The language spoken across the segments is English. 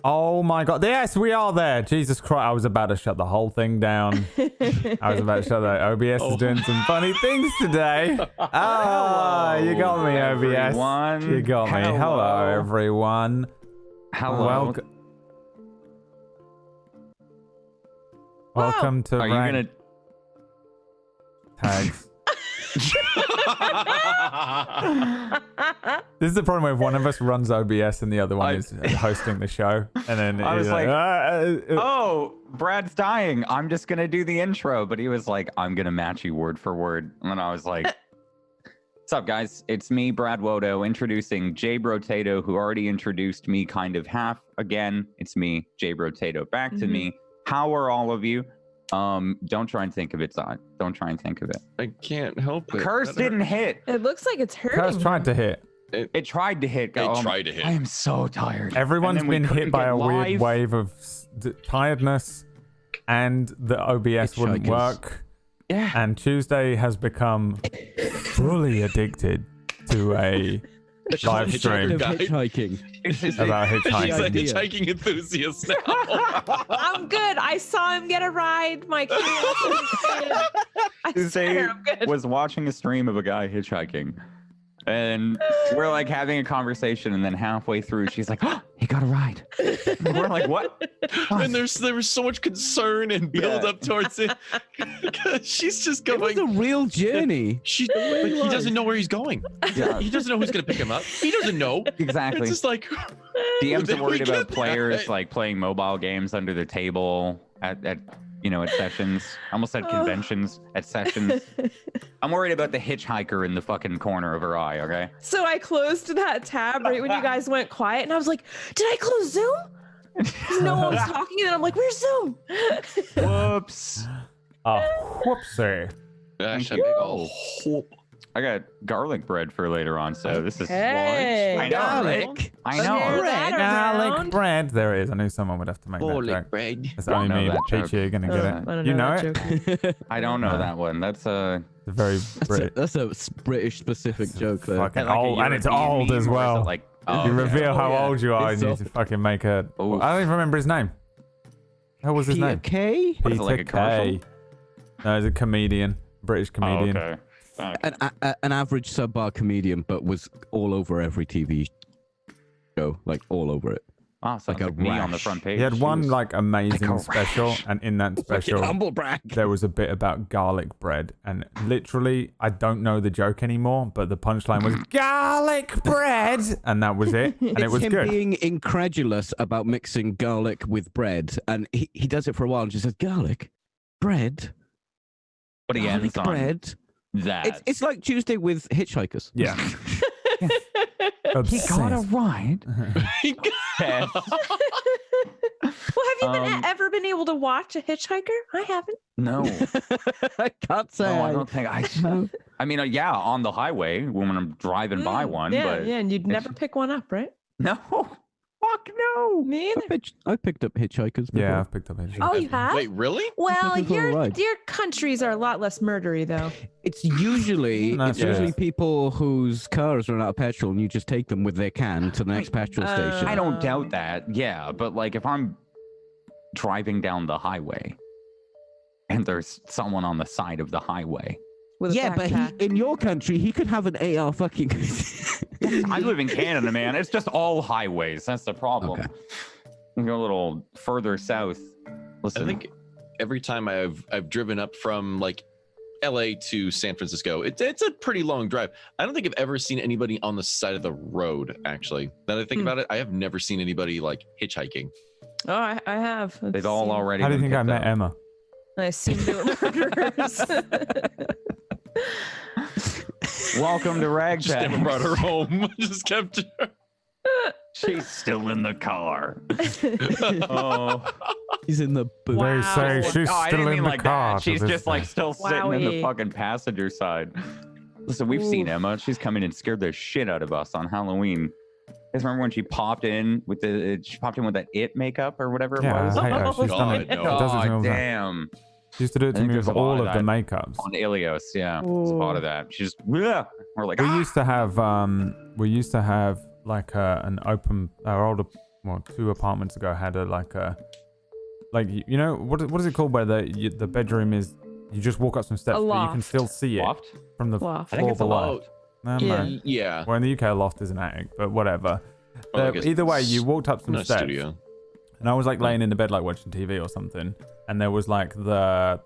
Oh my god. Yes, we are there. Jesus Christ. I was about to shut the whole thing down. I was about to shut that. OBS is doing some funny things today. Oh, you got me, OBS. Everyone. You got me. Hello, everyone. Hello. Welcome to Are you gonna RagTags. This is the problem if one of us runs OBS and the other one is hosting the show, and then I was like, oh, Brad's dying. I'm just gonna do the intro, but he was like, I'm gonna match you word for word, and I was like, what's up, guys? It's me, Brad Wodo, introducing Jay Brotatoe, who already introduced me kind of half again. It's me, Jay Brotatoe, back to me. How are all of you? Don't try and think of it, Zod. Don't try and think of it. I can't help it. Curse didn't hit. It looks like it's hurting. Curse tried to hit. It tried to hit. It tried to hit. I am so tired. Everyone's been hit by a weird wave of tiredness, and the OBS wouldn't work. Yeah. And Tuesday has become fully addicted to a live stream Hitchhiking. about hitchhiking. She's a hitchhiking enthusiast now. I'm good. I saw him get a ride. My I Tuesday I'm good. was watching a stream of a guy hitchhiking, and we're like having a conversation, and then halfway through, she's like, "Oh, he got a ride." And we're like, "What?" And there was so much concern and build up towards it. She's just going. It was a real journey. He doesn't know where he's going. Yeah. He doesn't know who's gonna pick him up. He doesn't know. Exactly. It's just like DMs are worried We get about players that. like playing mobile games under the table at sessions. I almost said conventions at sessions. I'm worried about the hitchhiker in the fucking corner of her eye. Okay. So I closed that tab right when you guys went quiet, and I was like, "Did I close Zoom?" 'Cause no one was talking, and I'm like, "Where's Zoom?" Whoops. Whoopsie. Gosh, Thank you. oh, I got garlic bread for later on, so this is. Hey, I know, right? I know. Share that Garlic around. bread. There it is. I knew someone would have to make that joke. bread. It's Don't only know me, that joke. Peachy, are going to get I it. don't You know that it? joke. I don't know that one. That's It's a very Brit. That's a British specific joke there. Fucking like a old, and it's European old meme, as or is it well. like, You reveal how yeah. old you are, It's and you so- fucking make a. Oof. I don't even remember his name. What was his name? K? What is it, like a commercial? No, he's a comedian, British comedian. okay. Fuck. An average sub-bar comedian, but was all over every TV show, like all over it. Oh, sounds Like a like me on the rash. front page. He had one Jeez. like amazing Like a special, rash. and in that special, Humble brag. there was a bit about garlic bread, and literally, I don't know the joke anymore, but the punchline was garlic bread, and that was it, and it It's was him good. being incredulous about mixing garlic with bread, and he does it for a while and just says, garlic? Bread? But he ends Garlic on bread? that. It's like Tuesday with hitchhikers. Yeah. He got a Obsessed. ride. Well, have you ever been able to watch a hitchhiker? I haven't. No, I can't say. no, I don't think I. I mean, yeah, on the highway when I'm driving by one, Yeah, but yeah, and you'd never pick one up, right? no, fuck no. Me either. I picked up hitchhikers before. Yeah, I've picked up his. Oh, you have? Wait, really? Well, looking for a ride. your countries are a lot less murdery, though. It's usually That's it. people whose cars run out of petrol and you just take them with their can to the next petrol station. I don't doubt that. Yeah, but like if I'm driving down the highway and there's someone on the side of the highway. With a Yeah, but backpack. in your country, he could have an AR fucking. I live in Canada, man. It's just all highways. That's the problem. Okay. You go a little further south. Listen, I think every time I've driven up from like LA to San Francisco, it's a pretty long drive. I don't think I've ever seen anybody on the side of the road, actually. Now that I think about it, I have never seen anybody like hitchhiking. Oh, I have. I've they've all seen- already. How do you been think I picked met up. Emma? I assume they were murderers. Welcome to Just never RagTags. brought her home. Just kept her. She's still in the car. Oh, He's in the boot. Wow. They say she's I still didn't in mean the like car. that. She's to this just like day. still sitting in the Wowie. fucking passenger side. Listen, we've seen Emma. She's come in and scared the shit out of us on Halloween. You guys remember when she popped in with that it makeup or whatever it Yeah, was? I hate her. She's done it. God, no. She does it to me all the time. Damn. She used to do it I to think me there's with a lot all of of the that makeups. On Ilios, yeah. There's a lot of that. She's we're like, We used to have like an open our older 2 apartments ago had you know what is it called where the bedroom is? You just walk up some steps, but you can still see it Loft? from the Loft. floor I think it's a below. loft. No, Yeah. no. Yeah. Well, in the UK, a loft is an attic, but whatever. Oh, I guess Either way, it's you walked up some not a steps, studio. and I was like laying in the bed, like watching TV or something, and there was like the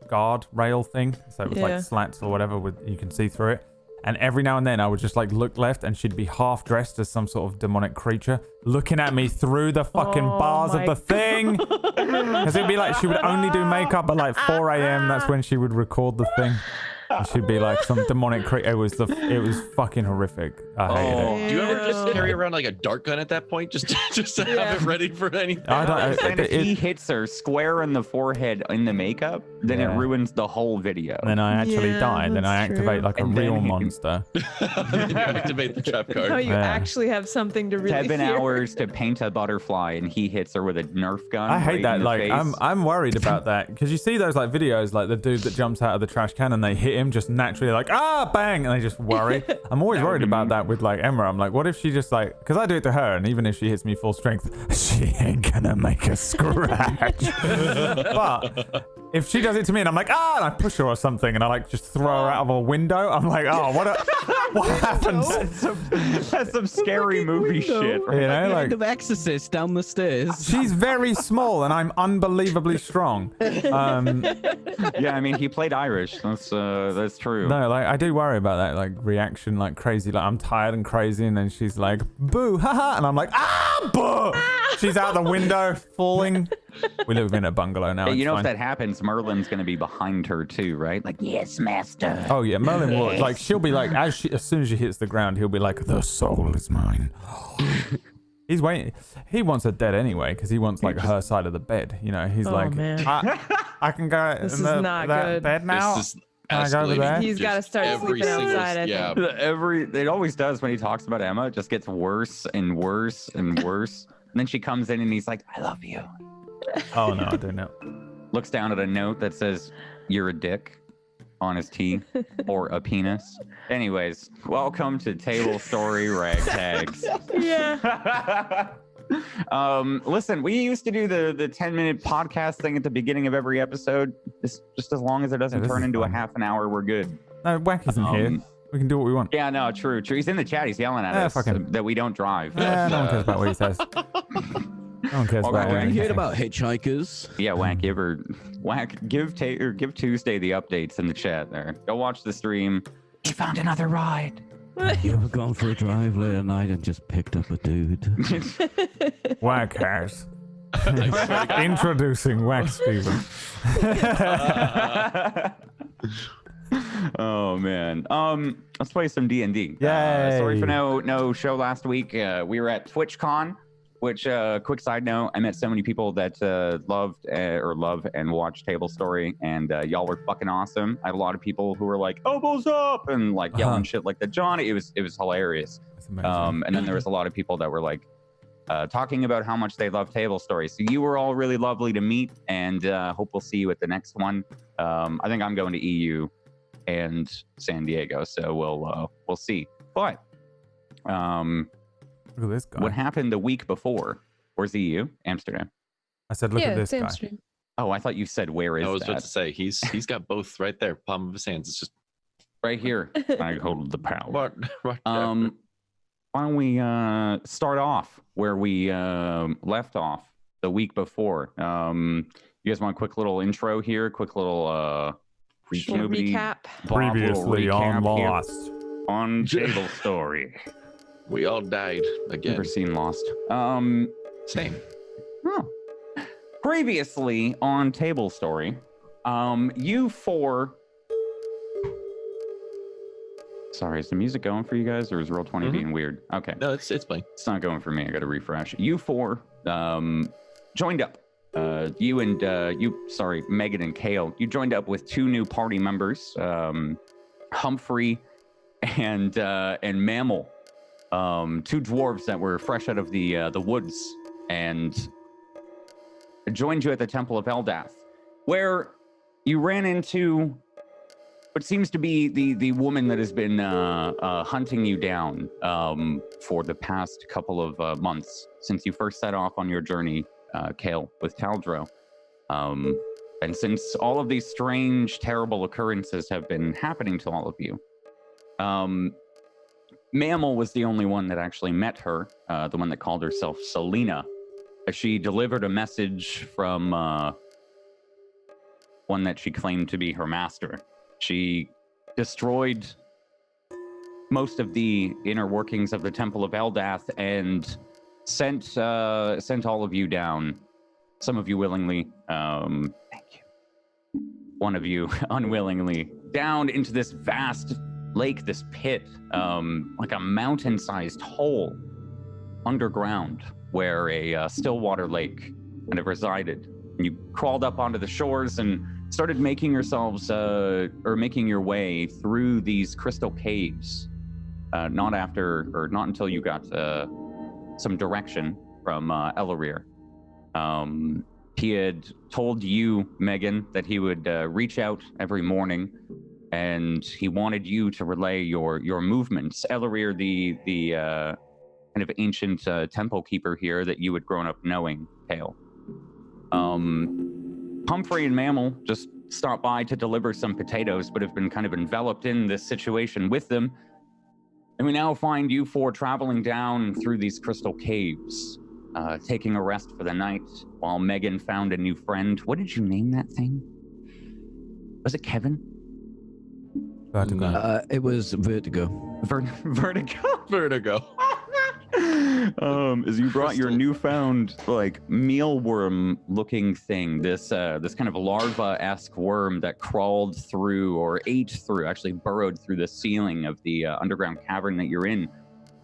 guard rail thing, so it was Yeah. like slats or whatever, you can see through it. And every now and then I would just like look left, and she'd be half dressed as some sort of demonic creature, looking at me through the fucking bars of my the thing. Because it'd be like she would only do makeup at like 4 a.m. That's when she would record the thing. And she'd be like some demonic creature. It was fucking horrific. I hated it. Do you ever just Ew. carry around like a dart gun at that point, just to have it ready for anything? I don't. And if he It, hits her square in the forehead in the makeup, then Yeah. it ruins the whole video. and then I actually Yeah, die. Then I that's activate true. like a And then real he- monster. Then you activate the trap Oh, card. you Yeah. actually have something to really 7 fear. hours to paint a butterfly, and he hits her with a Nerf gun. I hate right that. in the Like face. I'm worried about that because you see those like videos, like the dude that jumps out of the trash can and they hit him just naturally, like bang, and they just worry. I'm always That would worried be about me. that with like Emma. I'm like, what if she just like, because I do it to her, and even if she hits me full strength, she ain't gonna make a scratch. But if she does it to me and I'm like, and I push her or something, and I like just throw her out of a window, I'm like, what happens? That's some scary movie window. shit. You know, End like of Exorcist down the stairs. she's very small and I'm unbelievably strong. Yeah, I mean, he played Irish. That's true. No, like I do worry about that, like reaction, like crazy, like I'm tired and crazy, and then she's like, boo, haha, and I'm like, boo! She's out the window, falling. We live in a bungalow now. Hey, you it's know, fine. if that happens, Merlin's gonna be behind her too, right? Like, yes, master. Oh yeah, Merlin will. Like she'll be like, as soon as she hits the ground, he'll be like, the soul is mine. He's waiting. He wants her dead anyway because he wants like her side of the bed. You know, he's Oh, like, man. I can go This in is not that good. bed now. This is Can I go over escalating. there? He's gotta Just start every sleeping single- outside, I Yeah. think. It always does when he talks about Emma. It just gets worse and worse and worse. And then she comes in and he's like, I love you. Oh no, I don't know. Looks down at a note that says, you're a dick on his teeth or a penis. Anyways, welcome to Table Story RagTags. Yeah. Listen, we used to do the 10-minute podcast thing at the beginning of every episode. Just as long as it doesn't this turn is into a fun. half an hour, we're good. No, Wack isn't here. We can do what we want. Yeah, no, true. He's in the chat. He's yelling at Yeah, us fuck him. that we don't drive. Yeah, no one cares about what he says. No one cares Well, about Wack, what You he heard says. about hitchhikers? Yeah, give Tuesday the updates in the chat there. Go watch the stream. He found another ride. You ever gone for a drive late at night and just picked up a dude? Wack has. Introducing Wack Steven. Oh man. Let's play some D&D. Yay. Sorry for no show last week. We were at TwitchCon, which quick side note, I met so many people that love and watch Table Story, and y'all were fucking awesome. I had a lot of people who were like elbows up and like yelling shit like that. Johnny, it was hilarious. That's amazing. And then there was a lot of people that were like talking about how much they love Table Story. So you were all really lovely to meet, and hope we'll see you at the next one. I think I'm going to EU and San Diego, so we'll see. But Look at this guy. what happened the week before? Where's EU? Amsterdam. I said, look yeah, at this same guy. stream. Oh, I thought you said where is I was that? about to say he's got both right there, palm of his hands. It's just Right here. I hold the power. right there. Why don't we start off where we left off the week before? You guys want a quick little intro here? Quick little Little recap. Bob, little Previously on recap here Lost. on Table Story. We all died again. Never seen Lost. Same. Oh. Previously on Table Story, you four. Sorry, is the music going for you guys, or is Roll20 being weird? Okay. No, it's playing. It's not going for me. I got to refresh. You four joined up. Megan and Kale. You joined up with two new party members, Humphrey and Mammal, two dwarves that were fresh out of the woods, and joined you at the Temple of Eldath, where you ran into what seems to be the woman that has been hunting you down for the past couple of months since you first set off on your journey, Kale, with Taldro. And since all of these strange, terrible occurrences have been happening to all of you, Mammal was the only one that actually met her, the one that called herself Selena. She delivered a message from one that she claimed to be her master. She destroyed most of the inner workings of the Temple of Eldath and sent all of you down. Some of you willingly, thank you. One of you unwillingly, down into this vast lake, this pit, like a mountain-sized hole underground where a stillwater lake kind of resided. And you crawled up onto the shores and started making yourselves, or making your way through these crystal caves. Not until you got some direction from Elarir. He had told you, Megan, that he would reach out every morning, and he wanted you to relay your movements. Elarir, the kind of ancient temple keeper here that you had grown up knowing, Kale. Humphrey and Mammal just stopped by to deliver some potatoes, but have been kind of enveloped in this situation with them. And we now find you four traveling down through these crystal caves, taking a rest for the night, while Megan found a new friend. What did you name that thing? Was it Kevin? Vertigo. It was Vertigo. Vertigo? Vertigo. As you brought your Crystal. newfound mealworm looking thing, this kind of larva-esque worm that crawled through or ate through, actually burrowed through the ceiling of the underground cavern that you're in,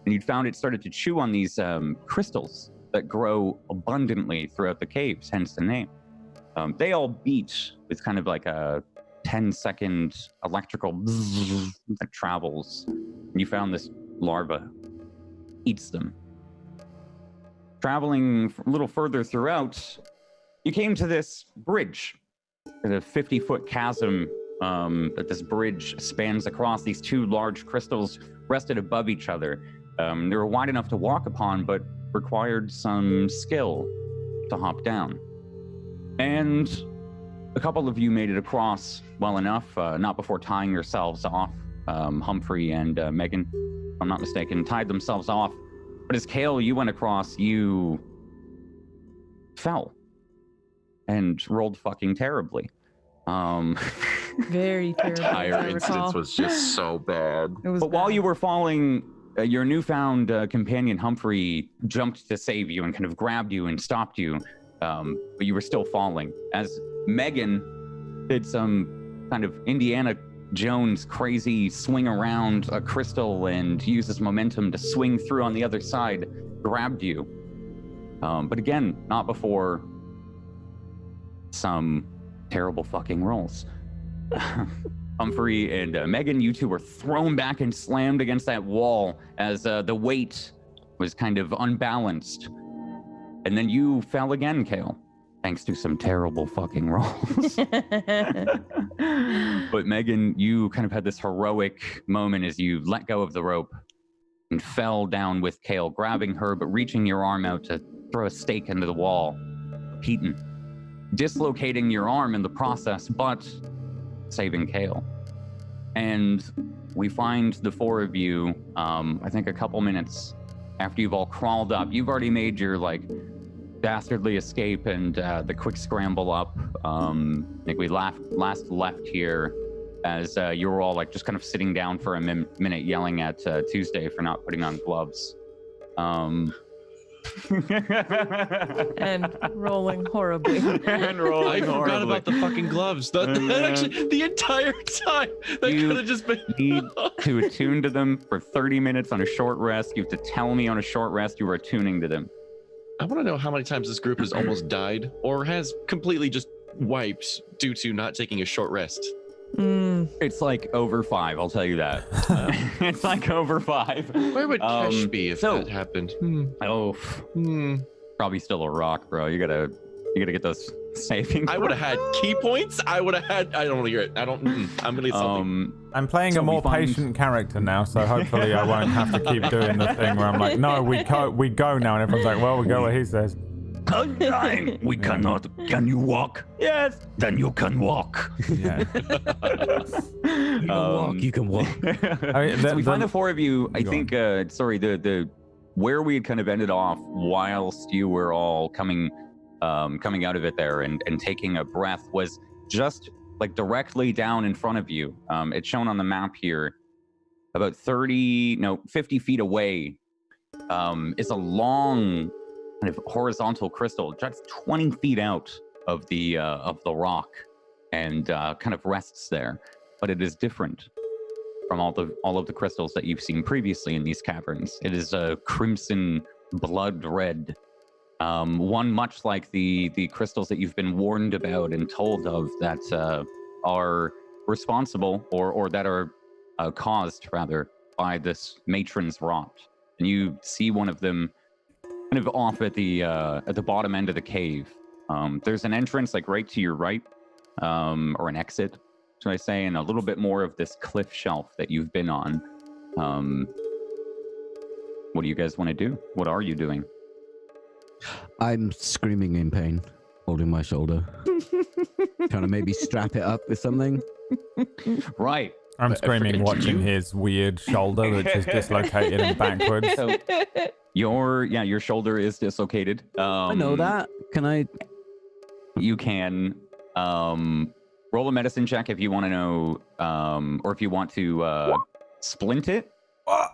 and you'd found it started to chew on these crystals that grow abundantly throughout the caves, hence the name. They all beat with kind of like a 10-second electrical bzzz that travels. And you found this larva eats them. Traveling a little further throughout, you came to this bridge, a 50-foot chasm that this bridge spans across. These two large crystals rested above each other. They were wide enough to walk upon, but required some skill to hop down. And a couple of you made it across well enough, not before tying yourselves off. Humphrey and Megan, if I'm not mistaken, tied themselves off. But as Kale, you went across, you fell and rolled fucking terribly. Very terrible. The entire as I instance recall. was just so bad. It was But while bad. you were falling, your newfound companion Humphrey jumped to save you and kind of grabbed you and stopped you, but you were still falling. As Megan did some kind of Indiana Jones crazy swing around a crystal and uses momentum to swing through on the other side, grabbed you. But again, not before some terrible fucking rolls. Humphrey and Megan, you two were thrown back and slammed against that wall as the weight was kind of unbalanced. And then you fell again, Kale, thanks to some terrible fucking rolls. But Megan, you kind of had this heroic moment as you let go of the rope and fell down with Kale, grabbing her, but reaching your arm out to throw a stake into the wall. Keaton, dislocating your arm in the process, but saving Kale. And we find the four of you, I think a couple minutes after you've all crawled up. You've already made your dastardly escape and the quick scramble up. I think we last left here as you were all just kind of sitting down for a minute yelling at Tuesday for not putting on gloves. And rolling horribly. And rolling I forgot horribly. about the fucking gloves. That actually, the entire time, that You could have just been. need to attune to them for 30 minutes on a short rest. You have to tell me on a short rest you were attuning to them. I want to know how many times this group has almost died or has completely just wiped due to not taking a short rest. It's over 5, I'll tell you that. It's over 5. Where would Kesh be if so- that happened? Oh, Hmm. probably still a rock, bro. You gotta get those saving. I would have had key points. I would have had. I don't want to hear it. I don't. I'm gonna get something. I'm playing So a more we find- patient character now, so hopefully I won't have to keep doing the thing where I'm like, no, we go now, and everyone's like, well, we go where he says. We cannot. Can you walk? Yes. Then you can walk. Yeah. You can walk. I mean, So we find the the- four of you. I Go think. The where we had kind of ended off whilst you were all coming out of it there and taking a breath was just like directly down in front of you. It's shown on the map here. About 50 feet away is a long kind of horizontal crystal, just 20 feet out of the rock, and kind of rests there. But it is different from all of the crystals that you've seen previously in these caverns. It is a crimson blood red, one much like the crystals that you've been warned about and told of that are responsible or that are caused rather by this matron's rot. And you see one of them kind of off at the bottom end of the cave. There's an entrance like right to your right, or an exit, should I say, and a little bit more of this cliff shelf that you've been on. What do you guys want to do? What are you doing? I'm screaming in pain, holding my shoulder. Trying to maybe strap it up with something. Right. I'm screaming, watching his weird shoulder, which is dislocated and backwards. So your shoulder is dislocated. I know that. Can I? You can roll a medicine check if you want to know, or if you want to splint it.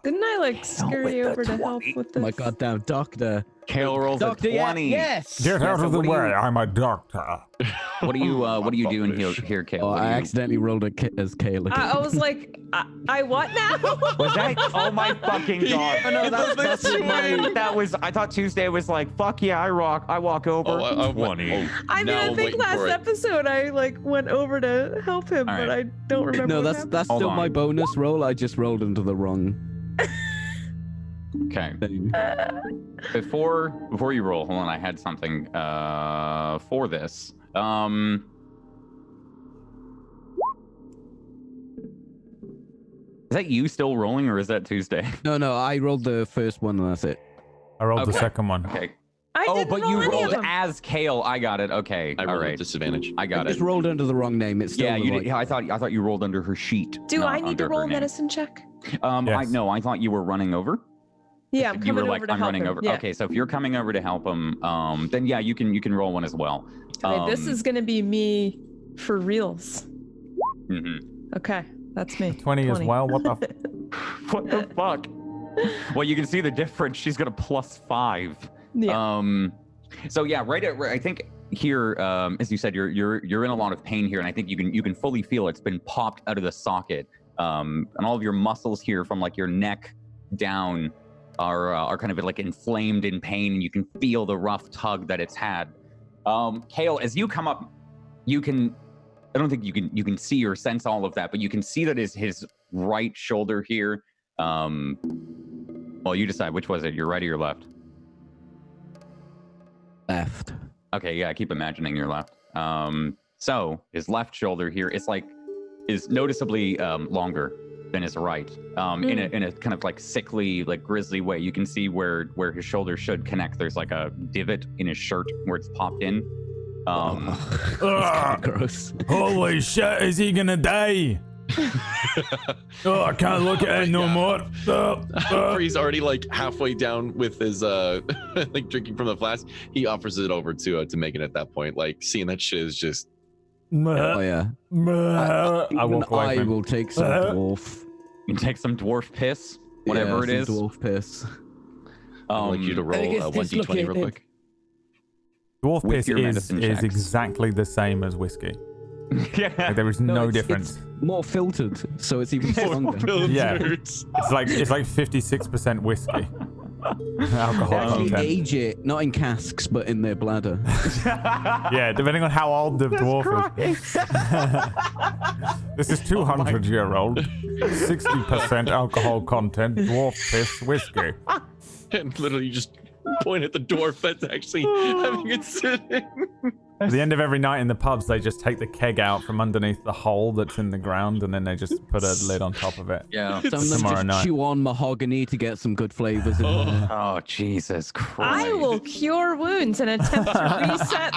Didn't I like scurry over to help with this? My goddamn doctor. Kale rolls Doctor, a 20. yes. Get out so of the what do you- way, I'm a doctor. What are you doing here, Kale? Oh, What do I you- accidentally rolled as Caleb. I was like, I what now? Was that? Oh my fucking god! Oh, no, that's what my. That was. I thought Tuesday was like, fuck yeah, I walk over. I 20. I mean, I think last episode I like went over to help him, All but right. I don't remember. No, what that's happened. that's Hold still on. my bonus roll. I just rolled into the wrong Okay. thing. Before you roll, hold on. I had something for this. Is that you still rolling, or is that Tuesday? No, I rolled the first one and that's it. I rolled the Okay. second one. Okay. I Oh, didn't but roll you any of rolled them. as Kale. I got it. Okay. I All rolled right. at disadvantage. I I got just it. rolled under the wrong name. It's still Yeah, the you right. did. I thought you rolled under her sheet. Do not I need to under roll her a name. medicine check? Yes. I thought you were running over. Yeah, I'm You coming were over like, to I'm help running him. over. Yeah. Okay, so if you're coming over to help him, then yeah, you can roll one as well. Okay, this is gonna be me for reals. Mhm. Okay, that's me. 20 as well. What the? What the fuck? Well, you can see the difference. She's got a +5. Yeah. So yeah, I think here, as you said, you're in a lot of pain here, and I think you can fully feel it's been popped out of the socket, and all of your muscles here from like your neck down are kind of like inflamed in pain, and you can feel the rough tug that it's had. Kale, as you come up, you can. I don't think you can see or sense all of that, but you can see that is his right shoulder here. Well, you decide which was it, your right or your left. Left. Okay, yeah, I keep imagining your left. So his left shoulder here is noticeably longer than his right. In a kind of like sickly, like grisly way. You can see where his shoulder should connect. There's like a divot in his shirt where it's popped in. Ugh. Gross. Holy shit, is he gonna die? Oh, I can't look at it no more. Humphrey's already like halfway down with his like drinking from the flask. He offers it over to make it at that point. Like seeing that shit is just Oh yeah. I Even walk away I from him. will take some dwarf. You can take some dwarf piss, whatever Yeah, it is. some dwarf piss. I'd like you to roll guess 1d20 real dislocated. quick. Dwarf with piss your medicine is checks. exactly the same as whiskey. Yeah. Like, there is no difference. It's more filtered, so it's even stronger. Yeah. It's like 56% whiskey. Alcohol They actually content. age it, not in casks, but in their bladder. Yeah, depending on how old the dwarf is. This is 200-year-old, 60% alcohol content, dwarf piss whiskey. And literally just point at the dwarf that's actually having it sitting. At the end of every night in the pubs, they just take the keg out from underneath the hole that's in the ground, and then they just put a lid on top of it. Yeah. Some of them Tomorrow just night. chew on mahogany to get some good flavors in there. Oh, Jesus Christ. I will cure wounds and attempt to reset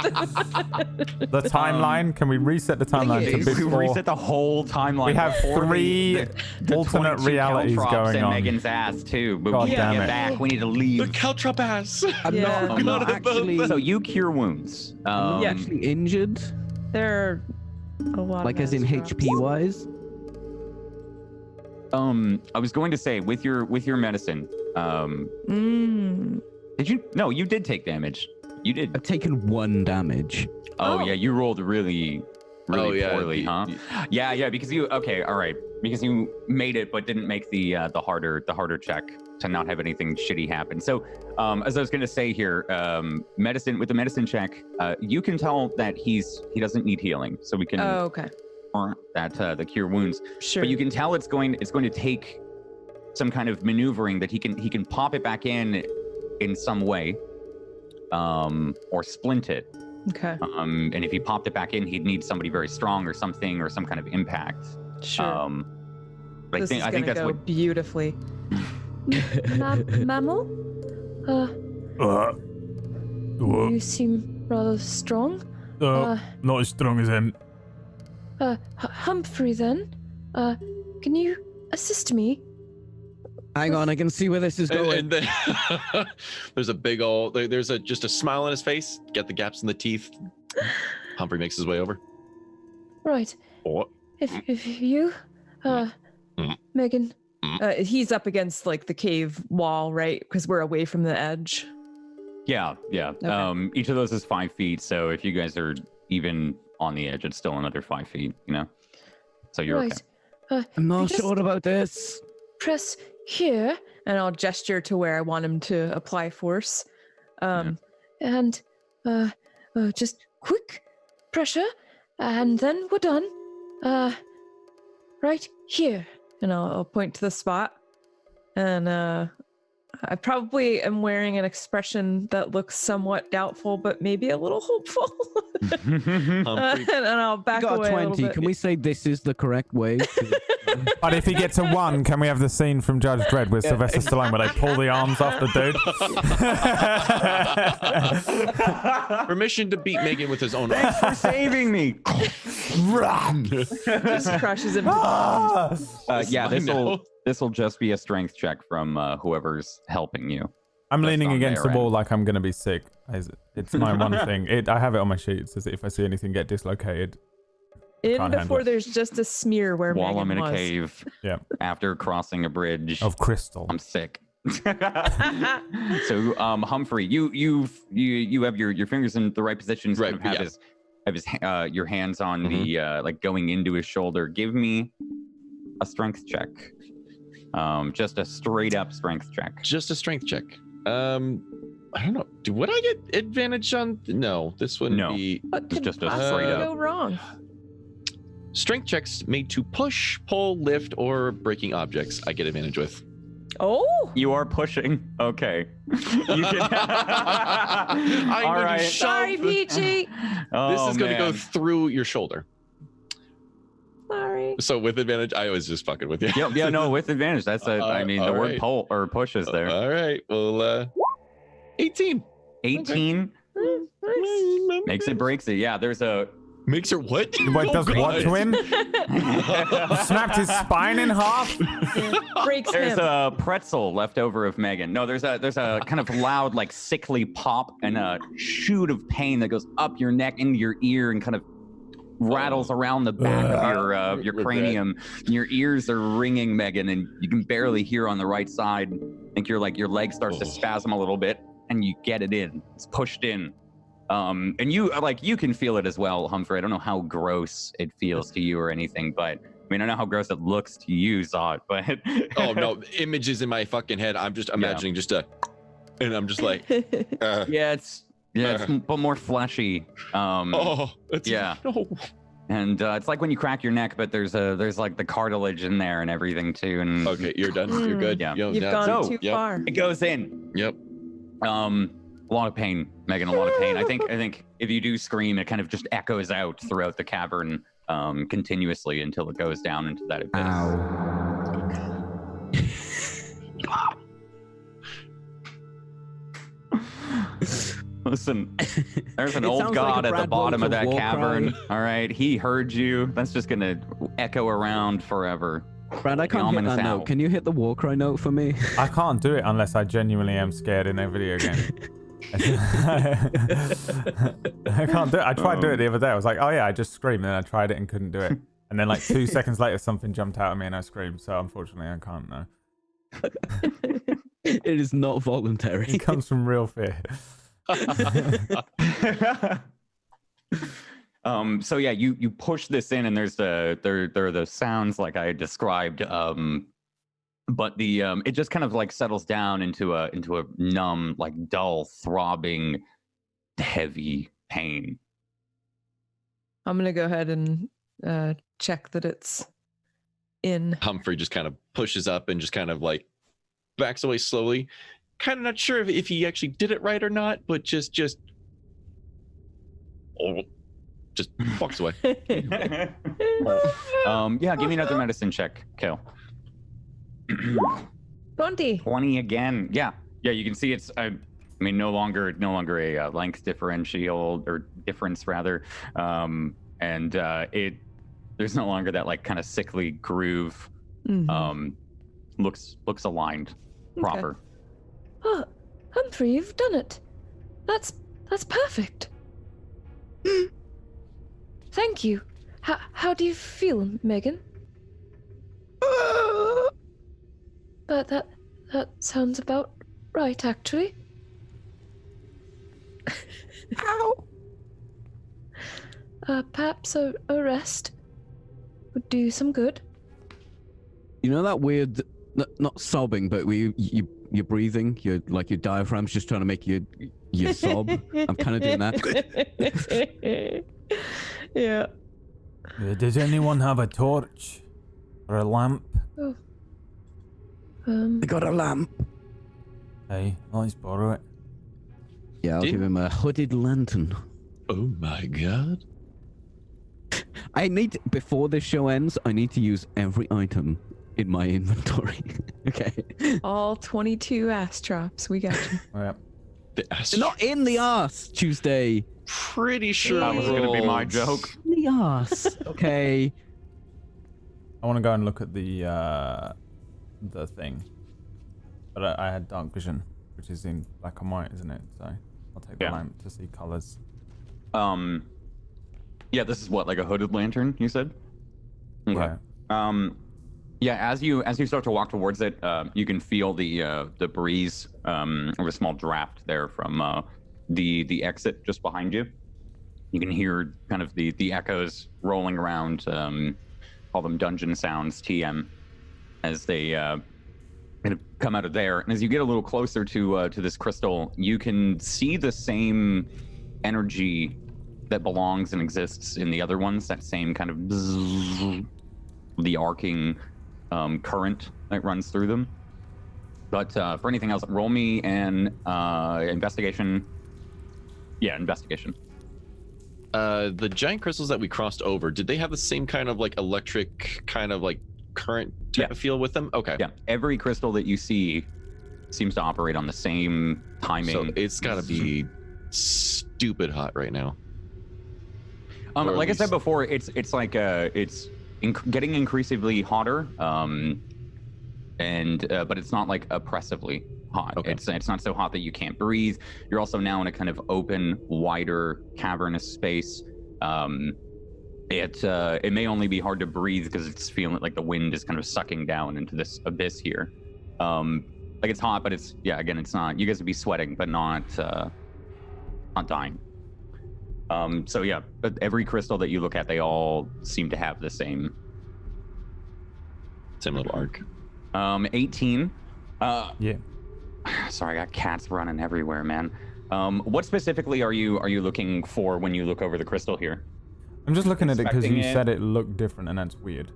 The timeline, can we reset the timeline to is, We before? reset the whole timeline. We have before three the alternate 22 realities caltrops going in on. Megan's ass too, but God we damn gotta it. get back. We need to The leave. caltrop ass. I'm Yeah. not, I'm not actually, So you cure wounds. I'm Yeah. not actually injured, there are a lot like of as in mass HP wise. I was going to say with your medicine. Mm. Did you? No, you did take damage. You did. I've taken 1 damage. Oh, Oh. yeah, you rolled really poorly, huh? Yeah, because you all right. Because you made it but didn't make the harder check to not have anything shitty happen. So, as I was gonna say here, medicine with the medicine check, you can tell that he doesn't need healing, so we can Oh, okay. that the cure wounds. Sure. But you can tell it's going to take some kind of maneuvering that he can pop it back in some way, or splint it. Okay. And if he popped it back in, he'd need somebody very strong or something or some kind of impact. Sure. But This is I think gonna that's go what. beautifully. Mammal? You seem rather strong. Not as strong as him. Humphrey, then. Can you assist me? Hang on, I can see where this is going. And then there's a big old, there's just a smile on his face. Get the gaps in the teeth. Humphrey makes his way over. Right. Oh. If you, Megan, he's up against like the cave wall, right? Because we're away from the edge. Yeah. Okay. Each of those is 5 feet. So if you guys are even on the edge, it's still another 5 feet. So you're Right. I'm not just- sure about this. Press here, and I'll gesture to where I want him to apply force. And just quick pressure, and then we're done. Right here, and I'll point to the spot. And I probably am wearing an expression that looks somewhat doubtful, but maybe a little hopeful. Humphrey, And I'll back We got away a 20. little bit. Can we say this is the correct way? But if he gets a 1, can we have the scene from Judge Dredd with Sylvester Stallone where they pull the arms off the dude? permission to beat Megan with his own arm. for saving me. Just crushes him. To Yeah, I know. this will just be a strength check from whoever's helping you. I'm That's leaning on against their the wall end. like I'm going to be sick. It's my one thing. I have it on my sheet. It says that if I see anything get dislocated. in Can't handle before it. there's just a smear where While Megan I'm in a was. cave Yeah. after crossing a bridge, Of crystal. I'm sick. So, Humphrey, you have your fingers in the right positions. Right, Kind of have yeah. your hands on the like going into his shoulder. Give me a strength check. Just a straight up strength check. Just a strength check. I don't know. Would I get advantage on? No, this wouldn't No. be. What It's could just a possibly straight up. go wrong? Strength checks made to push, pull, lift, or breaking objects. I get advantage with. Oh, You are pushing. Okay. You can. I'm All going right. to shove. sorry, Peachy. Oh, This is going to go man. through your shoulder. Sorry. So with advantage, I was just fucking with you. Yeah, no, with advantage. That's I mean, the all word right. pull or push is there. All right. Well, 18. 18 Nice. makes it, breaks it. Yeah, there's a. Makes her what? Wait, Oh, does what to God. him? Snapped his spine in half? Breaks There's him. a pretzel left over of Megan. No, there's a kind of loud, like sickly pop and a shoot of pain that goes up your neck into your ear and kind of rattles around the back of your Regret. cranium. Your ears are ringing, Megan, and you can barely hear on the right side. I think your leg starts to spasm a little bit, and you get it in. It's pushed in. And you can feel it as well, Humphrey. I don't know how gross it feels to you or anything, but I mean, I know how gross it looks to you, Zot, but Oh no, images in my fucking head. I'm just imagining and I'm just like, yeah, it's but more fleshy. oh, it's, yeah. No. And it's like when you crack your neck, but there's like the cartilage in there and everything too. And Okay, you're done. You're good. Yeah. Yo, You've now- gone So, too yep. far. it goes in. Yep. A lot of pain, Megan. A lot of pain. I think if you do scream, it kind of just echoes out throughout the cavern continuously until it goes down into that abyss. Listen, there's an old god like at the bottom of that cavern. Cry. All right, he heard you. That's just gonna echo around forever. Brad, I can't hit that note. Can you hit the war cry note for me? I can't do it unless I genuinely am scared in a video game. I can't do it. I tried to do it the other day. I was like, oh yeah, I just screamed, and I tried it and couldn't do it. And then like 2 seconds later, something jumped out at me and I screamed. So unfortunately, I can't now. It is not voluntary. It comes from real fear. So yeah, you push this in, and there are those sounds like I described. But the it just kind of like settles down into a numb, like dull, throbbing, heavy pain. I'm gonna go ahead and check that it's in. Humphrey just kind of pushes up and just kind of like backs away slowly. Kind of not sure if he actually did it right or not, but just walks away. Yeah, give me another medicine check, Kale. 20. 20 again. Yeah, you can see it's no longer a length differential or difference rather, and there's no longer that like kind of sickly groove. Mm-hmm. Looks aligned, proper. Okay. Oh, Humphrey, you've done it. That's perfect. Thank you. How do you feel, Megan? That sounds about right, actually. Ow! Perhaps a rest would do some good. You know that weird, not sobbing, but you're breathing, your diaphragm's just trying to make you sob. I'm kind of doing that. Yeah. Does anyone have a torch or a lamp? Oh. I got a lamp. Hey, let's borrow it. Yeah, I'll give him a hooded lantern. Oh my god. Before this show ends, I need to use every item in my inventory. Okay. All 22 ass traps. We got you. Oh, yeah. They're not in the ass, Tuesday. Pretty sure That was gonna be my joke. In the ass. Okay. I want to go and look at the thing. But I had dark vision, which is in black and white, isn't it? So I'll take the lamp to see colors. Yeah, this is what, like a hooded lantern, you said? Okay. Yeah. Yeah, as you start to walk towards it, you can feel the breeze of a small draft there from the exit just behind you. You can hear kind of the echoes rolling around, call them dungeon sounds, TM, as they kind of come out of there. And as you get a little closer to this crystal, you can see the same energy that belongs and exists in the other ones, that same kind of bzzz, the arcing current that runs through them. But for anything else, roll me an investigation. Yeah, investigation. The giant crystals that we crossed over, did they have the same kind of like electric kind of like current type of feel with them? Okay. Yeah, every crystal that you see seems to operate on the same timing. So it's got to be stupid hot right now. Like I said before, it's like it's getting increasingly hotter, but it's not like oppressively hot. Okay. It's not so hot that you can't breathe. You're also now in a kind of open, wider, cavernous space. It may only be hard to breathe because it's feeling like the wind is kind of sucking down into this abyss here. Like it's hot, but it's not. You guys would be sweating, but not dying. So yeah, but every crystal that you look at, they all seem to have the same little arc. 18. Yeah. Sorry, I got cats running everywhere, man. What specifically are you looking for when you look over the crystal here? I'm just looking at it because you said it looked different, and that's weird.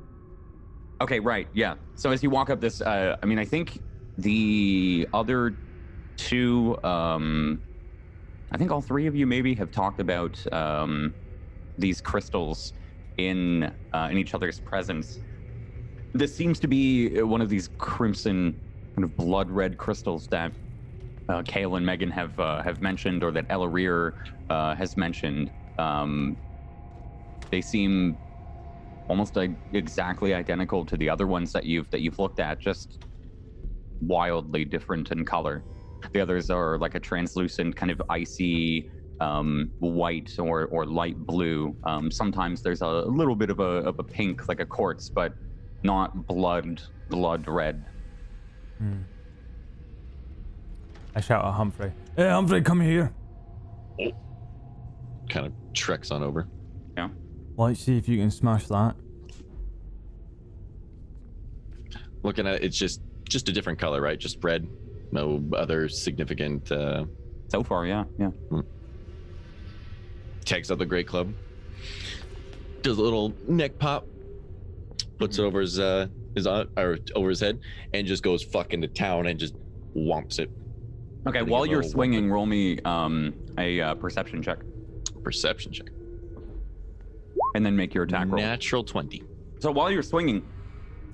Okay, right, yeah. So as you walk up this, I think the other two I think all three of you maybe have talked about these crystals in each other's presence. This seems to be one of these crimson, kind of blood red crystals that Kale and Megan have mentioned, or that Elarir has mentioned. They seem almost exactly identical to the other ones that you've looked at, just wildly different in color. The others are like a translucent, kind of icy white or light blue. Sometimes there's a little bit of a pink, like a quartz, but not blood red. I shout at Humphrey. Hey, Humphrey, come here. Kind of treks on over. Yeah. Let's see if you can smash that. Looking at it, it's just a different color, right? Just red. No other significant. So far, yeah. Takes out the Great Club. Does a little neck pop. Puts it over his over his head, and just goes fucking to town and just whomps it. Okay, while you're swinging, roll me a perception check. Perception check. And then make your attack roll. Natural 20. So while you're swinging,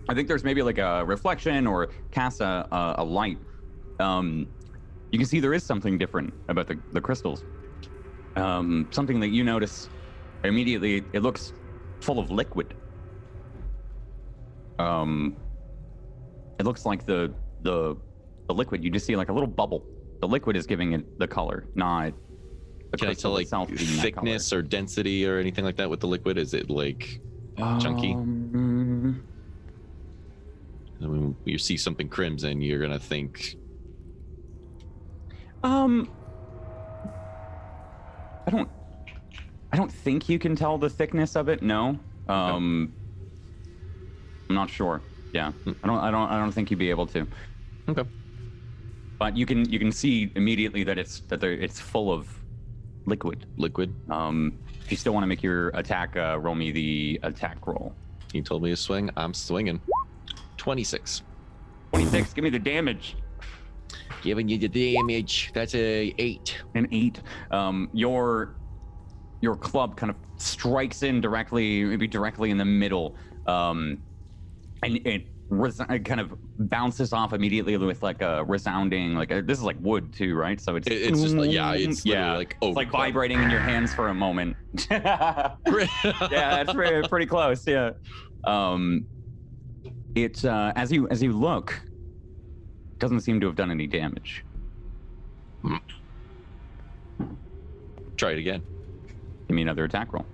I think there's maybe like a reflection or cast a light. You can see there is something different about the crystals. Something that you notice immediately, it looks full of liquid. It looks like the liquid, you just see like a little bubble. The liquid is giving it the color, not the Can I tell like itself being that thickness color. or density or anything like that with the liquid? Is it like chunky? Mm, When you see something crimson, you're gonna think. I don't think you can tell the thickness of it. No. I'm not sure. Yeah. I don't think you'd be able to. Okay. But you can see immediately that it's full of liquid. Liquid. If you still want to make your attack, roll me the attack roll. He told me to swing. I'm swinging. 26. 26. Give me the damage. Giving you the damage. That's a 8. An 8. Your club kind of strikes in maybe directly in the middle, and it kind of bounces off immediately with like a resounding, this is like wood too, right? So it's just like, it's literally like, it's like vibrating in your hands for a moment. Yeah, it's pretty close. Yeah. It as you look, doesn't seem to have done any damage. Try it again. Give me another attack roll.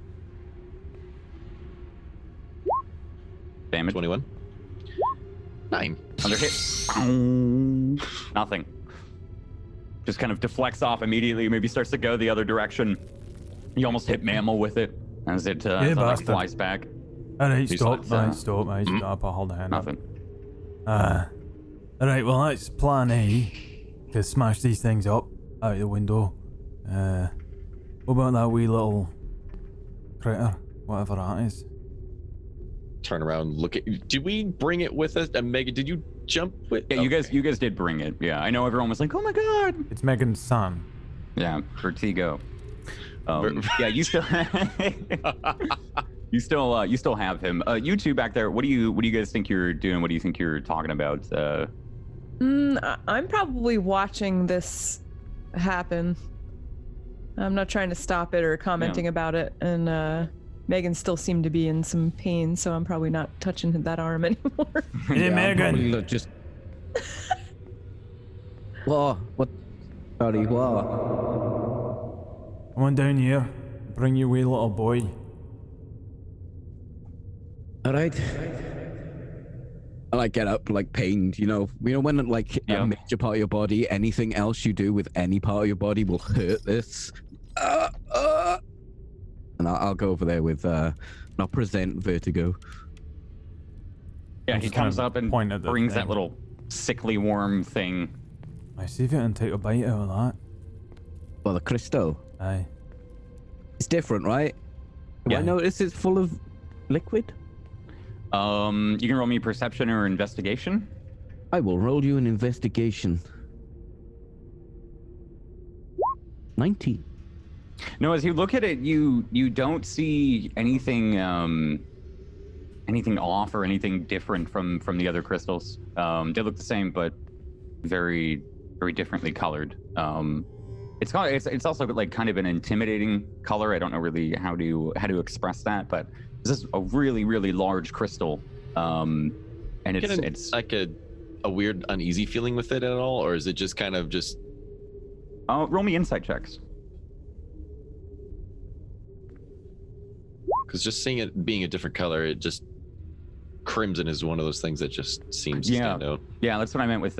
Damage. 21. 9. Another hit. Nothing. Just kind of deflects off immediately. Maybe starts to go the other direction. You almost hit Mammal with it as it flies back. Alright, stop, like, mate, stop, mate. Stop, I'll hold the hand up. Nothing. Alright, well, that's plan A. To smash these things up out the window. What about that wee little critter? Whatever that is. Turn around, look at. Did we bring it with us? Megan, did you jump with? Yeah, you guys did bring it. Yeah, I know everyone was like, "Oh my god!" It's Megan's son. Yeah, Vertigo. Yeah, you still, you still have him. You two back there. What do you guys think you're doing? What do you think you're talking about? I'm probably watching this happen. I'm not trying to stop it or commenting about it, and Megan still seemed to be in some pain, so I'm probably not touching that arm anymore. Hey, Megan. Just. What? Sorry, what? Come on down here. Bring your wee little boy. All right. I like get up like pained, you know when like a major part of your body, anything else you do with any part of your body will hurt this. And I'll go over there with and I'll present Vertigo. Yeah, he comes up and brings that little sickly worm thing. I see if you can take a bite out of that. Well, the crystal. Aye. It's different, right? Yeah. I notice it's full of liquid. You can roll me perception or investigation. I will roll you an investigation. 19. No, as you look at it, you don't see anything anything off or anything different from the other crystals. They look the same, but very, very differently colored. It's also like kind of an intimidating color. I don't know really how to express that, but this is a really, really large crystal. And it's like a weird uneasy feeling with it at all, or is it just kind of just roll me insight checks. Because just seeing it being a different color, it just crimson is one of those things that just seems to stand out. Yeah, that's what I meant with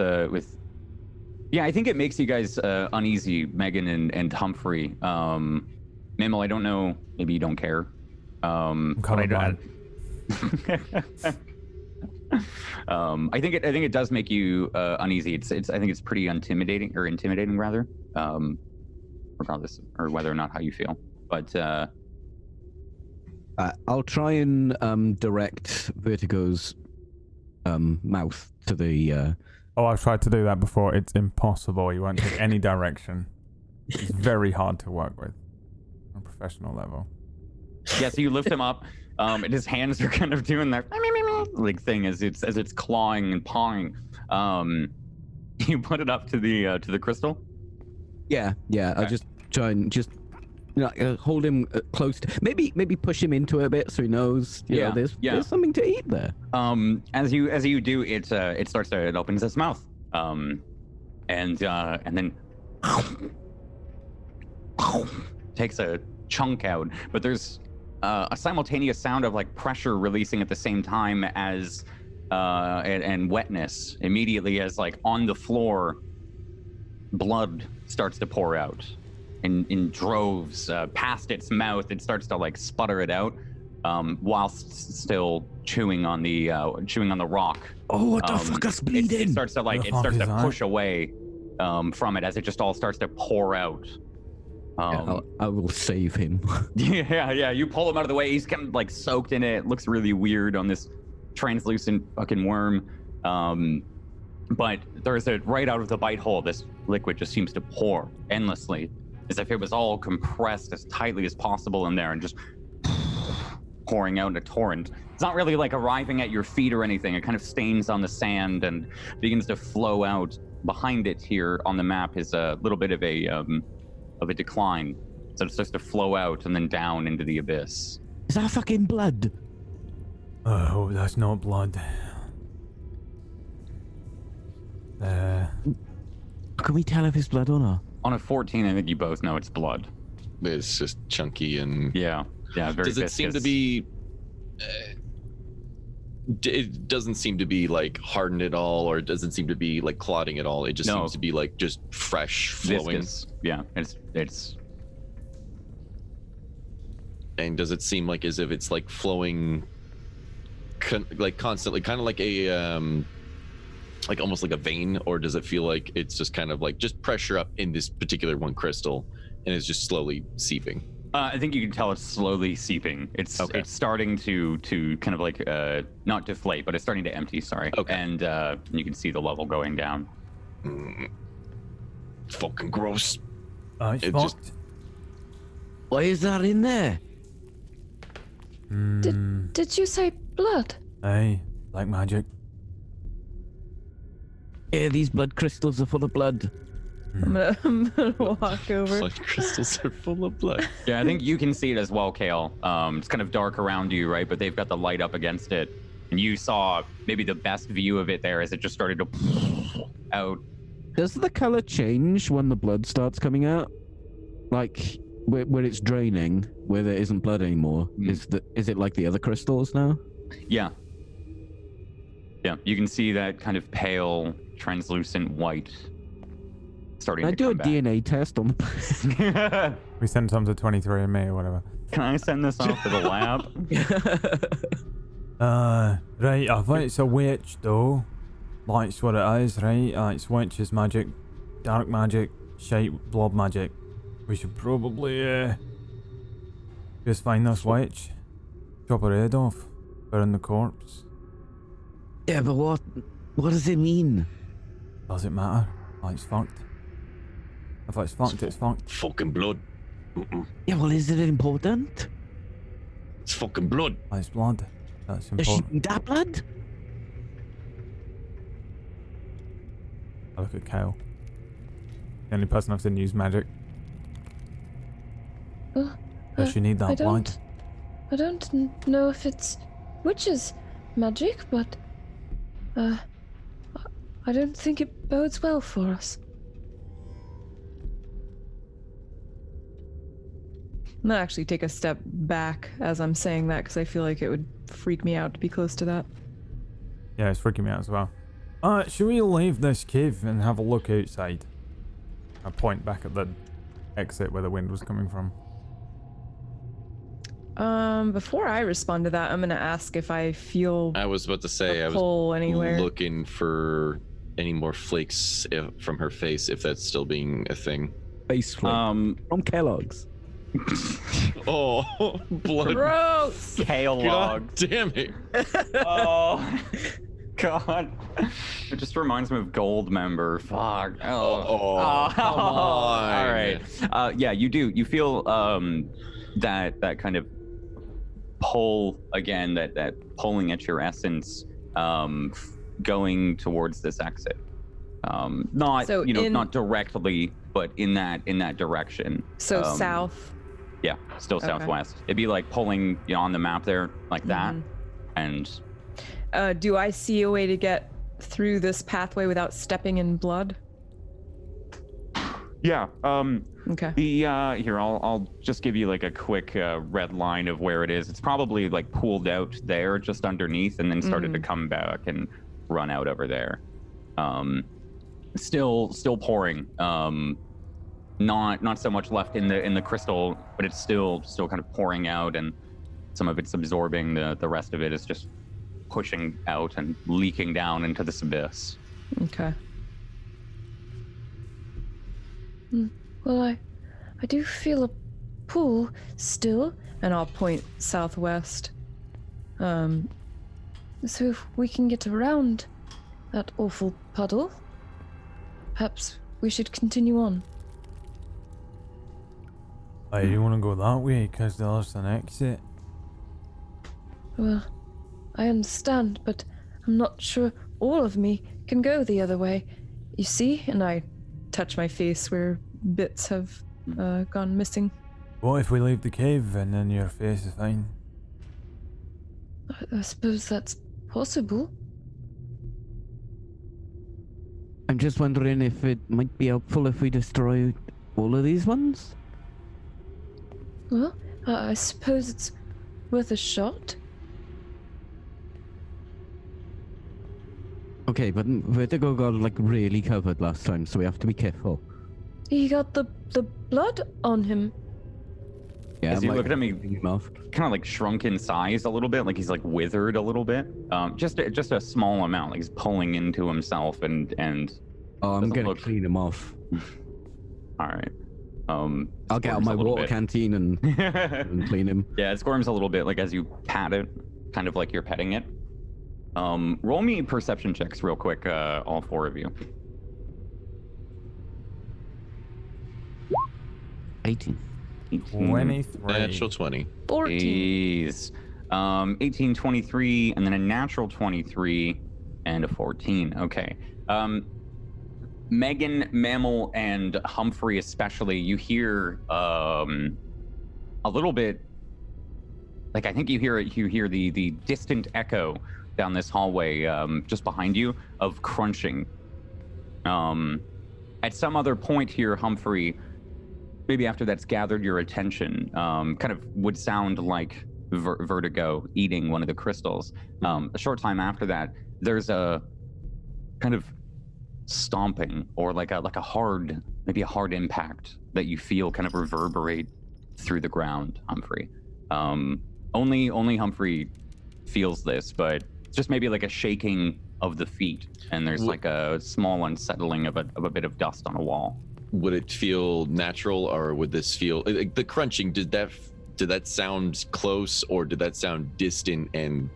yeah, I think it makes you guys uneasy, Megan and Humphrey. Mimel, I don't know, maybe you don't care. I'm colorblind. I think it does make you uneasy. I think it's pretty intimidating rather, regardless or whether or not how you feel. But I'll try and direct Vertigo's mouth to the. Oh, I've tried to do that before. It's impossible. He won't take any direction. It's very hard to work with on a professional level. Yeah, so you lift him up, and his hands are kind of doing that like thing as it's clawing and pawing. You put it up to the crystal. Yeah. Okay. I just try and hold him close to, maybe push him into it a bit so he knows. You know, there's something to eat there. As you do, it opens its mouth, and then takes a chunk out. But there's a simultaneous sound of like pressure releasing at the same time as and wetness immediately as like on the floor, blood starts to pour out. In droves past its mouth. It starts to like sputter it out, whilst still chewing on the rock. Oh, what the fuck is bleeding? It starts to push away from it as it just all starts to pour out. I will save him. Yeah. You pull him out of the way. He's kind of like soaked in it. It looks really weird on this translucent fucking worm. But there's right out of the bite hole. This liquid just seems to pour endlessly, as if it was all compressed as tightly as possible in there and just pouring out in a torrent. It's not really like arriving at your feet or anything. It kind of stains on the sand and begins to flow out. Behind it here on the map is a little bit of a decline. So it starts to flow out and then down into the abyss. Is that fucking blood? Oh, that's not blood. Can we tell if it's blood or not? On a 14, I think you both know it's blood. It's just chunky and yeah, very does it viscous. seem to be it doesn't seem to be like hardened at all, or it doesn't seem to be like clotting at all. It just seems to be like just fresh flowing. Viscous. Yeah, it's And does it seem like as if it's like flowing like constantly, kind of like a like almost like a vein, or does it feel like it's just kind of like just pressure up in this particular one crystal and it's just slowly seeping? I think you can tell it's slowly seeping. It's starting to kind of like not deflate, but it's starting to empty. Sorry. Okay. And you can see the level going down. Fucking gross. It's It fucked. just- Why is that in there? Did you say blood? Hey, like magic. Yeah, these blood crystals are full of blood. I'm gonna walk over. Blood crystals are full of blood. Yeah, I think you can see it as well, Kale. It's kind of dark around you, right? But they've got the light up against it. And you saw maybe the best view of it there as it just started to out. Does the color change when the blood starts coming out? Like where it's draining, where there isn't blood anymore? Is it like the other crystals now? Yeah. Yeah, you can see that kind of pale, translucent white starting Can I to do a come back. DNA test on the... We send some to 23andMe or whatever. Can I send this off to the lab? Right, I think it's a witch though. That's what it is, right? It's witch's magic, dark magic, shite blood magic. We should probably just find this witch, chop her head off, burn the corpse. Yeah, but what does it mean? Does it matter? It's fucked. If it's fucked, it's fucked. Fucking blood. Yeah, well, is it important? It's fucking blood. It's blood. That's Does she important. need that blood? I look at Kale. The only person I've seen use magic. Does she need that blood? I don't know if it's witch's magic, but I don't think it bodes well for us. I'm gonna actually take a step back as I'm saying that because I feel like it would freak me out to be close to that. Yeah, it's freaking me out as well. Should we leave this cave and have a look outside? I point back at the exit where the wind was coming from. Before I respond to that, I'm gonna ask if I feel I was about to say, I was pull anywhere. looking for any more flakes from her face, if that's still being a thing. Face flake. From Kellogg's. Oh, blood. Gross! Kale God logs. damn it. Oh, God. It just reminds me of Gold Member. Fuck. Oh, come on. All right. Yeah, you do. You feel that kind of pull again, that pulling at your essence, going towards this exit. Not So not directly, but in that direction. So south. Yeah, still southwest. It'd be like pulling, on the map there, like that. And Do I see a way to get through this pathway without stepping in blood? yeah, Okay. here I'll just give you like a quick red line of where it is. It's probably like pooled out there, just underneath, and then started to come back and run out over there. Still pouring. Not so much left in the crystal, but it's still kind of pouring out, and some of it's absorbing. The rest of it is just pushing out and leaking down into this abyss. Okay. Well, I do feel a pull still. And I'll point southwest. So if we can get around that awful puddle, perhaps we should continue on. You want to go that way because there's an exit. Well, I understand, but I'm not sure all of me can go the other way. You see? And I touch my face where bits have gone missing. What if we leave the cave and then your face is fine? I suppose that's possible. I'm just wondering if it might be helpful if we destroy all of these ones? Well, I suppose it's worth a shot. Okay, but Vertigo got like really covered last time, so we have to be careful. He got the blood on him. Yeah, As you like, look at him, he mouth. kind of like shrunk in size a little bit, like he's like withered a little bit. Just a small amount, like he's pulling into himself and. Oh, I'm doesn't gonna look- clean him off. All right. I'll get out my water canteen and clean him. Yeah, it squirms a little bit, like as you pat it, kind of like you're petting it. Roll me perception checks real quick, all four of you. 18. 23. Natural 20. 14. Jeez. 18, 23, and then a natural 23, and a 14. Okay. Megan, Mammal, and Humphrey especially, you hear a little bit, like I think you hear the distant echo down this hallway just behind you of crunching. At some other point here, Humphrey, maybe after that's gathered your attention, kind of would sound like Vertigo eating one of the crystals. A short time after that, there's a kind of stomping or like a hard impact that you feel kind of reverberate through the ground, Humphrey. Only Humphrey feels this, but it's just maybe like a shaking of the feet, and there's like a small unsettling of a bit of dust on a wall. Would it feel natural, or would this feel like the crunching? Did that sound close, or did that sound distant and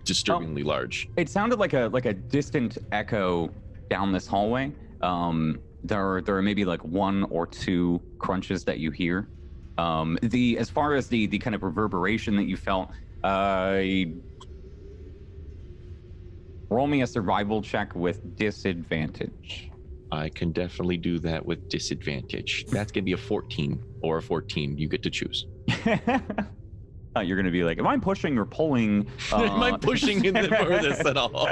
disturbingly large? It sounded like a distant echo down this hallway. there are maybe like 1 or 2 crunches that you hear. As far as the kind of reverberation that you felt, roll me a survival check with disadvantage. I can definitely do that with disadvantage. That's gonna be a 14 or a 14. You get to choose. You're gonna be like, am I pushing or pulling? Am I pushing in the furthest at all?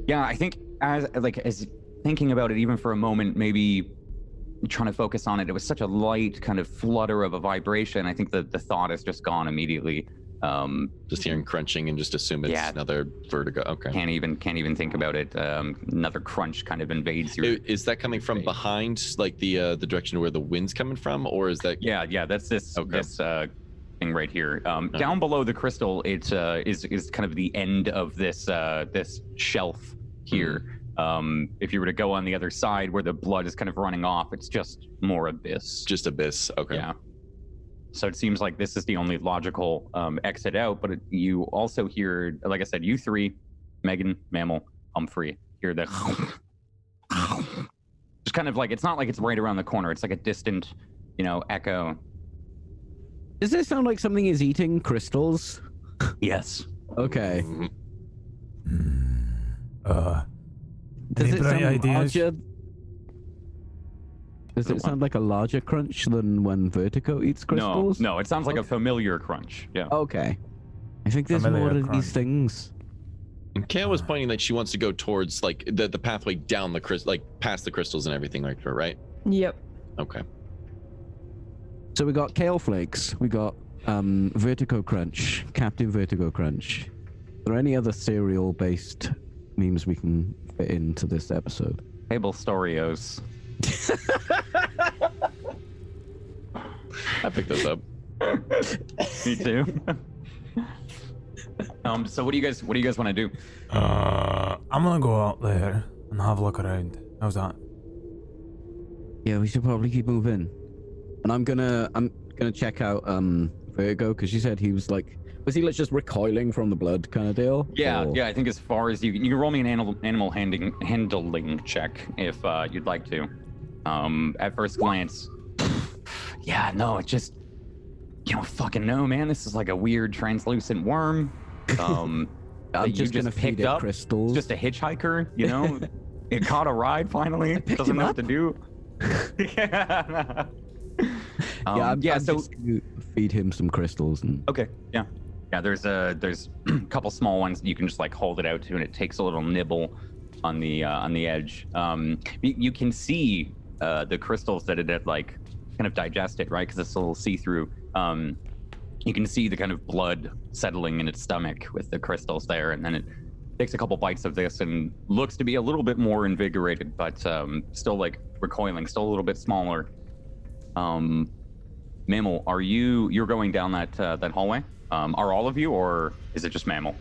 Yeah, I think as thinking about it, even for a moment, maybe trying to focus on it, it was such a light kind of flutter of a vibration. I think the thought is just gone immediately. Just hearing crunching and just assume it's another vertigo. Okay. Can't even think about it. Another crunch kind of invades your. Is that coming from behind, like the direction where the wind's coming from, or is that? Yeah. That's this thing right here. Down below the crystal, it is kind of the end of this shelf here. If you were to go on the other side where the blood is kind of running off, it's just more abyss. Just abyss. Okay. Yeah. So it seems like this is the only logical exit out, but you also hear, like I said, you 3, Megan, Mammal, Humphrey, hear the just kind of like, it's not like it's right around the corner. It's like a distant, echo. Does this sound like something is eating crystals? Yes. Okay. Does it sound larger? Does it sound like a larger crunch than when Vertigo eats crystals? No, it sounds like a familiar crunch. Yeah. Okay. I think there's Familiar more to crunch. these things. And Kale was pointing that she wants to go towards like the pathway down the like past the crystals and everything like that, right? Yep. Okay. So we got Kale Flakes, we got Vertigo Crunch, Captain Vertigo Crunch. Are there any other cereal-based memes we can fit into this episode? Table Storios. I picked those up. Me too. So what do you guys want to do? I'm gonna go out there and have a look around. How's that? Yeah, we should probably keep moving. And I'm gonna check out Virgo, because you said he was like, was he like just recoiling from the blood kind of deal? Yeah, Or- yeah. I think as far as you can roll me an animal handling check if you'd like to. At first glance, yeah, no, it just, you don't fucking know, man. This is like a weird translucent worm. I'm that just you gonna feed picked it up. crystals. Just a hitchhiker, It caught a ride finally. picked Doesn't him know up. what to do. Yeah. I'm So just gonna feed him some crystals and. okay, yeah. There's a couple small ones that you can just like hold it out to, and it takes a little nibble on the edge. You can see the crystals that it had like kind of digested, right? Because it's a little see-through. You can see the kind of blood settling in its stomach with the crystals there, and then it takes a couple bites of this and looks to be a little bit more invigorated, but still like recoiling, still a little bit smaller. Mammal, you're going down that hallway? Are all of you, or is it just Mammal?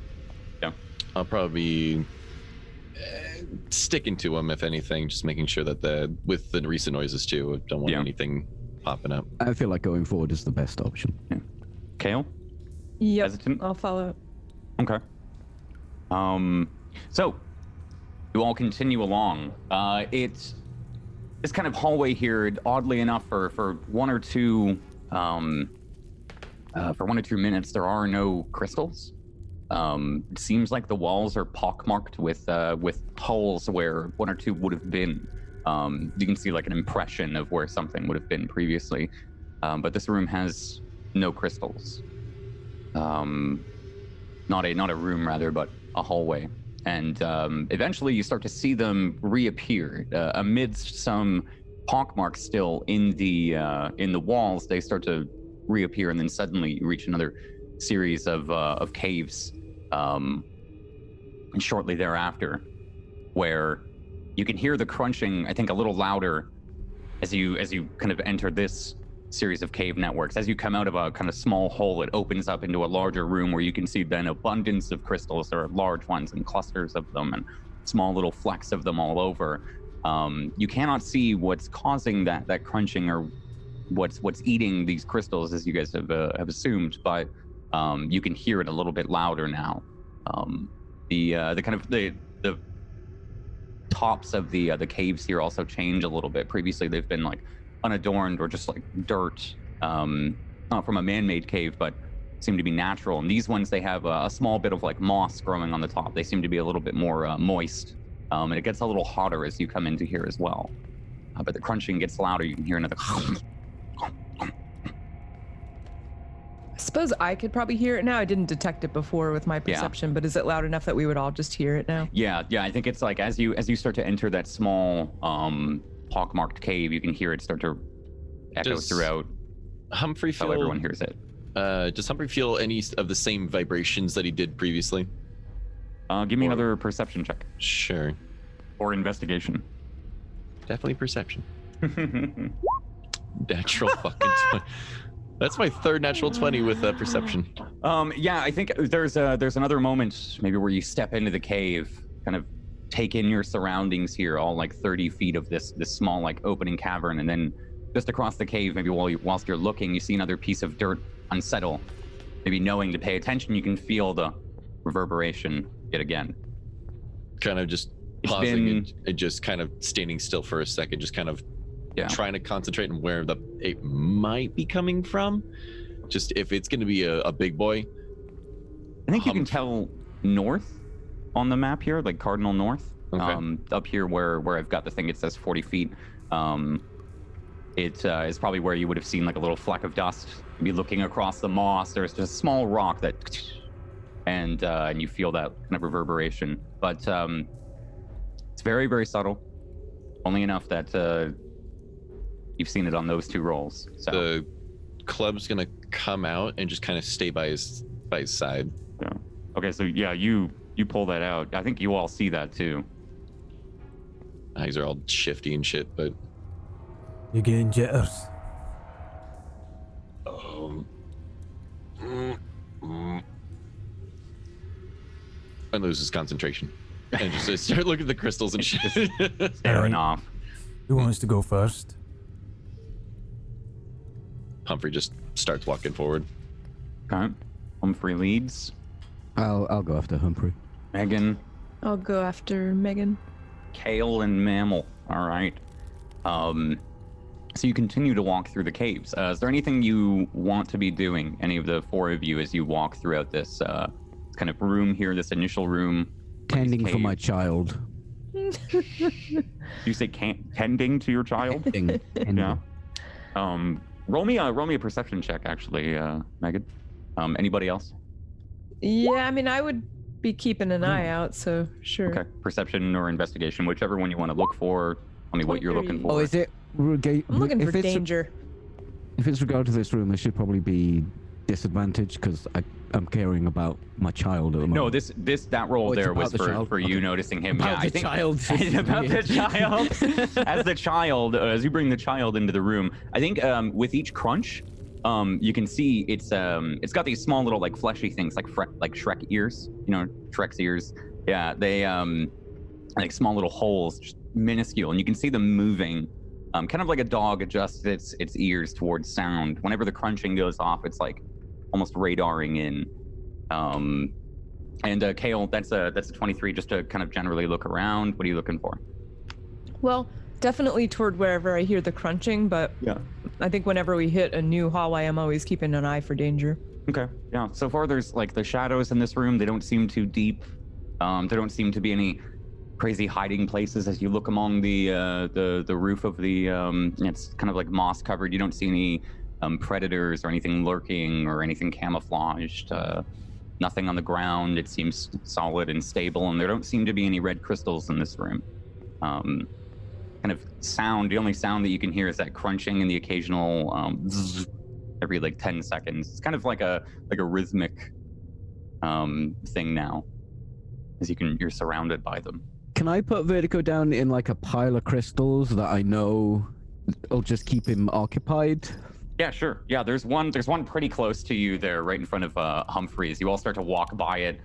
Yeah. I'll probably be sticking to him, if anything, just making sure that with the recent noises too, I don't want anything popping up. I feel like going forward is the best option. Yeah. Kale? Yep. Hesitant? I'll follow. Okay. So you all continue along. It's this kind of hallway here, oddly enough, for 1 or 2 minutes, there are no crystals. It seems like the walls are pockmarked with holes where 1 or 2 would have been. You can see like an impression of where something would have been previously. But this room has no crystals. Not a room rather, but a hallway. And eventually you start to see them reappear amidst some pockmarks still in the walls. They start to reappear, and then suddenly you reach another series of caves, and shortly thereafter, where you can hear the crunching, I think, a little louder as you kind of enter this series of cave networks. As you come out of a kind of small hole, it opens up into a larger room where you can see then abundance of crystals. There are large ones and clusters of them and small little flecks of them all over. You cannot see what's causing that crunching or what's eating these crystals, as you guys have assumed, but you can hear it a little bit louder now. The kind of the tops of the caves here also change a little bit. Previously, they've been like unadorned or just like dirt, not from a man-made cave, but seem to be natural. And these ones, they have a small bit of like moss growing on the top. They seem to be a little bit more moist, and it gets a little hotter as you come into here as well. But the crunching gets louder. You can hear another. I suppose I could probably hear it now. I didn't detect it before with my perception, but is it loud enough that we would all just hear it now? Yeah. I think it's like as you start to enter that small pockmarked cave, you can hear it start to echo throughout. Humphrey feel? How everyone hears it. Does Humphrey feel any of the same vibrations that he did previously? Give me another perception check. Sure. Or investigation. Definitely perception. Natural fucking 20. That's my third natural 20 with perception. Yeah, I think there's another moment maybe where you step into the cave, kind of take in your surroundings here, all like 30 feet of this small like opening cavern, and then just across the cave, maybe whilst you're looking, you see another piece of dirt unsettle. Maybe knowing to pay attention, you can feel the reverberation yet again. Kind of just pausing and just kind of standing still for a second, just kind of trying to concentrate on where it might be coming from. Just if it's going to be a big boy. I think you can tell north on the map here, like cardinal north. Okay. Up here where I've got the thing, it says 40 feet. It is probably where you would have seen like a little fleck of dust. You'd be looking across the moss. There's just a small rock that, and you feel that kind of reverberation. But it's very, very subtle. Only enough that you've seen it on those two rolls. So the club's gonna come out and just kind of stay by his side. Yeah. Okay, so yeah, you pull that out. I think you all see that too. Eyes are all shifty and shit, but you're getting jitters. And loses concentration. And just start looking at the crystals and shit. Staring off. Who wants to go first? Humphrey just starts walking forward. Okay. Humphrey leads. I'll go after Humphrey. Megan. I'll go after Megan. Kale and Mammal. All right. So you continue to walk through the caves. Is there anything you want to be doing, any of the four of you, as you walk throughout this kind of room here, this initial room? Tending for my child. You say tending to your child? Tending. Yeah. Roll me a perception check, actually, Megan. Anybody else? Yeah, I mean, I would be keeping an eye out, so sure. Okay, perception or investigation, whichever one you want to look for. Tell me what you're looking for. Oh, is it? I'm looking for danger. If it's regard to this room, it should probably be disadvantage because I'm caring about my child at the moment. No, that roll there was for you noticing him. About the child. About the child. As you bring the child into the room, I think with each crunch, you can see it's got these small little like fleshy things like Shrek ears. You know, Shrek's ears. Yeah, they like small little holes, just minuscule, and you can see them moving. Kind of like a dog adjusts its ears towards sound. Whenever the crunching goes off, it's like almost radaring in. And Kale, that's a 23, just to kind of generally look around. What are you looking for? Well, definitely toward wherever I hear the crunching, but yeah, I think whenever we hit a new hallway, I'm always keeping an eye for danger. Okay, yeah. So far, there's like the shadows in this room. They don't seem too deep. There don't seem to be any crazy hiding places as you look along the roof of the it's kind of like moss covered. You don't see any predators or anything lurking or anything camouflaged. Nothing on the ground. It seems solid and stable, and there don't seem to be any red crystals in this room. Kind of sound, the only sound that you can hear is that crunching and the occasional zzz every like 10 seconds. It's kind of like a rhythmic thing now, as you're surrounded by them. Can I put Vertigo down in like a pile of crystals that I know will just keep him occupied? Yeah, sure. Yeah, there's one pretty close to you there, right in front of Humphreys. You all start to walk by it.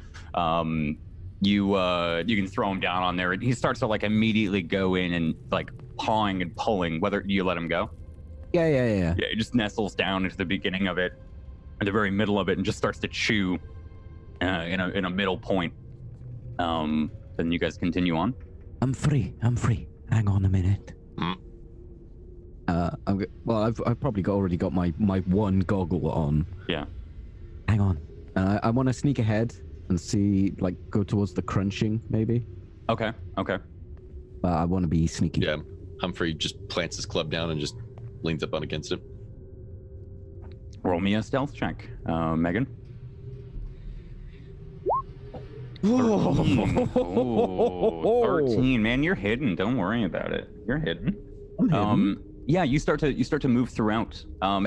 You can throw him down on there, and he starts to like immediately go in and like pawing and pulling. Whether you let him go? Yeah. Yeah, he just nestles down into the beginning of it, at the very middle of it, and just starts to chew in a middle point. Then you guys continue on. I'm free. Hang on a minute. I've probably already got my one goggle on. Yeah. Hang on. I want to sneak ahead and see, like, go towards the crunching, maybe. Okay. I want to be sneaky. Yeah. Humphrey just plants his club down and just leans up on against it. Roll me a stealth check, Megan. 13. Ooh, 13. Man, you're hidden. Don't worry about it. You're hidden. I'm hidden. Yeah, you start to move throughout.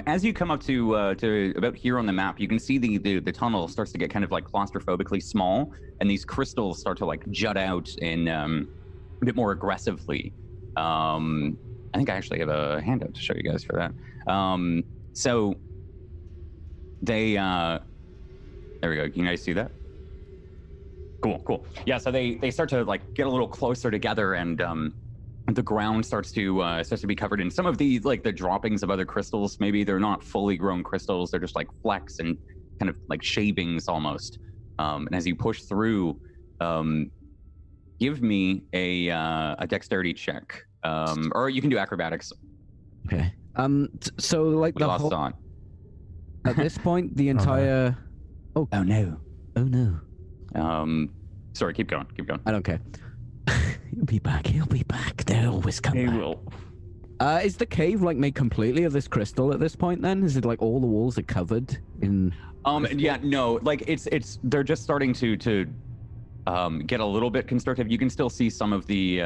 As you come up to about here on the map, you can see the tunnel starts to get kind of like claustrophobically small, and these crystals start to like jut out in a bit more aggressively. I think I actually have a handout to show you guys for that. So they there we go. Can you guys see that? Cool. Yeah, so they start to like get a little closer together, and the ground starts to be covered in some of the droppings of other crystals. Maybe they're not fully grown crystals; they're just like flecks and kind of like shavings almost. And as you push through, give me a dexterity check, or you can do acrobatics. Okay. So like We the lost whole, on. at this point, the entire. Oh no. Oh no. Sorry. Keep going. I don't care. He'll be back. They'll always come back. will. Is the cave like made completely of this crystal at this point then? Is it like all the walls are covered in Yeah, no, like it's they're just starting to get a little bit constructive. You can still see some of the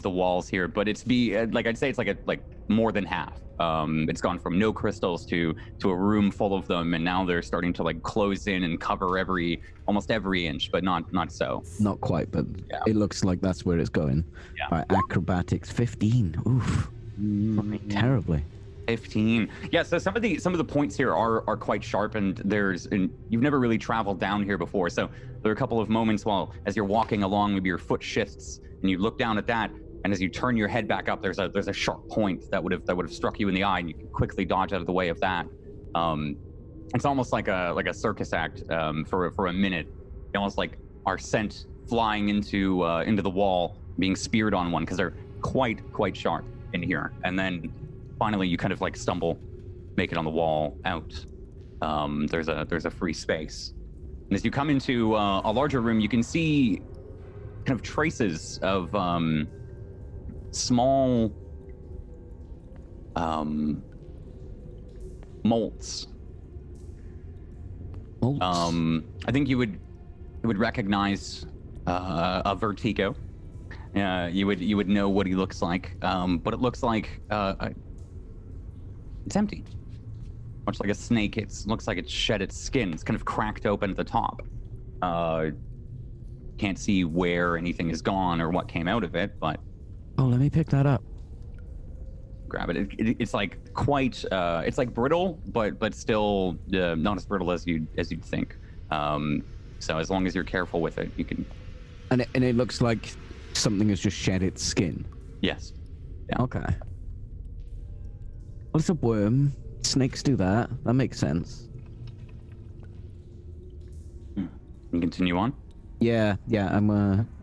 walls here, but I'd say it's like more than half. It's gone from no crystals to a room full of them, and now they're starting to like close in and cover almost every inch, but not so. Not quite, but Yeah. it looks like that's where it's going. Yeah. All right, acrobatics 15. Oof. Terribly. 15. Yeah, so some of the points here are quite sharp, and you've never really traveled down here before, so there are a couple of moments as you're walking along, maybe your foot shifts and you look down at that, and as you turn your head back up, there's a sharp point that would have struck you in the eye, and you can quickly dodge out of the way of that. It's almost like a circus act for a minute. You almost like are sent flying into the wall, being speared on one, because they're quite sharp in here, and then finally you kind of like stumble, make it on the wall out. There's a free space, and as you come into a larger room, you can see kind of traces of small molts. I think you would recognize a Vertigo. You would know what he looks like, but it looks like it's empty, much like a snake. It looks like it's shed its skin. It's kind of cracked open at the top. Can't see where anything is gone or what came out of it, but Let me pick that up. grab it. It's like quite. It's like brittle, but still not as brittle as you'd think. So as long as you're careful with it, you can. And it looks like something has just shed its skin. Yes. Yeah. Okay. Well, it's a worm. Snakes do that. That makes sense. You continue on. Yeah.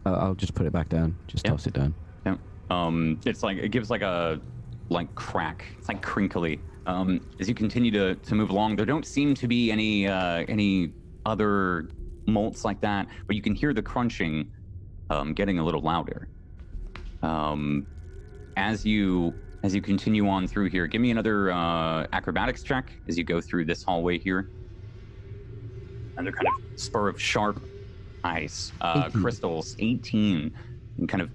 I'll just put it back down. Just toss it down. Yeah. It's like it gives like a crack. It's like crinkly. As you continue to move along, there don't seem to be any other molts like that, but you can hear the crunching getting a little louder. As you continue on through here, give me another acrobatics check as you go through this hallway here. Another kind of spur of sharp ice, 18. crystals, 18. And kind of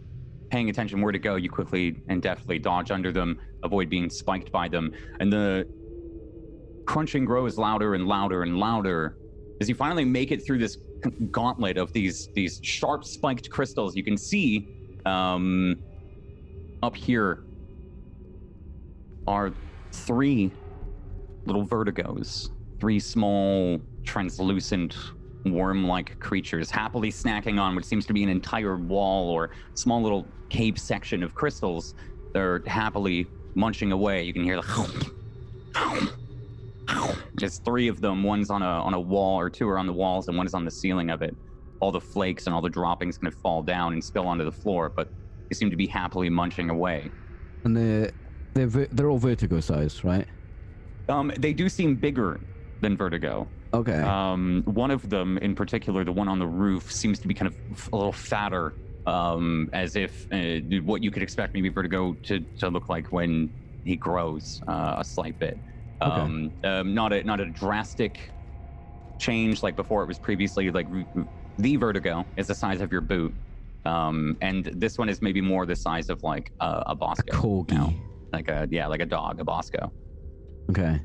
paying attention where to go, you quickly and deftly dodge under them, avoid being spiked by them. And the crunching grows louder and louder and louder. As you finally make it through this gauntlet of these sharp spiked crystals, you can see up here are 3 little vertigos, 3 small translucent worm-like creatures happily snacking on what seems to be an entire wall or small little cave section of crystals. They're happily munching away. You can hear the there's 3 of them. One's on a wall, or 2 are on the walls, and one is on the ceiling of it. All the flakes and all the droppings kind of fall down and spill onto the floor, but They seem to be happily munching away. And they're all vertigo size, right? They do seem bigger than Vertigo. Okay. One of them in particular, the one on the roof, seems to be kind of a little fatter, as if what you could expect maybe Vertigo to look like when he grows a slight bit. Okay. Not a drastic change like before. It was previously like the Vertigo is the size of your boot, and this one is maybe more the size of like a Bosco. A corgi. Now. Like a dog, a Bosco. Okay.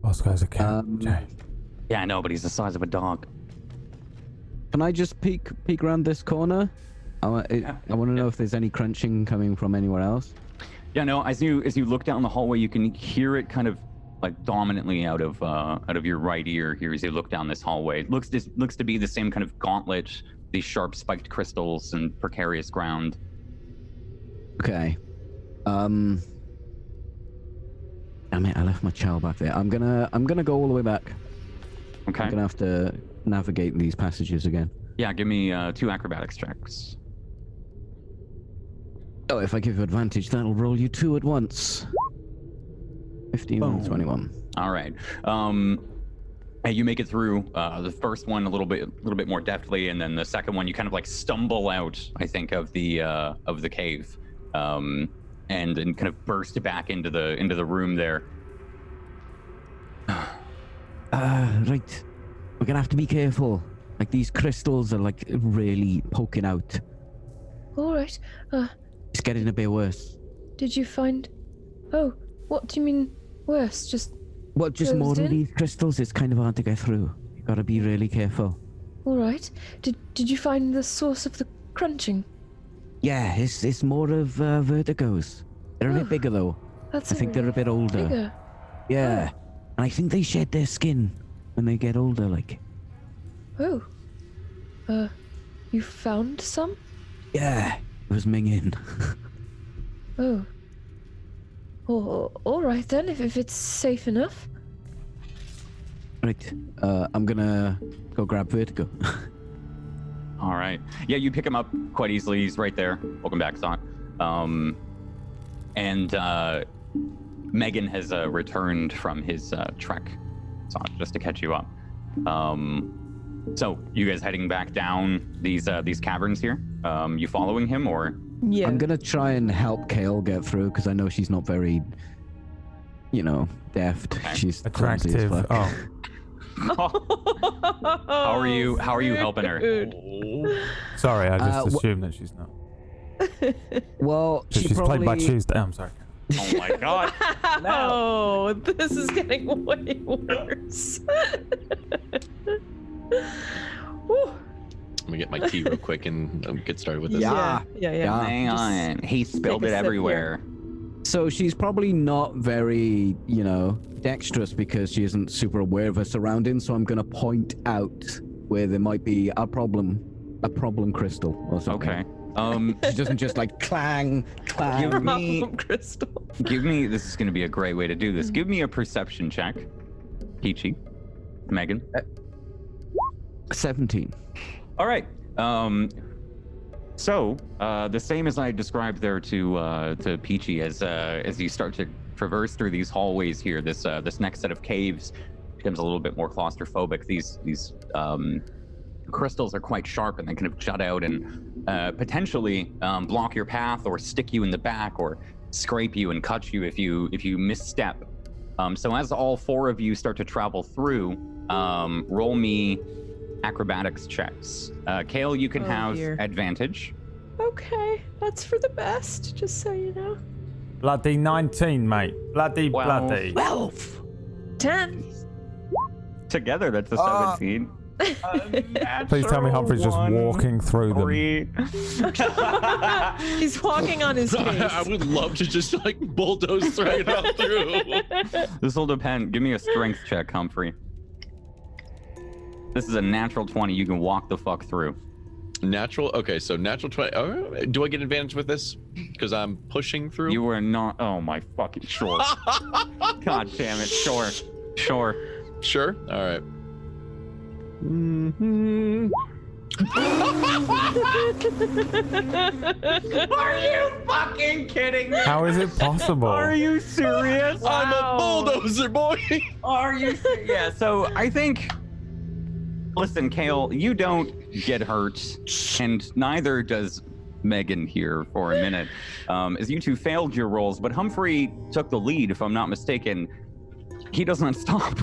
Bosco's a cat. Jay. Yeah, I know, but he's the size of a dog. Can I just peek around this corner? I want to know if there's any crunching coming from anywhere else. Yeah, no. As you look down the hallway, you can hear it kind of like dominantly out of your right ear here as you look down this hallway. It looks to be the same kind of gauntlet, these sharp spiked crystals and precarious ground. Okay. Damn it! I left my chow back there. I'm gonna go all the way back. Okay. I'm gonna have to navigate these passages again. Yeah, give me 2 acrobatics checks. Oh, if I give you advantage, that'll roll you 2 at once. 15 and 21. All right. You make it through the first one a little bit more deftly, and then the second one you kind of like stumble out, I think, of the cave, and then kind of burst back into the room there. Right. We're gonna have to be careful. Like these crystals are like really poking out. All right. It's getting a bit worse. Did you find? Oh, what do you mean worse? Just more closed of in? these crystals? It's kind of hard to get through. You gotta be really careful. all right. Did you find the source of the crunching? Yeah, it's more of vertigos. They're a bit bigger though. That's I think they're a bit older. bigger. Yeah, and I think they shed their skin when they get older. Like, Oh. You found some? yeah, it was minging. Oh. Oh, all right then. If it's safe enough. Right, I'm gonna go grab Vertigo. All right. Yeah, you pick him up quite easily. He's right there. Welcome back, Zot. And Megan has returned from his trek, Zot, just to catch you up. So you guys heading back down these caverns here? You following him or? Yeah. I'm gonna try and help Kale get through because I know she's not very, deft. Okay. She's clumsy as Attractive. fuck. Oh, How are you helping her? sorry. I just assumed that she's not. Well, She's played by Tuesday. I'm sorry. Oh my god. Oh, this is getting way worse. Whew. Let me get my tea real quick and get started with this. Yeah. Yeah. Hang on. He spilled take a it sip everywhere. So she's probably not very, dexterous because she isn't super aware of her surroundings. So I'm gonna point out where there might be a problem crystal or something. Okay. She doesn't just like clang. Give me, Crystal. this is going to be a great way to do this. Give me a perception check. Peachy. Megan. 17. All right. So the same as I described there to Peachy, as you start to traverse through these hallways here, this next set of caves becomes a little bit more claustrophobic. These crystals are quite sharp and they kind of jut out and potentially block your path or stick you in the back or scrape you and cut you if you misstep. So as all 4 of you start to travel through, roll me acrobatics checks. Kale, you can have advantage. Okay, that's for the best, just so you know. Bloody 19, mate. Bloody. 12. 10. Together, that's a 17. Please tell me Humphrey's just walking through them. He's walking on his face. I would love to just like bulldoze right out through. This will depend. Give me a strength check, Humphrey. This is a natural 20. You can walk the fuck through. Natural. Okay, so natural 20. Oh, do I get advantage with this? Because I'm pushing through. You are not. Oh my fucking sure. God damn it. Sure. Sure. All right. Are you fucking kidding me? How is it possible? Are you serious? I'm a bulldozer, boy. Are you? Yeah. So I think. Listen, Kale, you don't get hurt, and neither does Megan here for a minute, as you two failed your rolls. But Humphrey took the lead, if I'm not mistaken. He does not stop.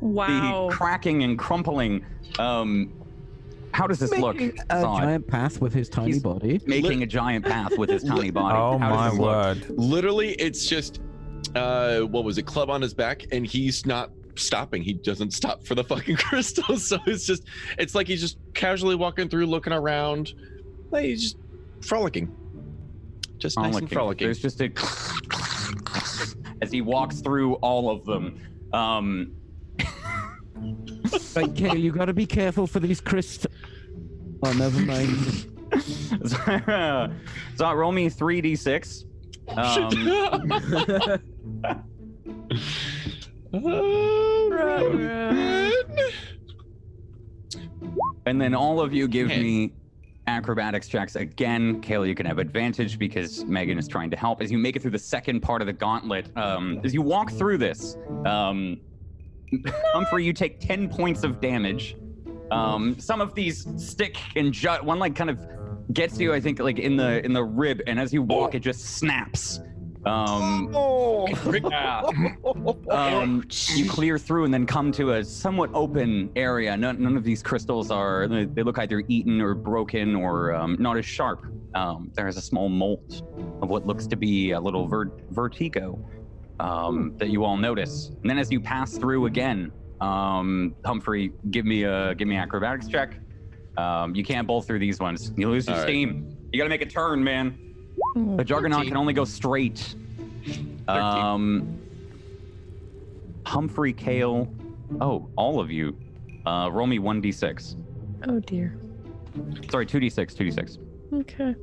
Wow. The cracking and crumpling. How does this look? A Zod? giant path with his tiny He's body. Making a giant path with his tiny body. Oh How does my this look? word. Literally, it's just what was it? Club on his back, and he's not stopping. He doesn't stop for the fucking crystal. So it's like he's just casually walking through, looking around. Like he's just frolicking. Just nice and frolicking. There's just a as he walks through all of them. Right, Kale, you gotta be careful for these crystals. Oh, never mind. So roll me 3d6. And then all of you give me acrobatics checks. Again, Kale, you can have advantage because Megan is trying to help. As you make it through the second part of the gauntlet, as you walk through this, Humphrey, you take 10 points of damage. Some of these stick and jut. One like kind of gets you, I think, like in the rib, and as you walk, it just snaps. You clear through and then come to a somewhat open area. None of these crystals they look either eaten or broken or not as sharp. There is a small mold of what looks to be a little vertigo that you all notice. And then as you pass through again, Humphrey, give me acrobatics check. You can't bowl through these ones. You lose your steam. You gotta make a turn, man. The Juggernaut 13. can only go straight. Humphrey, Kale, all of you, roll me 1d6. Oh dear. Sorry, 2d6. Okay.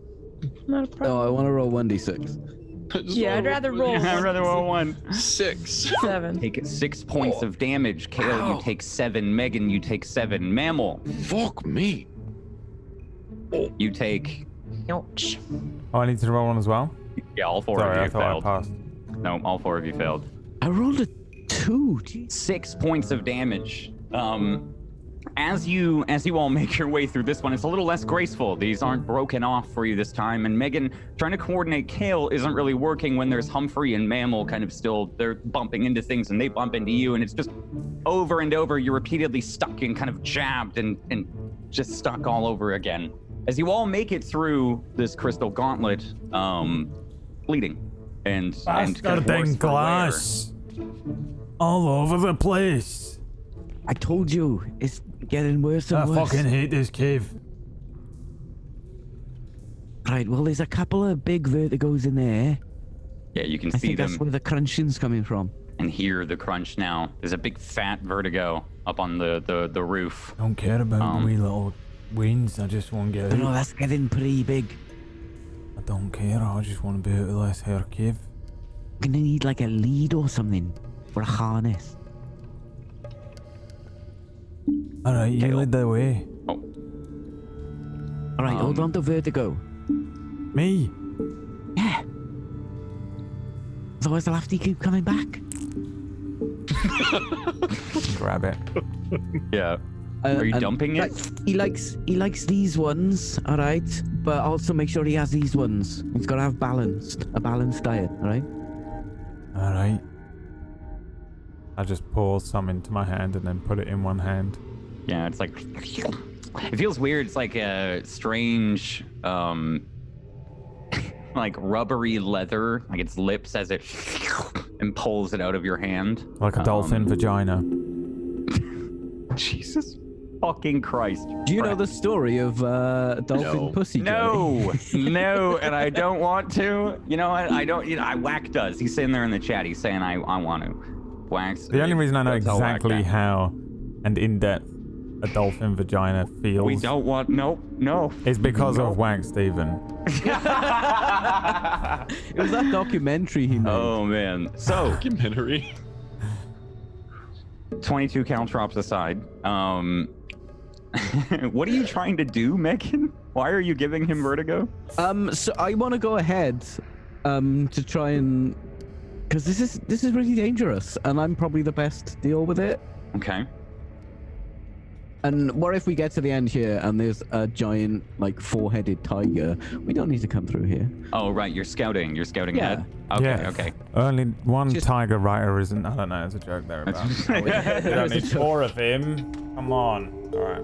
Not a problem. Oh, I want to roll 1d6. Yeah, I'd rather roll. I'd rather roll 1. 6. 7. Take 6 points of damage. Kale, you take 7. Megan, you take 7. Mammal, Fuck me. you take... Ouch. Oh, I need to roll one as well? Yeah, all 4 Sorry, of I you thought failed. I passed. No, all 4 of you failed. I rolled a 2. Jeez. 6 points of damage. As you all make your way through this one, it's a little less graceful. These aren't broken off for you this time. And Megan, trying to coordinate Kale isn't really working when there's Humphrey and Mammal kind of still, they're bumping into things and they bump into you. And it's just over and over. You're repeatedly stuck and kind of jabbed and just stuck all over again. As you all make it through this crystal gauntlet, bleeding and kind of worse Bastarding for wear. glass all over the place. I told you, it's getting worse I and worse. fucking hate this cave. Right, well, there's a couple of big vertigos in there. Yeah, you can I see think them that's where the crunching's coming from. and hear the crunch now. There's a big fat vertigo up on the roof. Don't care about the wee little wings. I just want to get No, out. that's getting pretty big. I don't care. I just want to be out of this hair cave. Gonna need like a lead or something, or a harness. All right, you Kale. lead the way. Oh, All right, hold on to vertigo. Me? Yeah. Otherwise, I'll have to keep coming back. Grab it. yeah. Are you And, dumping it? like, he likes these ones, all right. But also make sure he has these ones. He's got to have a balanced diet, all right. All right. I just pour some into my hand and then put it in one hand. Yeah, it's like it feels weird. It's like a strange, like rubbery leather, like its lips as it and pulls it out of your hand. Like a dolphin vagina. Jesus fucking Christ. Do you know the story of dolphin pussy? No, no, and I don't want to. You know what? I don't. You know, Whack does. He's sitting there in the chat. He's saying I want to. Wax. The only reason I know That's how Whack exactly can. how and in depth a dolphin vagina feels We don't want. No. is because of Whack Steven. It was that documentary he made. Oh man. So Documentary. 22 caltrops aside, What are you trying to do, Megan? Why are you giving him vertigo? So I want to go ahead, to try and, because this is really dangerous, and I'm probably the best to deal with it. Okay. And what if we get to the end here and there's a giant, like, four-headed tiger? We don't need to come through here. Oh, right. You're scouting. You're scouting Yeah. ahead. Okay. Yeah. Okay. Only one Just- tiger rider isn't. I don't know. There's a joke there about. We don't need 4 of him. Come on. All right.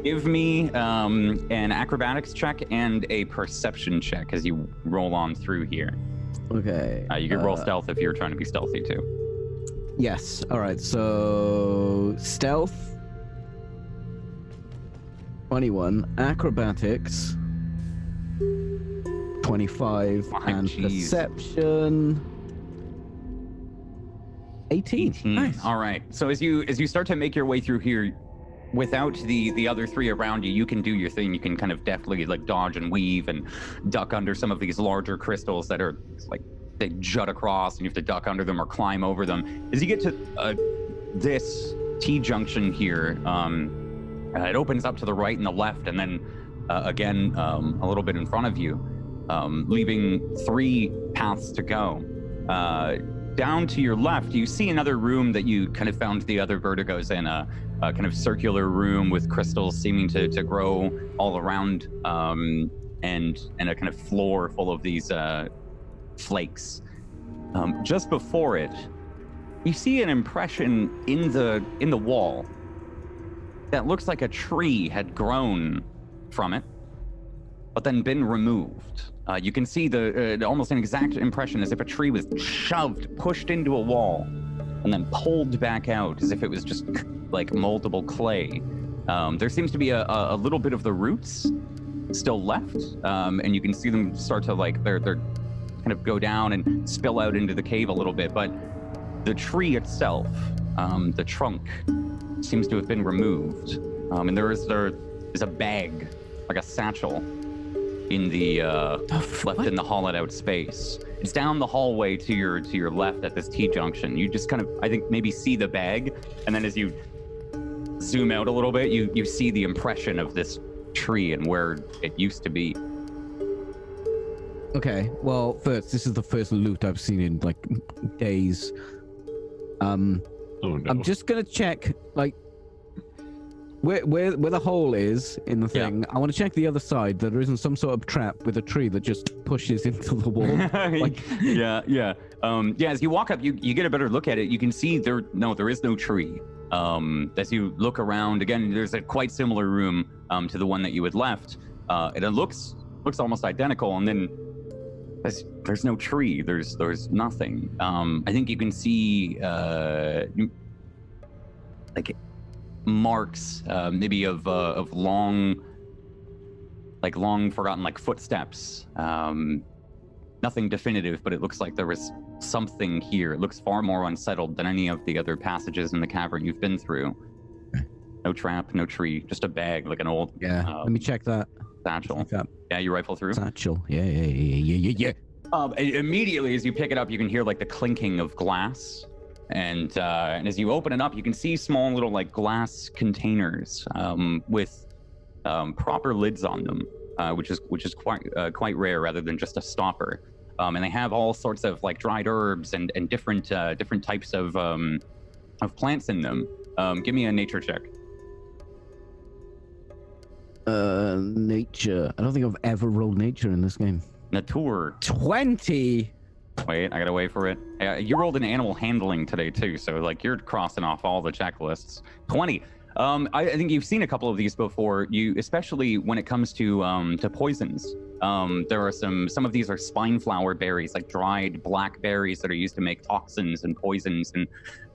Give me an acrobatics check and a perception check as you roll on through here. Okay. You could roll stealth if you're trying to be stealthy too. Yes. All right. So stealth. 21, acrobatics 25, and jeez. perception 18. Nice. All right. So as you start to make your way through here, without the other 3 around you, you can do your thing. You can kind of deftly like dodge and weave and duck under some of these larger crystals that are like they jut across, and you have to duck under them or climb over them. As you get to this T-junction here, it opens up to the right and the left, and then again a little bit in front of you, leaving 3 paths to go. Down to your left, you see another room that you kind of found the other vertigos in, a kind of circular room with crystals seeming to grow all around, and a kind of floor full of these flakes. Just before it, you see an impression in the wall that looks like a tree had grown from it, but then been removed. You can see almost an exact impression as if a tree was shoved, pushed into a wall, and then pulled back out as if it was just like moldable clay. There seems to be a little bit of the roots still left, and you can see them start to like they're kind of go down and spill out into the cave a little bit. But the tree itself, the trunk, seems to have been removed, and there is a bag, like a satchel, in the left in the hollowed out space. It's down the hallway to your left at this T-junction. You just kind of, I think, maybe see the bag, and then as you zoom out a little bit, you see the impression of this tree and where it used to be. Okay. Well, first, this is the first loot I've seen in like days. Oh no. I'm just gonna check like where the hole is in the thing. I want to check the other side, that there isn't some sort of trap with a tree that just pushes into the wall. Like, yeah. As you walk up, you get a better look at it. You can see there is no tree. As you look around again, there's a quite similar room to the one that you had left. And it looks almost identical. And then there's no tree. There's nothing. I think you can see like marks, maybe of long forgotten like footsteps. Nothing definitive, but it looks like there was something here. It looks far more unsettled than any of the other passages in the cavern you've been through. No trap, no tree, just a bag, like an old let me check that. satchel. Check that. Yeah, you rifle through. Satchel. Yeah. Immediately as you pick it up, you can hear like the clinking of glass. And as you open it up, you can see small little like glass containers with proper lids on them, which is quite rare rather than just a stopper. And they have all sorts of like dried herbs and different types of plants in them. Give me a nature check. Nature. I don't think I've ever rolled nature in this game. Nature. 20. Wait, I gotta wait for it. You rolled an animal handling today too, so like you're crossing off all the checklists. 20. I think you've seen a couple of these before. Especially when it comes to poisons. There are some of these are spine flower berries, like dried black berries that are used to make toxins and poisons, and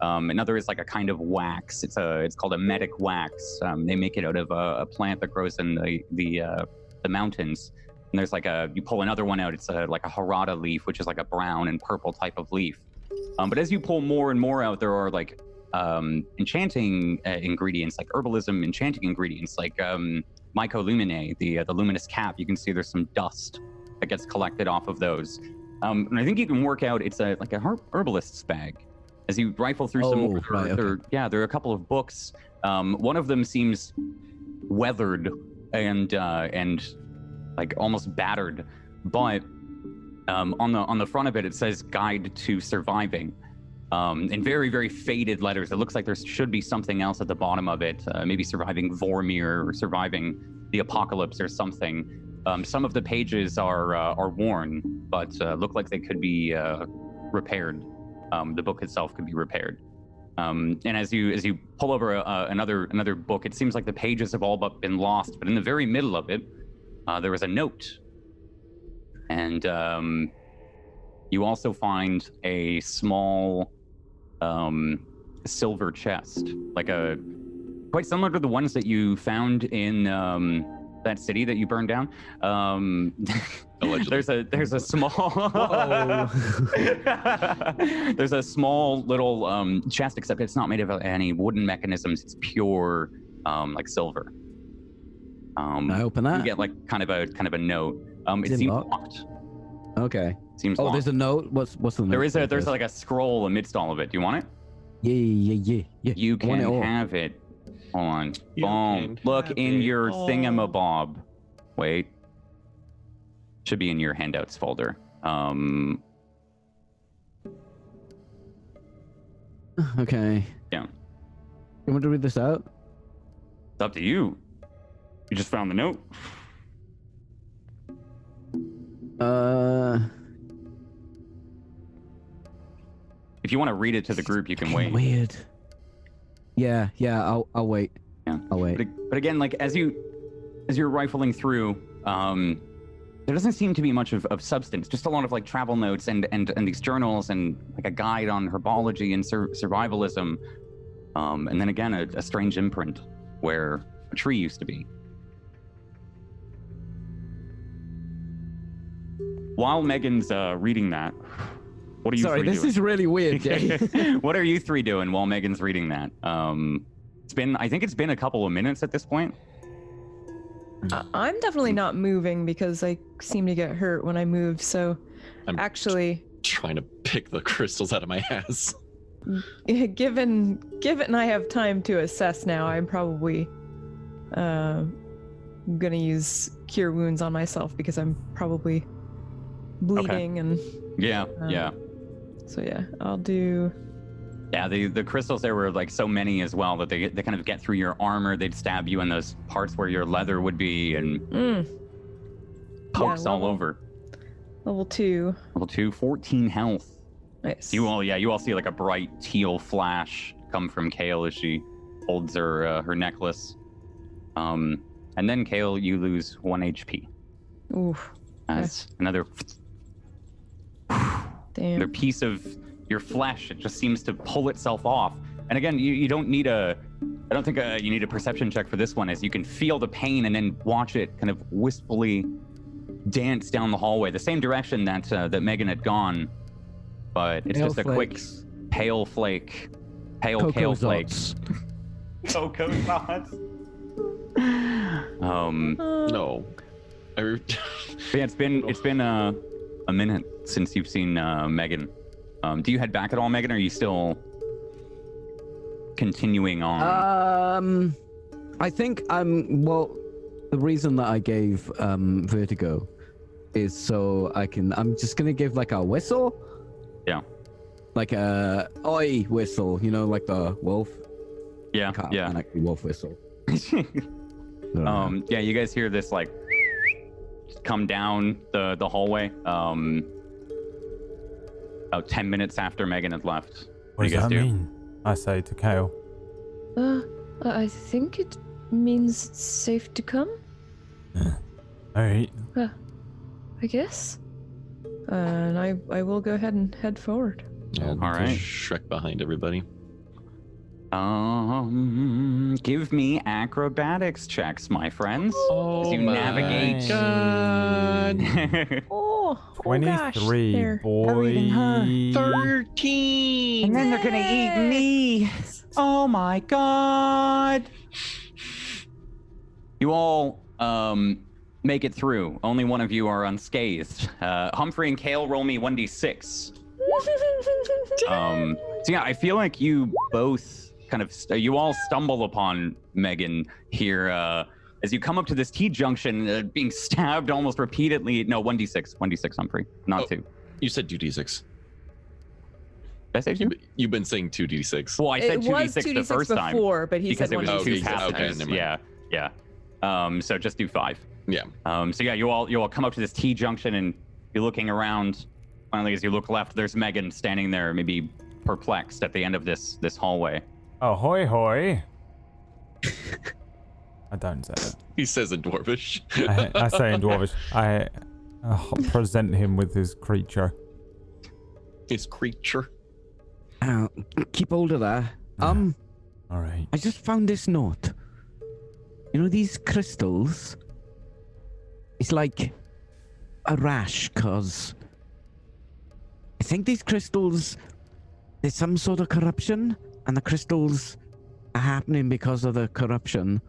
another is like a kind of wax. It's called a medic wax. They make it out of a plant that grows in the mountains. And there's like you pull another one out. It's like a harada leaf, which is like a brown and purple type of leaf. But as you pull more and more out, there are like enchanting ingredients, like herbalism enchanting ingredients, like mycoluminae, the luminous cap. You can see there's some dust that gets collected off of those. And I think you can work out it's like a herbalist's bag. As you rifle through some more, right, okay. there are a couple of books. One of them seems weathered and like almost battered, but on the front of it says "Guide to Surviving." In very, very faded letters. It looks like there should be something else at the bottom of it, maybe surviving Vormir or surviving the apocalypse or something. Some of the pages are worn, but look like they could be repaired. The book itself could be repaired. And as you pull over another book, it seems like the pages have all but been lost. But in the very middle of it, there was a note, and you also find a small silver chest, like quite similar to the ones that you found in that city that you burned down. There's a small there's a small little chest, except it's not made of any wooden mechanisms. It's pure like silver. Can I open that? You get like kind of a note. It seems locked. Okay. Seems locked. locked. There's a note. What's the note? There's like a scroll amidst all of it. Do you want it? Yeah. You can have it. Hold on. Boom. Look in your thingamabob. Wait. Should be in your handouts folder. Okay. Yeah. You want to read this out? It's up to you. You just found the note. If you want to read it to the group, you can wait. Weird. Yeah. I'll wait. Yeah. I'll wait. But again, like as you're rifling through, there doesn't seem to be much of substance. Just a lot of like travel notes and these journals and like a guide on herbology and survivalism, and then again a strange imprint where a tree used to be. While Megan's reading that, what are you Sorry, three this doing? is really weird, Jay. What are you three doing while Megan's reading that? I think it's been a couple of minutes at this point. I'm definitely not moving because I seem to get hurt when I move. So I'm actually trying to pick the crystals out of my ass. Given I have time to assess now, I'm probably gonna use Cure Wounds on myself because I'm probably bleeding and Yeah. So yeah, I'll do. Yeah, the crystals there were like so many as well that they kind of get through your armor. They'd stab you in those parts where your leather would be and pokes all over. Level 2. Level 2, 14 health. Nice. You all see like a bright teal flash come from Kale as she holds her necklace. And then Kale, you lose 1 HP. Oof. As another piece of your flesh, it just seems to pull itself off. And again, you don't need I don't think you need a perception check for this one, as you can feel the pain and then watch it kind of wistfully dance down the hallway, the same direction that Megan had gone, but it's Pale just a flakes. quick pale flake, pale Cocoa kale Zots. flakes. Cocoa Zots. No. But yeah, it's been a minute since you've seen Megan. Do you head back at all, Megan, or are you still continuing on? I think well, the reason that I gave vertigo is so I'm just gonna give like a whistle. Yeah. Like a oi whistle, like the wolf. Yeah. An actually wolf whistle. Yeah, you guys hear this like come down the hallway. About 10 minutes after Megan had left. What do you does guys that do? mean? I say to Kale. I think it means it's safe to come. All right. I guess. And I will go ahead and head forward. All right. Shrek behind everybody. Give me acrobatics checks, my friends. Oh, as you navigate. God. Oh, 23, there. boy. 13. And then they're gonna eat me. Oh my God. You all make it through. Only one of you are unscathed. Humphrey and Kale, roll me 1d6. So yeah, I feel like you both kind of you all stumble upon Megan here as you come up to this T-junction, being stabbed almost repeatedly. No, 1d6, Humphrey, not 2. You said 2d6. Did I say 2? You've been saying 2d6. Well, I said It was 2d6 the first time. before, but he because said it was 1d6 two Okay, passages. never mind. Yeah. So just do 5. Yeah. So yeah, you all come up to this T-junction and you're looking around. Finally, as you look left, there's Megan standing there, maybe perplexed at the end of this hallway. Ahoy, hoy. I don't say it. He says in Dwarvish. I say in Dwarvish. I present him with his creature. His creature. Keep hold of that. All right. I just found this note. You know these crystals? It's like a rash, cause I think these crystals, there's some sort of corruption, and the crystals are happening because of the corruption.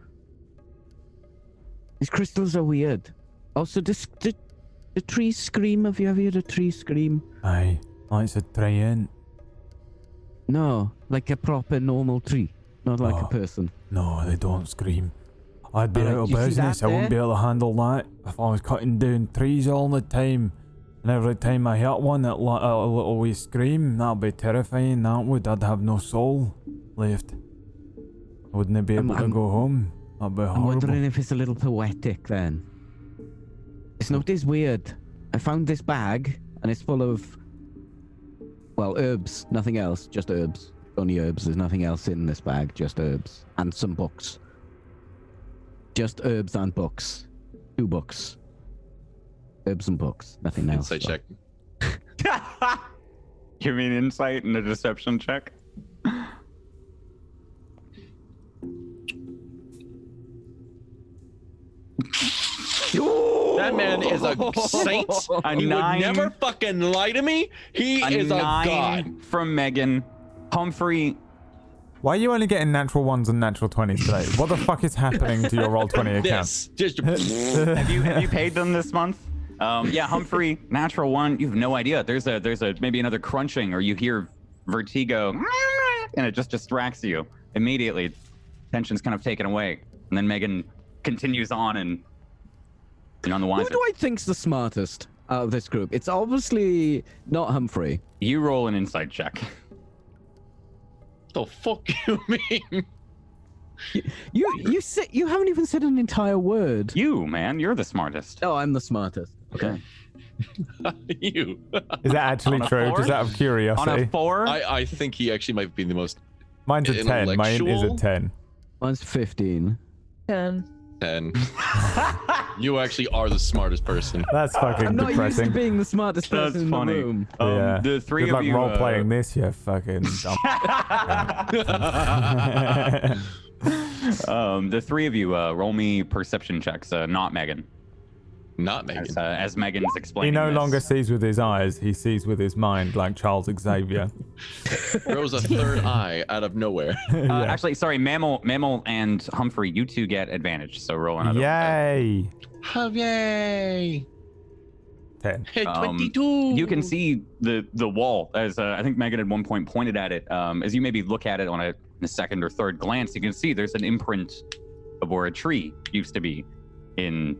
These crystals are weird. Also, the tree scream. Have you ever heard a tree scream? Aye. Oh, it's a giant. No, like a proper normal tree, not like a person. No, they don't scream. I'd be out of you see business. that I wouldn't be there? able to handle that if I was cutting down trees all the time. And every time I hit one, a little wee scream. That'd be terrifying. That would. I'd have no soul left. I wouldn't be able to go home. That'd be I'm horrible. wondering if it's a little poetic then. This note is weird. I found this bag, and it's full of, well, herbs, nothing else, just herbs. Only herbs. There's nothing else in this bag, just herbs. And some books. Just herbs and books. 2 books. Herbs and books. Nothing else. Insight check. Give me an insight and a deception check. That man is a saint. A He 9. would never fucking lie to me. He is a 9 god. from Megan. Humphrey. Why are you only getting natural 1s and natural 20s today? What the fuck is happening to your Roll20 account? This just have you paid them this month? Yeah, Humphrey, natural 1. You have no idea. There's a maybe another crunching, or you hear vertigo, and it just distracts you immediately. Tension's kind of taken away, and then Megan continues on and on the Who wiser. do I think's the smartest out of this group? It's obviously not Humphrey. You roll an insight check. the fuck you mean? You haven't even said an entire word. You, man, you're the smartest. Oh, I'm the smartest. Okay. You. Is that actually On a true? 4? Just out of On curiosity. a 4, I think he actually might be the most Mine's a 10. Mine is a intellectual? 10. Mine's 15. 10. 10. You actually are the smartest person. That's fucking I'm not used to depressing. being the smartest That's person in funny. the room. Yeah. The 3 Good of luck you. role playing this, you fucking dumb. The 3 of you roll me perception checks. Not Megan. Not Megan. As Megan's He explaining. no this. longer sees with his eyes, he sees with his mind, like Charles Xavier. Grows a third eye out of nowhere. Yeah. Actually, sorry, Mammal and Humphrey, you two get advantage. So roll another. Yay! Yay! 10. Hey, Um, 22. You can see the wall, as I think Megan at one point pointed at it. As you maybe look at it on a second or third glance, you can see there's an imprint of where a tree used to be in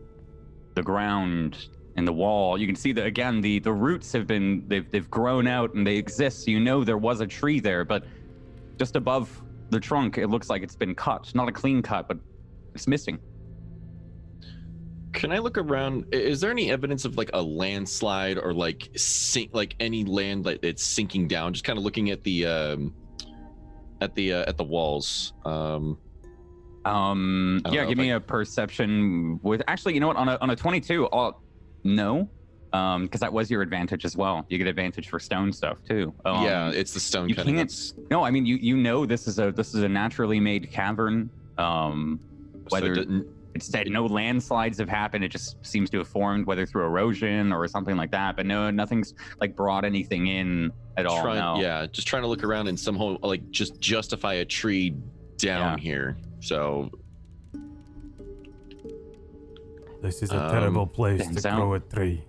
the ground and the wall. You can see that again. The roots have been they've grown out and they exist. So you know there was a tree there, but just above the trunk, it looks like it's been cut. Not a clean cut, but it's missing. Can I look around? Is there any evidence of like a landslide or like any land like it's sinking down? Just kind of looking at the walls. Yeah, give me a perception with actually, you know what, on a 22, no. Because that was your advantage as well. You get advantage for stone stuff too. Yeah, it's the stone you cutting. can't. No, I mean you know this is a naturally made cavern. Whether it said no landslides have happened, it just seems to have formed whether through erosion or something like that. But no, nothing's like brought anything in at all. No. Yeah, just trying to look around and somehow like just justify a tree down here. So This is a terrible place Stands to out. grow a tree.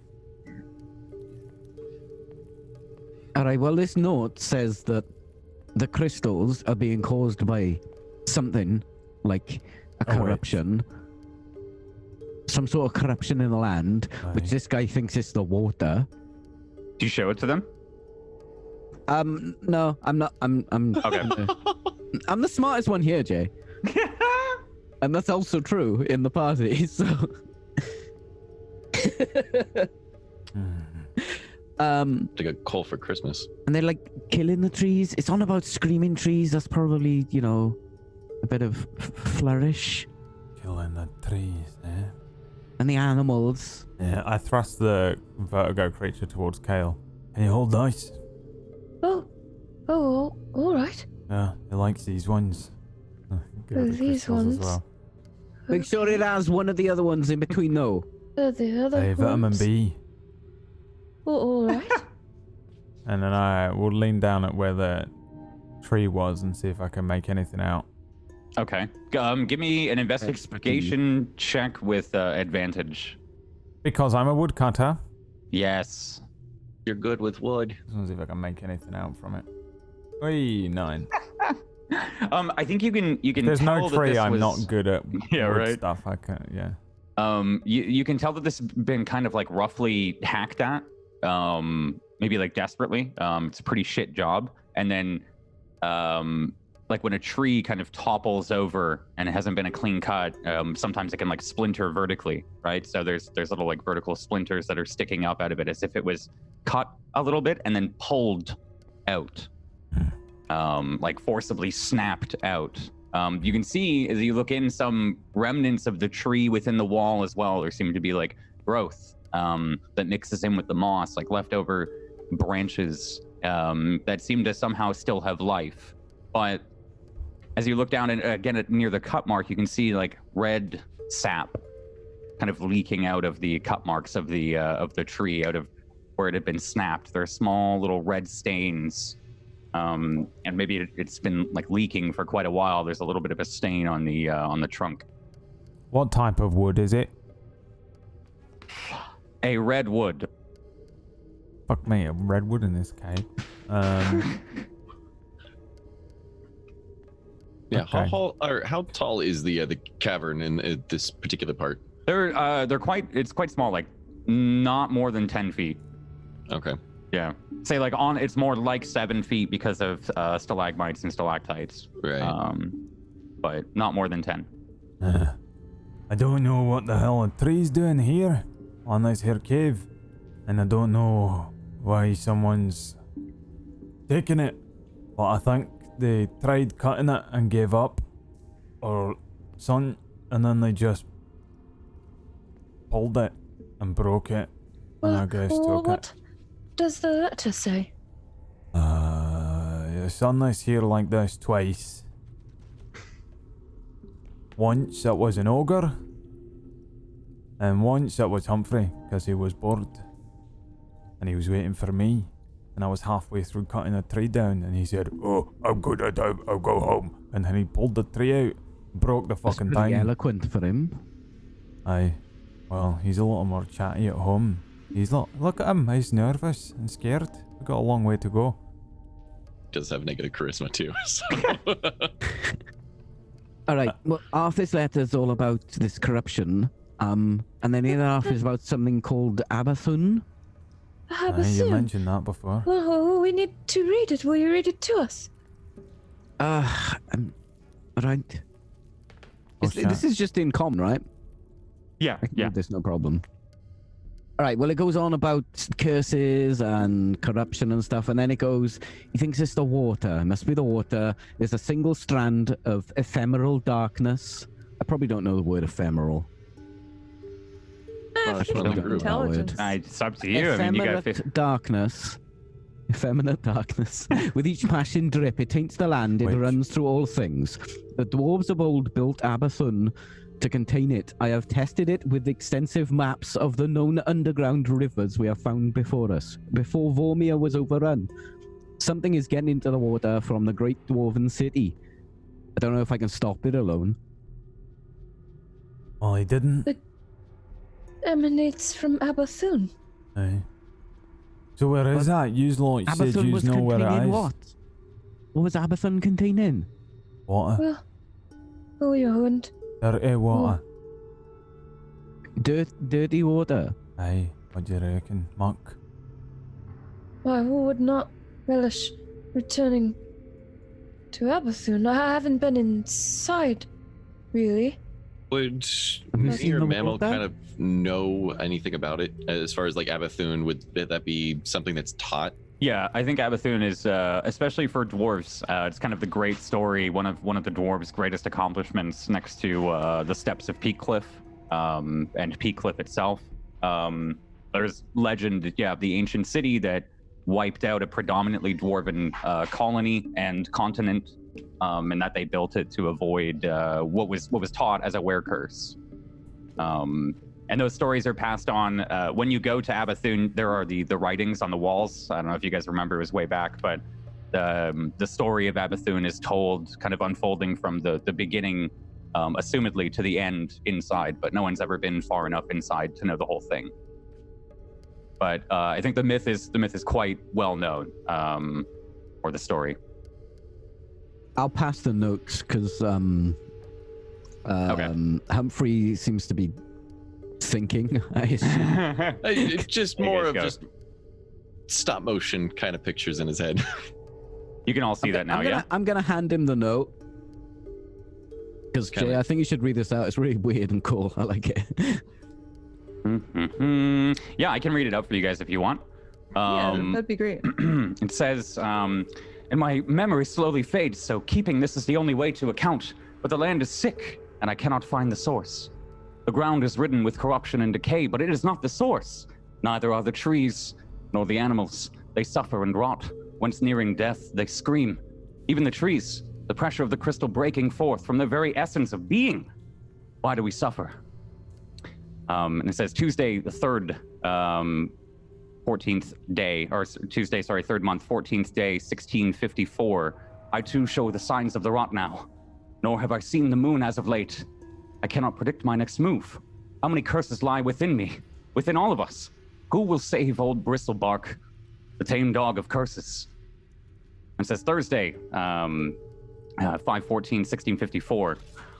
All right, well, this note says that the crystals are being caused by something like a A witch. corruption. some sort of corruption in the land, which Aye. this guy thinks is the water. Do you show it to them? No, I'm not. I'm Okay. I'm the smartest one here, Jay. And that's also true in the party, so... Like a coal for Christmas. And they're like killing the trees. It's on about screaming trees. That's probably, you know, a bit of flourish. Killing the trees, eh? And the animals. Yeah, I thrust the vertigo creature towards Kale. Can you hold dice? Oh, all right. Yeah, he likes these ones. Give it the These crystals ones? as well. Make sure it has one of the other ones in between, though. The other Hey, vitamin ones. B. Oh, all right. And then I will lean down at where the tree was and see if I can make anything out. Okay. Give me an investigation check with advantage. Because I'm a woodcutter. Yes. You're good with wood. Just want to see if I can make anything out from it. 9. I think you can. There's tell no that tree. this I'm was- not good at Yeah, wood right. stuff. I can't. Yeah. You can tell that this has been kind of like roughly hacked at. Maybe like desperately. It's a pretty shit job. And then, like when a tree kind of topples over and it hasn't been a clean cut, sometimes it can like splinter vertically, right? So there's little like vertical splinters that are sticking up out of it as if it was cut a little bit and then pulled out, like forcibly snapped out. You can see as you look in some remnants of the tree within the wall as well. There seem to be like growth that mixes in with the moss, like leftover branches that seem to somehow still have life. But as you look down and again near the cut mark, you can see like red sap kind of leaking out of the cut marks of the tree, out of where it had been snapped. There are small little red stains. And maybe it's been like leaking for quite a while. There's a little bit of a stain on the trunk. What type of wood is it? A redwood. Fuck me, a redwood in this cave. Yeah. Okay. How tall is the cavern in this particular part? They're quite. It's quite small, like not more than 10 feet. Okay. Yeah. Say like it's more like 7 feet because of stalagmites and stalactites. Right. But not more than 10. I don't know what the hell a tree's doing here on this here cave, and I don't know why someone's taking it, but I think they tried cutting it and gave up, or something, and then they just pulled it and broke it, and I guess took what does the letter say? It's on this here like this twice. Once it was an ogre, and once it was Humphrey, because he was bored, and he was waiting for me, and I was halfway through cutting a tree down, and he said, "Oh, I'm good at it, I'll go home," and then he pulled the tree out, broke the That's fucking pretty thing. eloquent for him. Aye, well, he's a little more chatty at home. He's look at him, he's nervous and scared. We've got a long way to go. Does have negative charisma too. So. All right. Well, half this letter is all about this corruption. And then the other half is about something called Bethune. You Bethune. mentioned that before. Well, we need to read it. Will you read it to us? All right. This is just in common, right? Yeah. I can read this, no problem. All right, well, it goes on about curses and corruption and stuff, and then it goes, he thinks it's the water. It must be the water. There's a single strand of ephemeral darkness. I probably don't know the word ephemeral. Well, it's probably one don't of know that word. Intelligence. It's up to you. I mean, you got Effeminate darkness. Effeminate darkness. With each passing drip, it taints the land. It Which? runs through all things. The dwarves of old built Bethune to contain it. I have tested it with extensive maps of the known underground rivers we have found before us. Before Vormir was overrun, something is getting into the water from the great dwarven city. I don't know if I can stop it alone. Well, he didn't. Emanates from Bethune. Aye. So where is that? You lot said Bethune you was know where it containing is. what? What was Bethune containing? Water. Well, oh, you and Dirty water. Dirty water. Aye, what do you reckon, Monk? I would not relish returning to Bethune. I haven't been inside, really. Would Have you me seen or the Mammal water? kind of know anything about it as far as like Bethune? Would that be something that's taught? Yeah, I think Bethune is, especially for dwarves, it's kind of the great story. One of the dwarves' greatest accomplishments, next to the steps of Peak Cliff and Peak Cliff itself. There's legend, of the ancient city that wiped out a predominantly dwarven colony and continent, and that they built it to avoid what was taught as a were curse. And those stories are passed on. When you go to Bethune, there are the writings on the walls. I don't know if you guys remember, it was way back, but the story of Bethune is told kind of unfolding from the beginning, assumedly to the end inside, but no one's ever been far enough inside to know the whole thing. But I think the myth is quite well known, or the story. I'll pass the notes because Humphrey seems to be thinking. I assume. It's just Hey, more guys, of go. just stop motion kind of pictures in his head. You can all see that now, I'm gonna hand him the note. Because Jay, I think you should read this out. It's really weird and cool. I like it. Yeah, I can read it out for you guys if you want. Yeah, that'd be great. It says, and my memory slowly fades, so keeping this is the only way to account. But the land is sick, and I cannot find the source. The ground is ridden with corruption and decay, but it is not the source. Neither are the trees, nor the animals. They suffer and rot. Once nearing death, they scream. Even the trees, the pressure of the crystal breaking forth from the very essence of being. Why do we suffer? And it says Tuesday, the 3rd, 14th day, or Tuesday, sorry, 3rd month, 14th day, 1654. I too show the signs of the rot now. Nor have I seen the moon as of late. I cannot predict my next move. How many curses lie within me, within all of us? Who will save old Bristlebark, the tame dog of curses? And it says Thursday, 5/14/1654.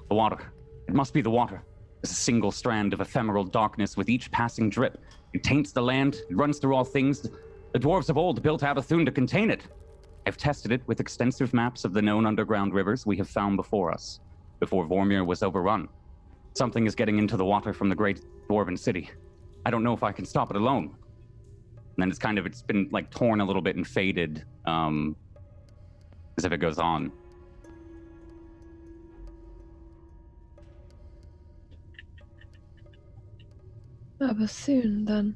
The water. It must be the water. It's a single strand of ephemeral darkness with each passing drip. It taints the land. It runs through all things. The dwarves of old built Bethune to contain it. I've tested it with extensive maps of the known underground rivers we have found before us, before Vormir was overrun. Something is getting into the water from the great dwarven city. I don't know if I can stop it alone. And then it's been like torn a little bit and faded, as if it goes on. Bethune, then.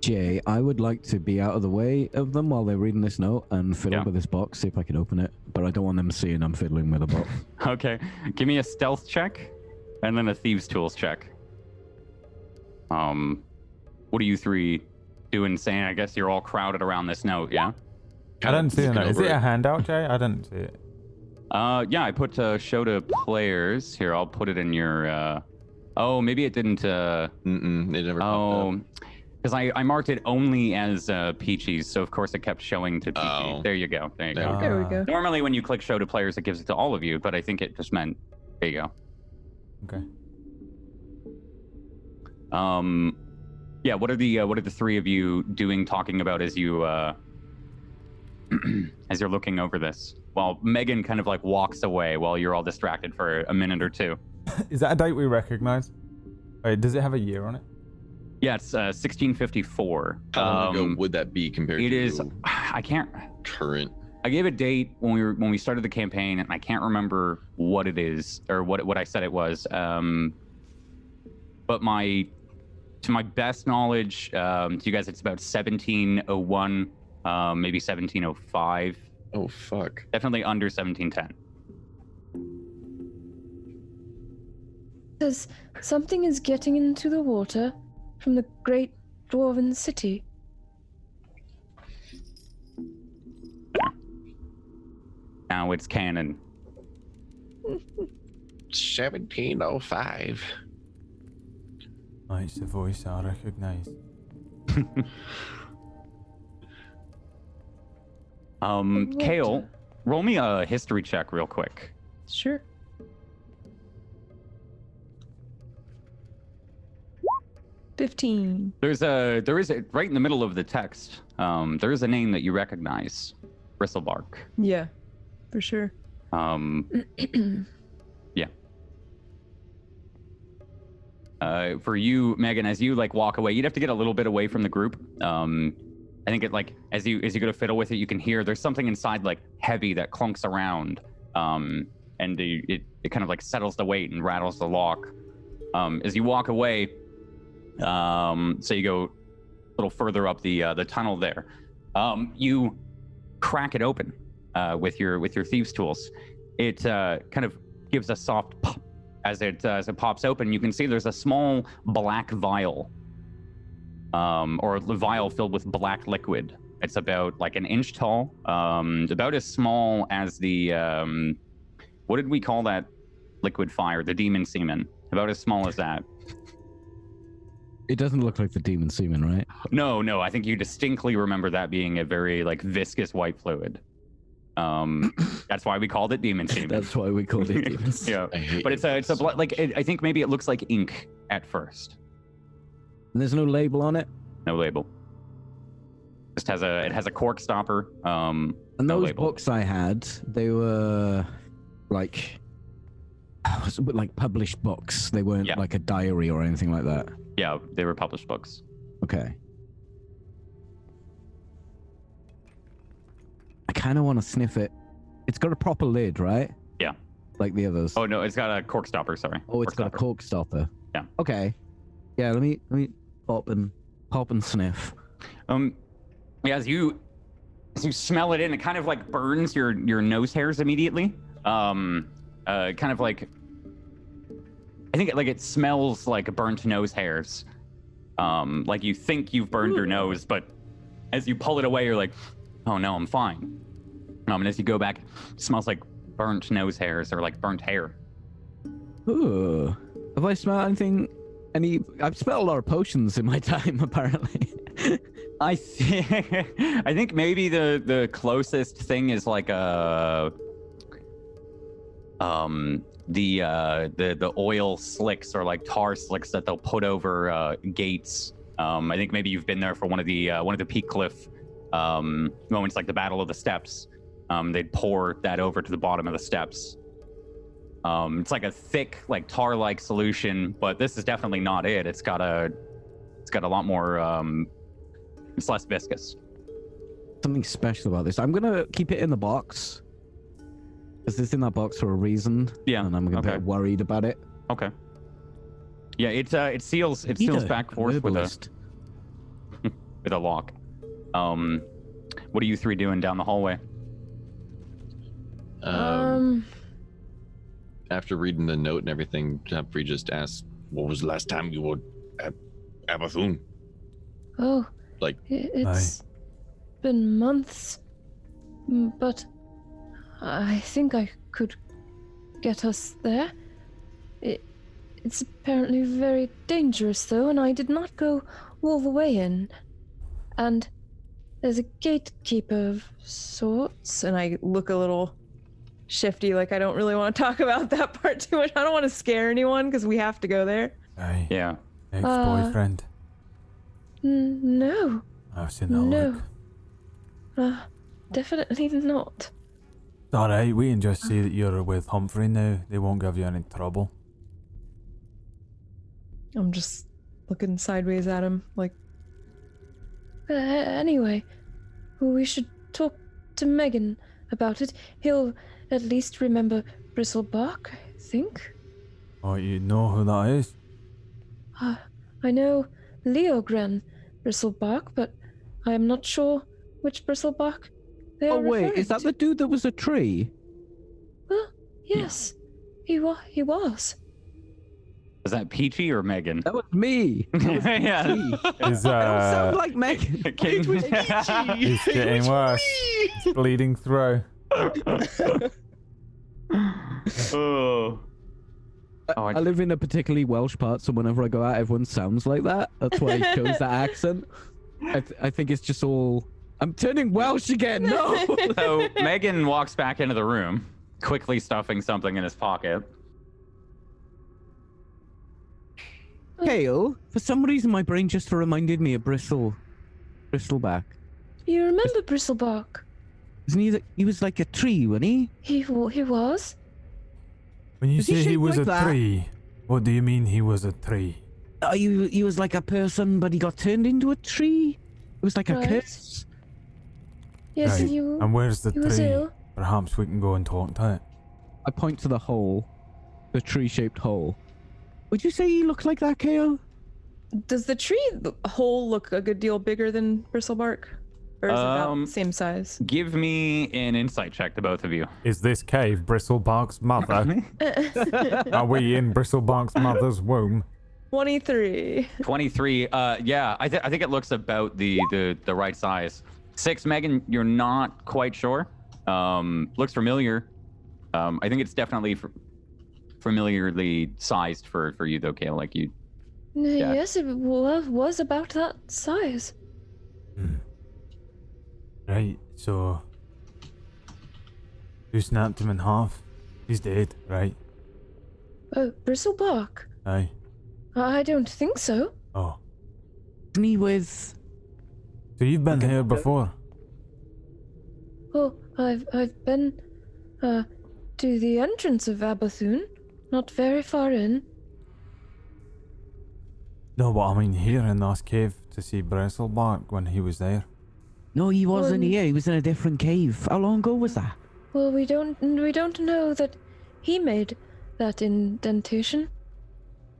Jay, I would like to be out of the way of them while they're reading this note and fiddle with this box, see if I can open it. But I don't want them seeing I'm fiddling with the box. Okay, give me a stealth check, and then a thieves' tools check. What are you three doing? Saying, I guess you're all crowded around this note, yeah? I didn't see the looking note. Is over it a handout, Jay? I didn't see it. Yeah, I put show to players. Here, I'll put it in your. Oh, maybe it didn't. It never popped up. Because I marked it only as Peachy's, so of course it kept showing to Peachy. Oh. There you go. There you go. There we go. Normally, when you click show to players, it gives it to all of you, but I think it just meant. There you go. Okay. Yeah. What are the three of you doing, talking about as you as you're looking over this? While Megan kind of like walks away while you're all distracted for a minute or two. Is that a date we recognize? Wait, does it have a year on it? Yeah, it's 1654. How long ago would that be compared It to is. I can't. current? I gave a date when we started the campaign, and I can't remember what it is or what I said it was. But to my best knowledge, to you guys, it's about 1701, maybe 1705. Oh fuck! Definitely under 1710. Says something is getting into the water from the great dwarven city. Now it's canon. 1705. Oh, it's the voice I recognize. Kale, roll me a history check real quick. Sure. 15. There is a right in the middle of the text. There is a name that you recognize, Bristlebark. Yeah, for sure. Yeah. For you, Megan, as you like walk away, you'd have to get a little bit away from the group. I think it like as you go to fiddle with it, you can hear there's something inside like heavy that clunks around, and it kind of like settles the weight and rattles the lock. As you walk away, so you go a little further up the tunnel there. You crack it open with your thieves' tools. It kind of gives a soft pop as it pops open. You can see there's a small black vial, or a vial filled with black liquid. It's about like an inch tall, about as small as the what did we call that liquid fire? The demon semen. About as small as that. It doesn't look like the demon semen, right? No, I think you distinctly remember that being a very like viscous white fluid. That's why we called it demon semen. That's why we called it demon semen. Yeah, but it's a I think maybe it looks like ink at first. And there's no label on it. No label. It has a cork stopper. And no those label. books I had, they were like published books. They weren't like a diary or anything like that. Yeah, they were published books. Okay. I kind of want to sniff it. It's got a proper lid, right? Yeah. Like the others. Oh no, it's got a cork stopper. Sorry. Oh, it's got a cork stopper. Yeah. Okay. Yeah. Let me pop and sniff. Yeah, as you smell it in, it kind of like burns your nose hairs immediately. Kind of like, I think it smells like burnt nose hairs. Like you think you've burned your nose, but as you pull it away, you're like, oh no, I'm fine. And as you go back, it smells like burnt nose hairs or like burnt hair. Ooh. Have I smelled anything? I've smelled a lot of potions in my time, apparently. I think maybe the closest thing is like the oil slicks or like tar slicks that they'll put over gates. I think maybe you've been there for one of the Peak Cliff moments, like the Battle of the Steps. They'd pour that over to the bottom of the steps. It's like a thick, like tar-like solution, but this is definitely not it. It's got a lot more. It's less viscous. Something special about this. I'm gonna keep it in the box. Because it's in that box for a reason. Yeah. And I'm a bit worried about it. Okay. Yeah, it seals back forth with a lock. What are you three doing down the hallway? After reading the note and everything, Humphrey just asked, "What was the last time you were at Bethune?" Oh, like it's been months, but I think I could get us there. It's apparently very dangerous, though, and I did not go all the way in. And there's a gatekeeper of sorts, and I look a little shifty, like I don't really want to talk about that part too much. I don't want to scare anyone, because we have to go there. Aye. Yeah. Ex-boyfriend. No. I've seen that look. Definitely not. Alright, we can just say that you're with Humphrey now. They won't give you any trouble. I'm just looking sideways at him, like... Anyway, we should talk to Megan about it. He'll at least remember Bristlebark, I think. Oh, you know who that is? I know Leogren Bristlebark, but I am not sure which Bristlebark they are. Oh wait, is that to. the dude that was a tree? Well, yes, he was. Was that Peachy or Megan? That was me. That was Yeah. me. Is I don't sound like Megan. It was He's getting worse. It's bleeding through. Oh. I live in a particularly Welsh part, so whenever I go out, everyone sounds like that. That's why I chose that accent. I think it's just all... I'm turning Welsh again, no! So Megan walks back into the room, quickly stuffing something in his pocket. Kale, for some reason my brain just reminded me of Bristleback. You remember Bristlebark? Isn't he was like a tree, wasn't he? He was? When you Is he say he shaped was like a that? tree, what do you mean he was a tree? He was like a person, but he got turned into a tree. It was like a Right. curse. Yes, Right. and you. And where's the he was tree? ill. Perhaps we can go and talk to it. I point to the hole, the tree-shaped hole. Would you say he looked like that, Kale? Does the tree hole look a good deal bigger than Bristlebark? Or is it about the same size? Give me an insight check to both of you. Is this cave Bristlebark's mother? Are we in Bristlebark's mother's womb? 23. 23. Yeah, I think it looks about the right size. 6, Megan, you're not quite sure. Looks familiar. I think it's definitely familiarly sized for you though, Kale. Like you. Yeah. Yes, it was about that size. Right, so... You snapped him in half. He's dead, right? Oh, Bristlebark? Aye. I don't think so. Oh. Isn't he with... So you've been here before? Oh, I've been to the entrance of Bethune, not very far in. No, but I mean here in this cave to see Bristlebark when he was there. No, he wasn't Well, here. He was in a different cave. How long ago was that? Well, we don't know that he made that indentation.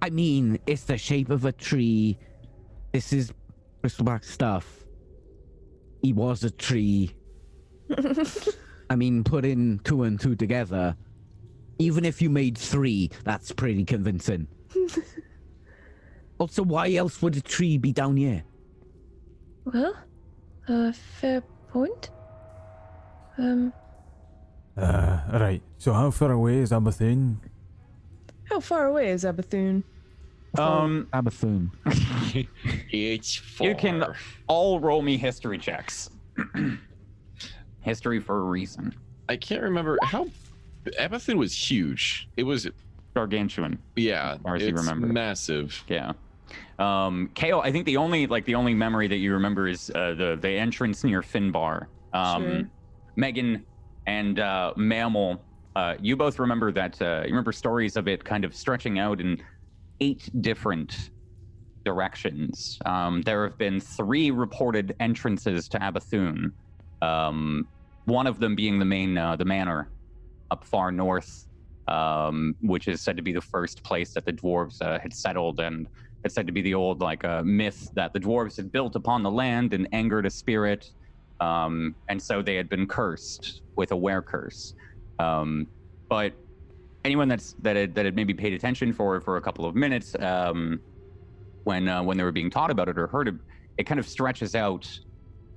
I mean, it's the shape of a tree. This is Bristleback stuff. He was a tree. I mean, putting 2 and 2 together, even if you made 3, that's pretty convincing. Also, why else would a tree be down here? Well, fair point. Right. So how far away is Bethune? How far away is Bethune? Bethune. It's far. You can all roll me history checks. History for a reason. I can't remember how. Bethune was huge. It was, Gargantuan. yeah, far as you it's remember. massive. Yeah. Kale, I think the only memory that you remember is the entrance near Finbar. Sure. Megan and Mammal, you both remember that. You remember stories of it kind of stretching out in 8 different directions. There have been 3 reported entrances to Bethune. One of them being the manor up far north, which is said to be the first place that the dwarves had settled, and it's said to be the old myth that the dwarves had built upon the land and angered a spirit, and so they had been cursed with a were-curse. But anyone that had maybe paid attention for a couple of minutes when they were being taught about it or heard it kind of stretches out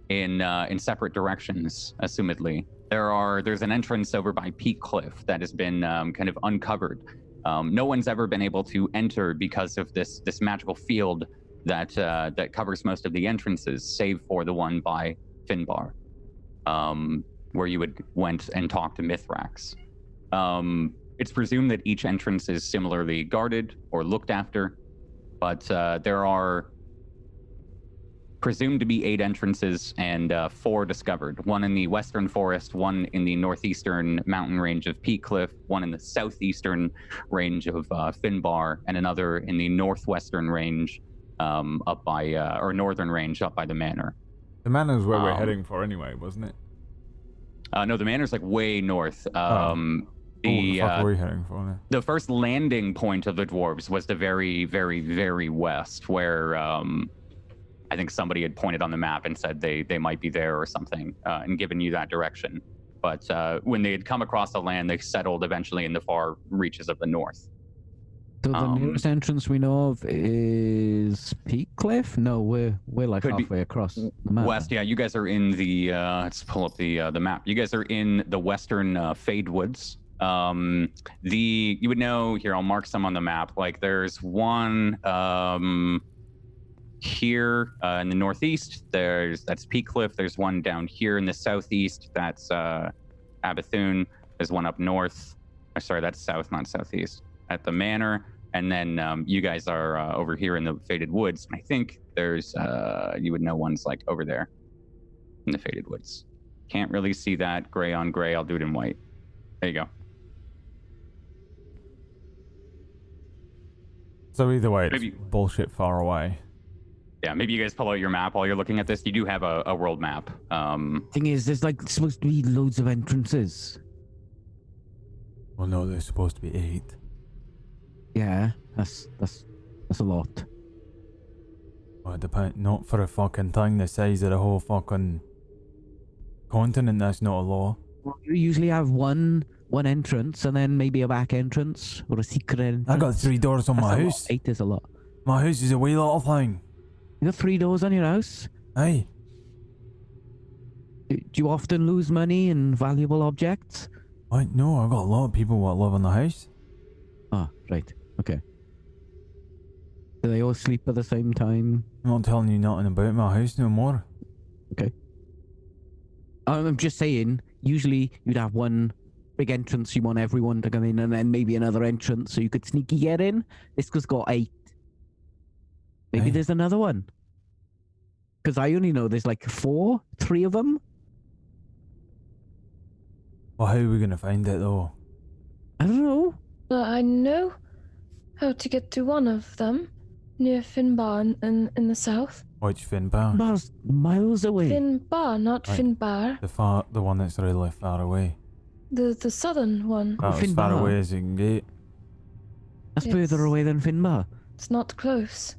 in separate directions, assumedly. There's an entrance over by Peak Cliff that has been kind of uncovered. No one's ever been able to enter because of this magical field that covers most of the entrances, save for the one by Finbar, where you went and talked to Mithrax. It's presumed that each entrance is similarly guarded or looked after, but there are presumed to be 8 entrances and 4 discovered. 1 in the western forest, 1 in the northeastern mountain range of Peak Cliff, 1 in the southeastern range of Finbar, and another in the northwestern range or northern range up by the manor. The manor's where we're heading for anyway, wasn't it? No, the manor's like way north. What the fuck are we heading for now? The first landing point of the dwarves was the very, very, very west, where I think somebody had pointed on the map and said they might be there or something, and given you that direction. But when they had come across the land, they settled eventually in the far reaches of the north. So the nearest entrance we know of is Peak Cliff? No, we're like Could be halfway across the map. West, yeah. You guys are in the. Let's pull up the map. You guys are in the western Fade Woods. You would know here. I'll mark some on the map. Like there's one here in the northeast. That's Peak Cliff. There's one down here in the southeast. That's Bethune. There's one up north. Sorry, that's south, not southeast. At the manor. And then you guys are over here in the Faded Woods. I think there's, you would know one's like over there in the Faded Woods. Can't really see that gray on gray. I'll do it in white. There you go. So either way, it's Maybe- bullshit far away. Yeah, maybe you guys pull out your map while you're looking at this. You do have a world map. Thing is, there's like supposed to be loads of entrances. Well, no, there's supposed to be 8. Yeah, that's a lot. Well, it depends. Not for a fucking thing the size of the whole fucking continent. That's not a law. You usually have one entrance and then maybe a back entrance or a secret entrance. I got 3 doors on That's my a lot. house. 8 is a lot. My house is a wee little thing. You got 3 doors on your house? Aye. Do you often lose money and valuable objects? What? No, I got a lot of people that live in the house. Ah, right. Okay. Do they all sleep at the same time? I'm not telling you nothing about my house no more. Okay. I'm just saying, usually you'd have one big entrance you want everyone to come in and then maybe another entrance so you could sneaky get in. This has got 8. Maybe Aye. there's another one. Because I only know there's like 3 of them. Well, how are we gonna find it though? I don't know. I know how to get to one of them, near Finbar in the south. Which Finbar? Miles, miles away. Finbar, not Right. Finbar. The one that's really far away. The southern one. About as far Finbar. away as you can get. That's It's- further away than Finbar. It's not close.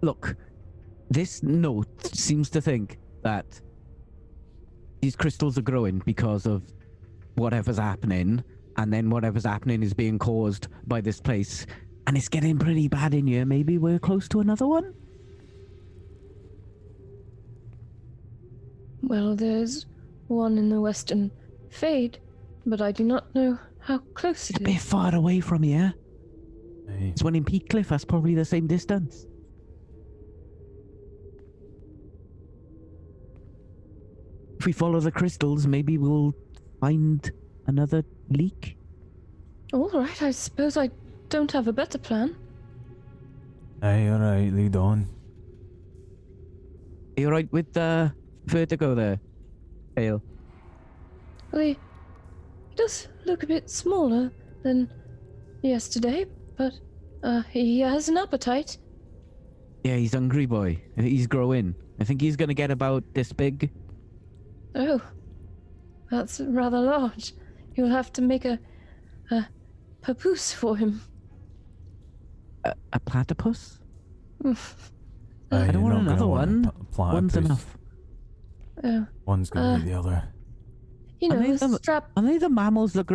Look, this note seems to think that these crystals are growing because of whatever's happening, and then whatever's happening is being caused by this place, and it's getting pretty bad in here. Maybe we're close to another one? Well, there's one in the western Fade, but I do not know how close It's it a bit is. far away from here. Aye. It's one in Peak Cliff. That's probably the same distance. If we follow the crystals, maybe we'll find another leak. All right, I suppose I don't have a better plan. Aye, alright, lead on. Are you alright with vertigo there, Hale? Well, he does look a bit smaller than yesterday, but he has an appetite. Yeah, he's hungry, boy. He's growing. I think he's gonna get about this big. Oh, that's rather large. You'll have to make a papoose for him. A platypus? Aye, I don't you're want not gonna another want a one. platypus. One's enough. Oh, One's gonna eat the other. you Are know, they the- strap, Are they the mammals that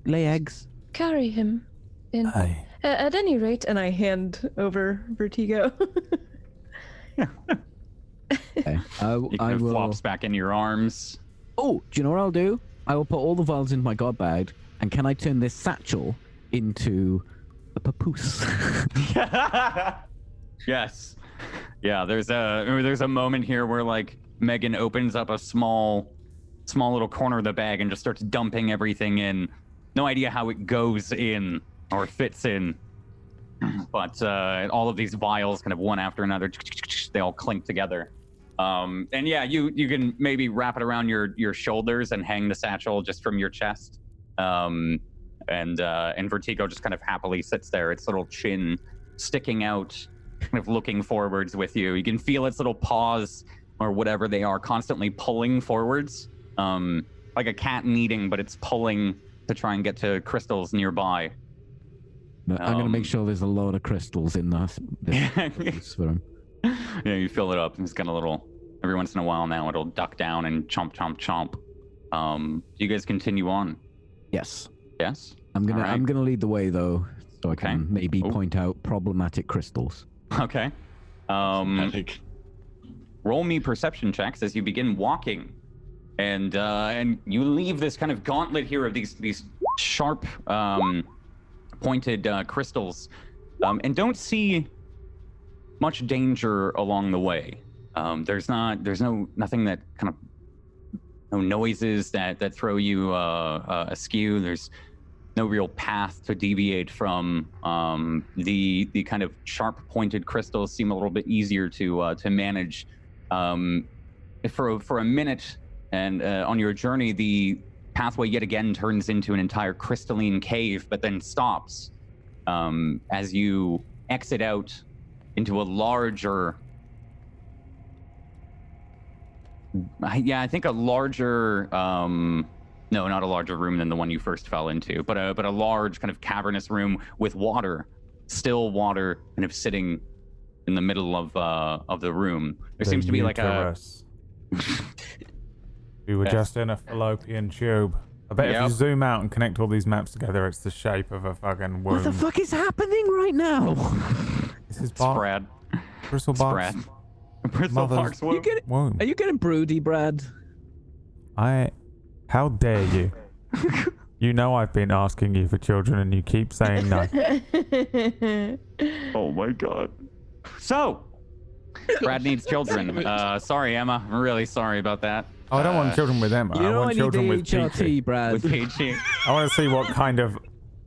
lay eggs? carry him in. Aye. At any rate, and I hand over Vertigo. Okay. He I kind of will. flops back into your arms. Oh, do you know what I'll do? I will put all the vials in my god bag, and can I turn this satchel into a papoose? Yes. Yeah, there's a moment here where like Megan opens up a small little corner of the bag and just starts dumping everything in. No idea how it goes in or fits in. But all of these vials kind of one after another, they all clink together. And yeah, you can maybe wrap it around your shoulders and hang the satchel just from your chest. And Vertigo just kind of happily sits there, its little chin sticking out, kind of looking forwards with you. You can feel its little paws or whatever they are constantly pulling forwards, like a cat kneading, but it's pulling to try and get to crystals nearby. I'm gonna make sure there's a lot of crystals in this papoose for him. Yeah, you fill it up and it's got a little, every once in a while now it'll duck down and chomp, chomp, chomp. You guys continue on? Yes. Yes? I'm All right. gonna lead the way though, so I can Okay. maybe Oh. point out problematic crystals. Okay. Panic. Roll me perception checks as you begin walking, and you leave this kind of gauntlet here of these sharp, pointed crystals, and don't see much danger along the way. There's nothing that kind of no noises that throw you askew. There's no real path to deviate from. The kind of sharp-pointed crystals seem a little bit easier to manage. For a minute, and on your journey, the pathway yet again turns into an entire crystalline cave, but then stops as you exit out into a larger. I think a larger. No, not a larger room than the one you first fell into, but a large kind of cavernous room with water, still water, kind of sitting in the middle of the room. There seems to be like a. We were just in a fallopian tube. I bet if you zoom out and connect all these maps together, it's the shape of a fucking womb. What the fuck is happening right now? This is Brad. Bristlebark's Bristlebark's womb. Are you getting broody, Brad? How dare you? You know I've been asking you for children and you keep saying no. Oh my god. So, Brad needs children. Sorry, Emma. I'm really sorry about that. Oh, I don't want children with Emma. I want children with Peachy. Brad. With Peachy. I want to see what kind of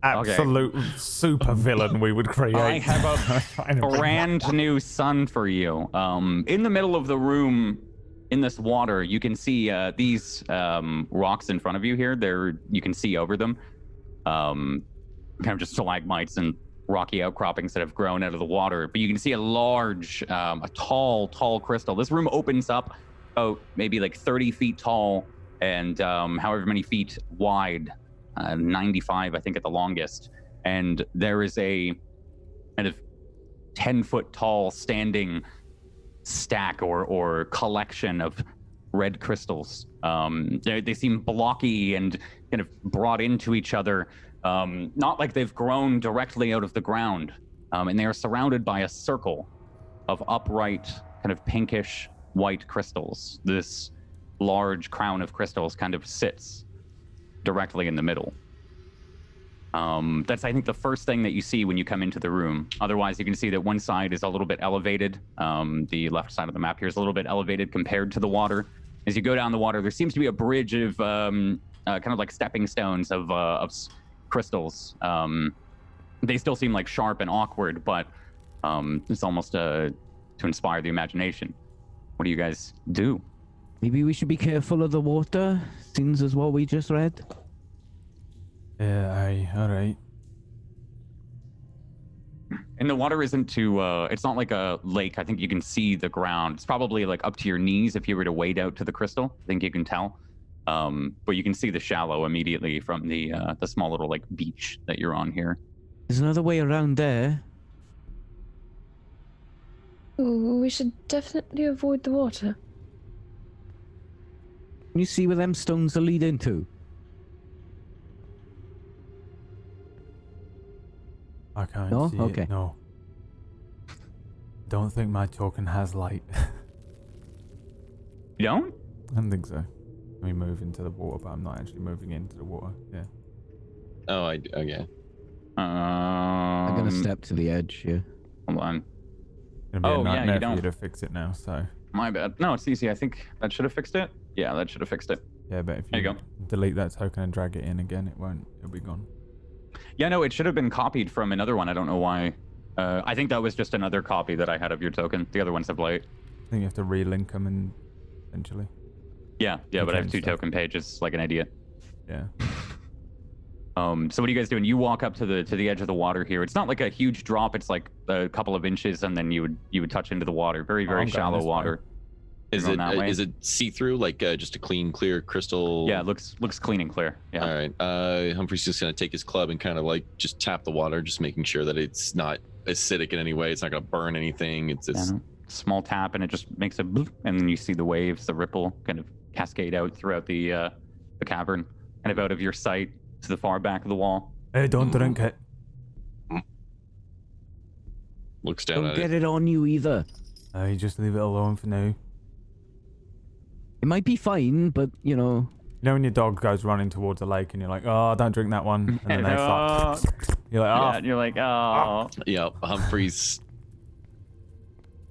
absolute super villain we would create. I have a brand new son for you. In the middle of the room, in this water, you can see these rocks in front of you here. You can see over them, kind of just stalagmites and rocky outcroppings that have grown out of the water. But you can see a large, a tall crystal. This room opens up about maybe like 30 feet tall and however many feet wide, 95, I think, at the longest. And there is a kind of 10-foot tall standing stack or collection of red crystals. They seem blocky and kind of brought into each other, not like they've grown directly out of the ground. And they are surrounded by a circle of upright, kind of pinkish white crystals. This large crown of crystals kind of sits directly in the middle. That's, I think, the first thing that you see when you come into the room. Otherwise, you can see that one side is a little bit elevated. The left side of the map here is a little bit elevated compared to the water. As you go down the water, there seems to be a bridge of kind of like stepping stones of crystals. They still seem like sharp and awkward, but it's almost to inspire the imagination. What do you guys do? Maybe we should be careful of the water, since as what we just read. Yeah, aye, all right. And the water isn't too, it's not like a lake. I think you can see the ground. It's probably like up to your knees if you were to wade out to the crystal. I think you can tell. But you can see the shallow immediately from the small little like beach that you're on here. There's another way around there. Ooh, we should definitely avoid the water. Can you see where them stones are leading to? I can't No? see Okay. it, no. Don't think my token has light. You don't? I don't think so. We move into the water, but I'm not actually moving into the water. Yeah. Oh, okay. I'm gonna step to the edge here. Hold on. It's gonna be a nightmare you for you don't. to fix it now, so. My bad. No, it's easy. I think that should have fixed it. Yeah, that should have fixed it. Yeah, but if There you you go. delete that token and drag it in again, it'll be gone. Yeah, no, it should have been copied from another one. I don't know why. I think that was just another copy that I had of your token. The other ones have light. I think you have to relink them and eventually. Yeah, but I have change two stuff. token pages like an idiot. Yeah. So what are you guys doing? You walk up to the edge of the water here. It's not like a huge drop. It's like a couple of inches, and then you would touch into the water. Very I'm going shallow this way. water. Is Going that way? it see-through, like just a clean, clear crystal? Yeah, it looks clean and clear. Yeah. All right. Humphrey's just gonna take his club and kind of like just tap the water, just making sure that it's not acidic in any way. It's not gonna burn anything. It's just Small tap, and it just makes a bloop, and then you see the waves, the ripple, kind of cascade out throughout the cavern, kind of out of your sight to the far back of the wall. Hey, don't drink it. looks down Don't at get it. it on you either. You just leave it alone for now. It might be fine, but you know. You know when your dog goes running towards a lake and you're like, oh, don't drink that one. And then they start. You're like, oh, Yeah, and you're like, oh. Yeah, Humphrey's.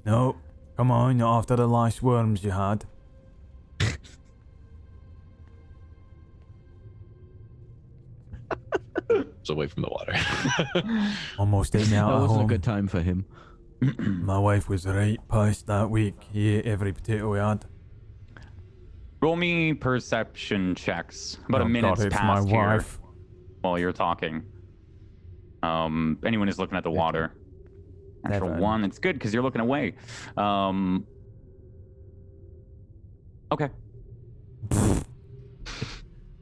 no. Come on, not after the last worms you had. steps away from the water. Almost ate me That out at wasn't a home. good time for him. My wife was right pissed that week. He ate every potato we had. Roll me perception checks. About Oh a minute's God, it's passed my here wife. while you're talking. Anyone is looking at the water. Natural 7. 1. It's good because you're looking away. Okay.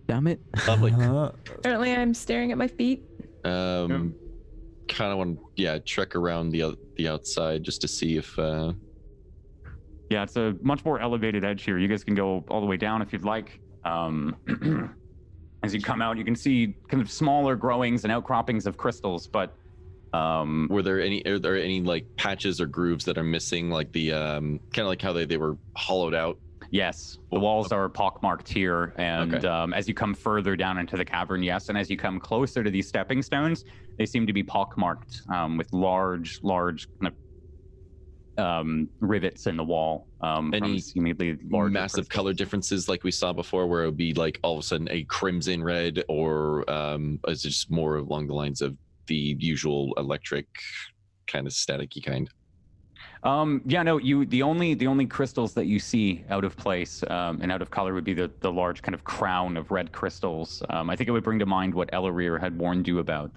Damn it. Lovely. Apparently, I'm staring at my feet. Kind of want to, trek around the outside just to see if. Yeah, it's a much more elevated edge here. You guys can go all the way down if you'd like. As you come out, you can see kind of smaller growings and outcroppings of crystals, but are there any like patches or grooves that are missing, like the kind of like how they were hollowed out? yes, the walls are pockmarked here, and as you come further down into the cavern, yes, and as you come closer to these stepping stones, they seem to be pockmarked with large kind of rivets in the wall. Any seemingly large massive color differences like we saw before, where it would be like all of a sudden a crimson red, or is it just more along the lines of the usual electric kind of staticky kind? The only crystals that you see out of place and out of color would be the large kind of crown of red crystals. I think it would bring to mind what Elarir had warned you about.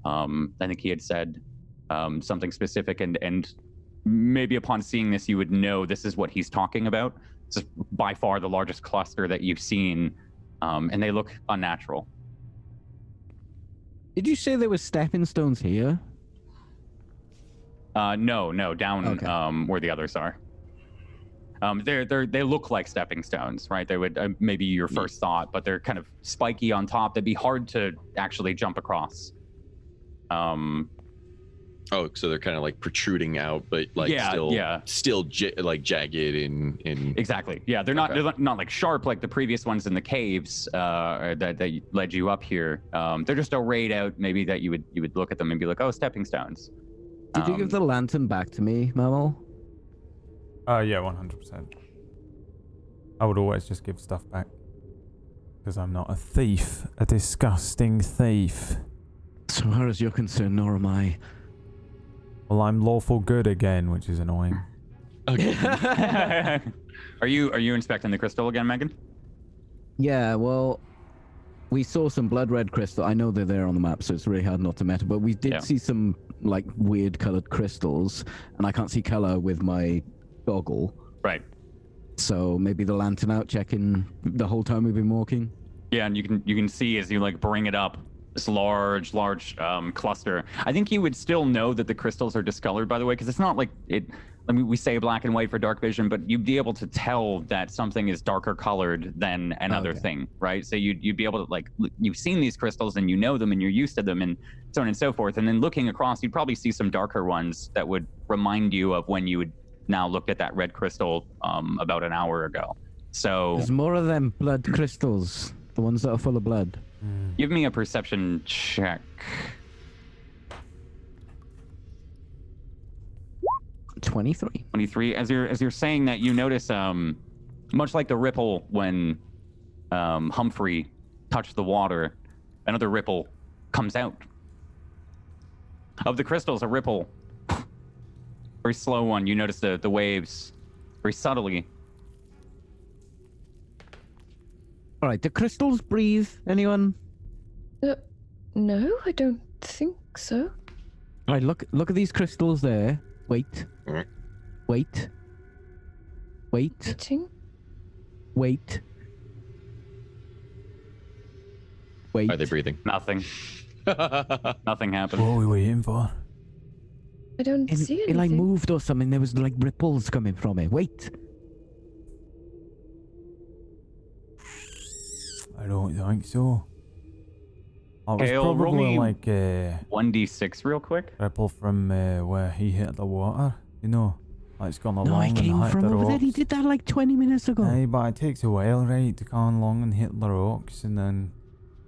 I think he had said something specific, and maybe upon seeing this, you would know this is what he's talking about. It's by far the largest cluster that you've seen, and they look unnatural. Did you say there were stepping stones here? No, down Okay. where the others are. They look like stepping stones, right? They would maybe your first thought, but they're kind of spiky on top. They'd be hard to actually jump across. Oh, so they're kind of like protruding out, but like still jagged in. Exactly. Yeah, they're not like sharp like the previous ones in the caves that led you up here. They're just arrayed out, maybe that you would look at them and be like, oh, stepping stones. Did you give the lantern back to me, Mamo? Yeah, 100%. I would always just give stuff back. Because I'm not a thief. A disgusting thief. So far as you're concerned, nor am I. Well, I'm lawful good again, which is annoying. Okay. Are you inspecting the crystal again, Megan? Yeah, well, we saw some blood red crystal. I know they're there on the map, so it's really hard not to meta, but we did see some like weird colored crystals, and I can't see color with my goggle. Right. So maybe the lantern out checking the whole time we've been walking. Yeah, and you can see as you like bring it up, this large cluster. I think you would still know that the crystals are discolored, by the way, because it's not like it. I mean, we say black and white for dark vision, but you'd be able to tell that something is darker colored than another thing, right? So you'd be able to, like, you've seen these crystals and you know them and you're used to them and so on and so forth. And then looking across, you'd probably see some darker ones that would remind you of when you would now looked at that red crystal about an hour ago. So there's more of them blood crystals, the ones that are full of blood. Give me a perception check. 23. As you're saying that, you notice much like the ripple when Humphrey touched the water, another ripple comes out. Of the crystals, a ripple, very slow one. You notice the waves very subtly. All right, do crystals breathe? Anyone? No, I don't think so. All right, look at these crystals there. Wait. Alright. Wait. Waiting? Wait. Are they breathing? Nothing. Nothing happened. What are we waiting for? I don't see anything. It like moved or something. There was like ripples coming from it. Wait. I don't think so. I was Kale, roll probably me like 1d6 real quick. ripple from where he hit the water. You know, like it's gone along No, I and came hit from the over there. rocks. He did that like 20 minutes ago. Aye, but it takes a while, right, to come along and hit the rocks, and then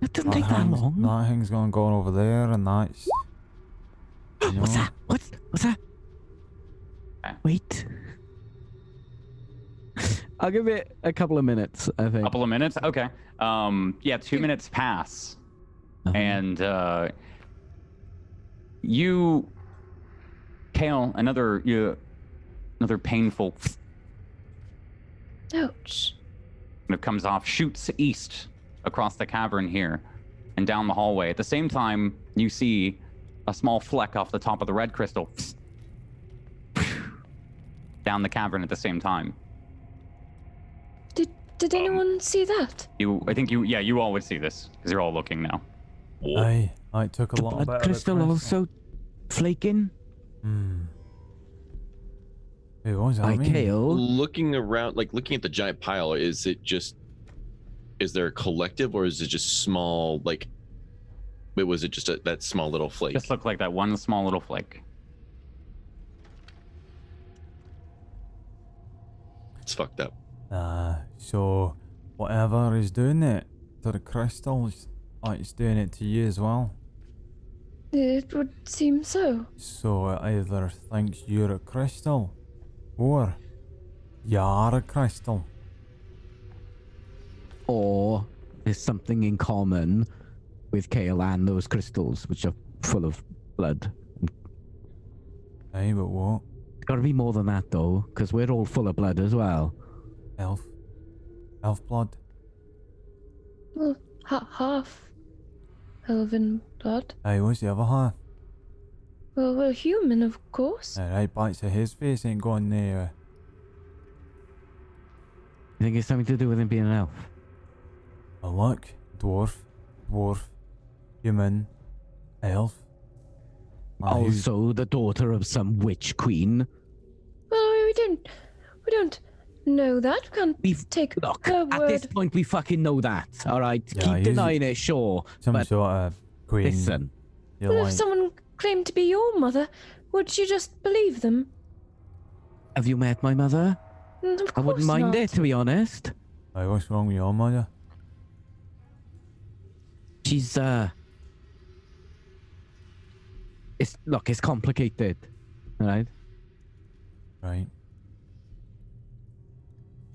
That doesn't take that long. that thing's gonna go over there, and that's. You know, What's that? What's that? Wait. I'll give it a couple of minutes, I think. Couple of minutes? Okay. 2 minutes pass. And you, Kale, another painful Ouch. kind of comes off, shoots east across the cavern here and down the hallway. At the same time, you see a small fleck off the top of the red crystal down the cavern at the same time. Did anyone see that? I think you all would see this because you're all looking now. Aye, I took a The lot blood better. crystal also flaking. Who was that? I mean? Kale. Looking around, like looking at the giant pile, is there a collective or is it just small? Like, was it just that small little flake? Just looked like that one small little flake. It's fucked up. So whatever is doing it to the crystals, it's doing it to you as well. It would seem so. So it either thinks you're a crystal, or you are a crystal. Or there's something in common with Kale and those crystals, which are full of blood. Aye, but what? It's got to be more than that, though, because we're all full of blood as well. Elf blood. Well, half elven blood. Aye, what's the other half? Well, we're human, of course. Alright, back to his face ain't going there. You think it's something to do with him being an elf? Well, look, dwarf, human, elf. Also, the daughter of some witch queen. Well, we don't know that. We can't take Look, her at word. this point, we fucking know that. All right, Yeah, keep he's denying it, sure. Some but sort of queen. listen, You're Well, like, if someone claimed to be your mother, would you just believe them? have you met my mother? Of course I wouldn't mind not. it, to be honest. aye, what's wrong with your mother? She's it's complicated, all right? Right.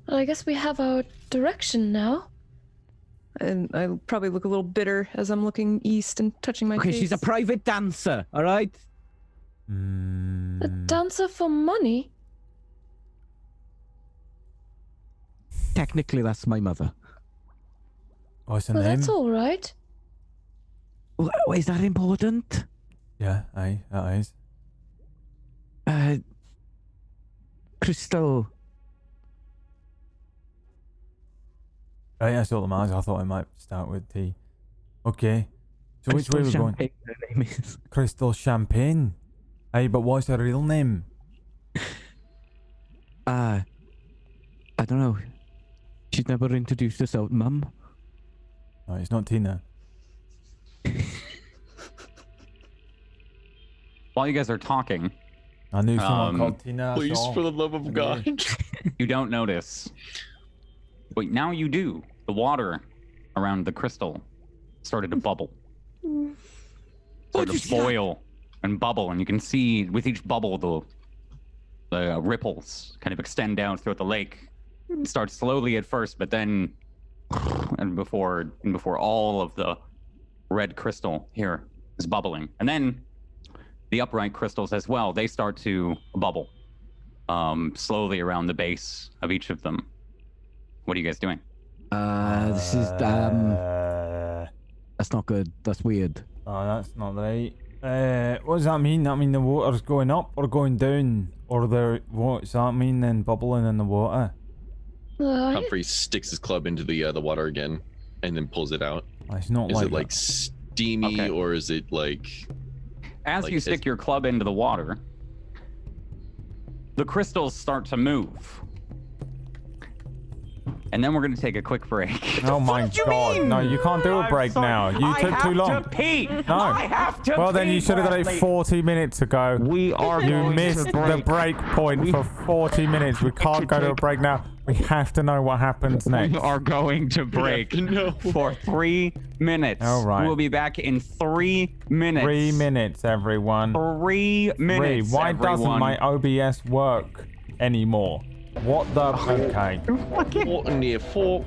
Well, I guess we have our direction now. And I probably look a little bitter as I'm looking east and touching my Okay, face. she's a private dancer, all right? A dancer for money? Technically, that's my mother. What's her Well, name? that's all right. Is that important? Yeah, aye, that is. Crystal. Right, that's all that matters. I thought I might start with T. Okay. So which way Crystal we're going? Champagne, her name is. Crystal Champagne. Aye, but what's her real name? I don't know. She's never introduced herself, Mum. No, it's not Tina. While you guys are talking, I knew someone called Tina. Please, so- for the love of God. you don't notice. But now you do. The water around the crystal started to bubble. Started to boil and bubble, and you can see with each bubble the ripples kind of extend down throughout the lake. It starts slowly at first, but then and before all of the red crystal here is bubbling. And then the upright crystals as well, they start to bubble slowly around the base of each of them. What are you guys doing? This is that's not good. That's weird. Oh, that's not right. What does that mean? That mean the water's going up or going down? Or what's that mean then, bubbling in the water? Humphrey sticks his club into the water again and then pulls it out. It's not Is like it like steamy or is it like... As Like you stick your club into the water, the crystals start to move. And then we're going to take a quick break. Oh my god. No, you can't do a break now. You took too long. I have to pee. No. I have to Well, then pee, you should have done it Bradley. 40 minutes ago. We are You going missed to the break point for 40 minutes. We can't go to a break now. We have to know what happens next. We are going to break for 3 minutes. All right. We'll be back in 3 minutes. 3 minutes, everyone. 3 minutes. Why doesn't everyone. my OBS work anymore? What the? Okay. What near 4?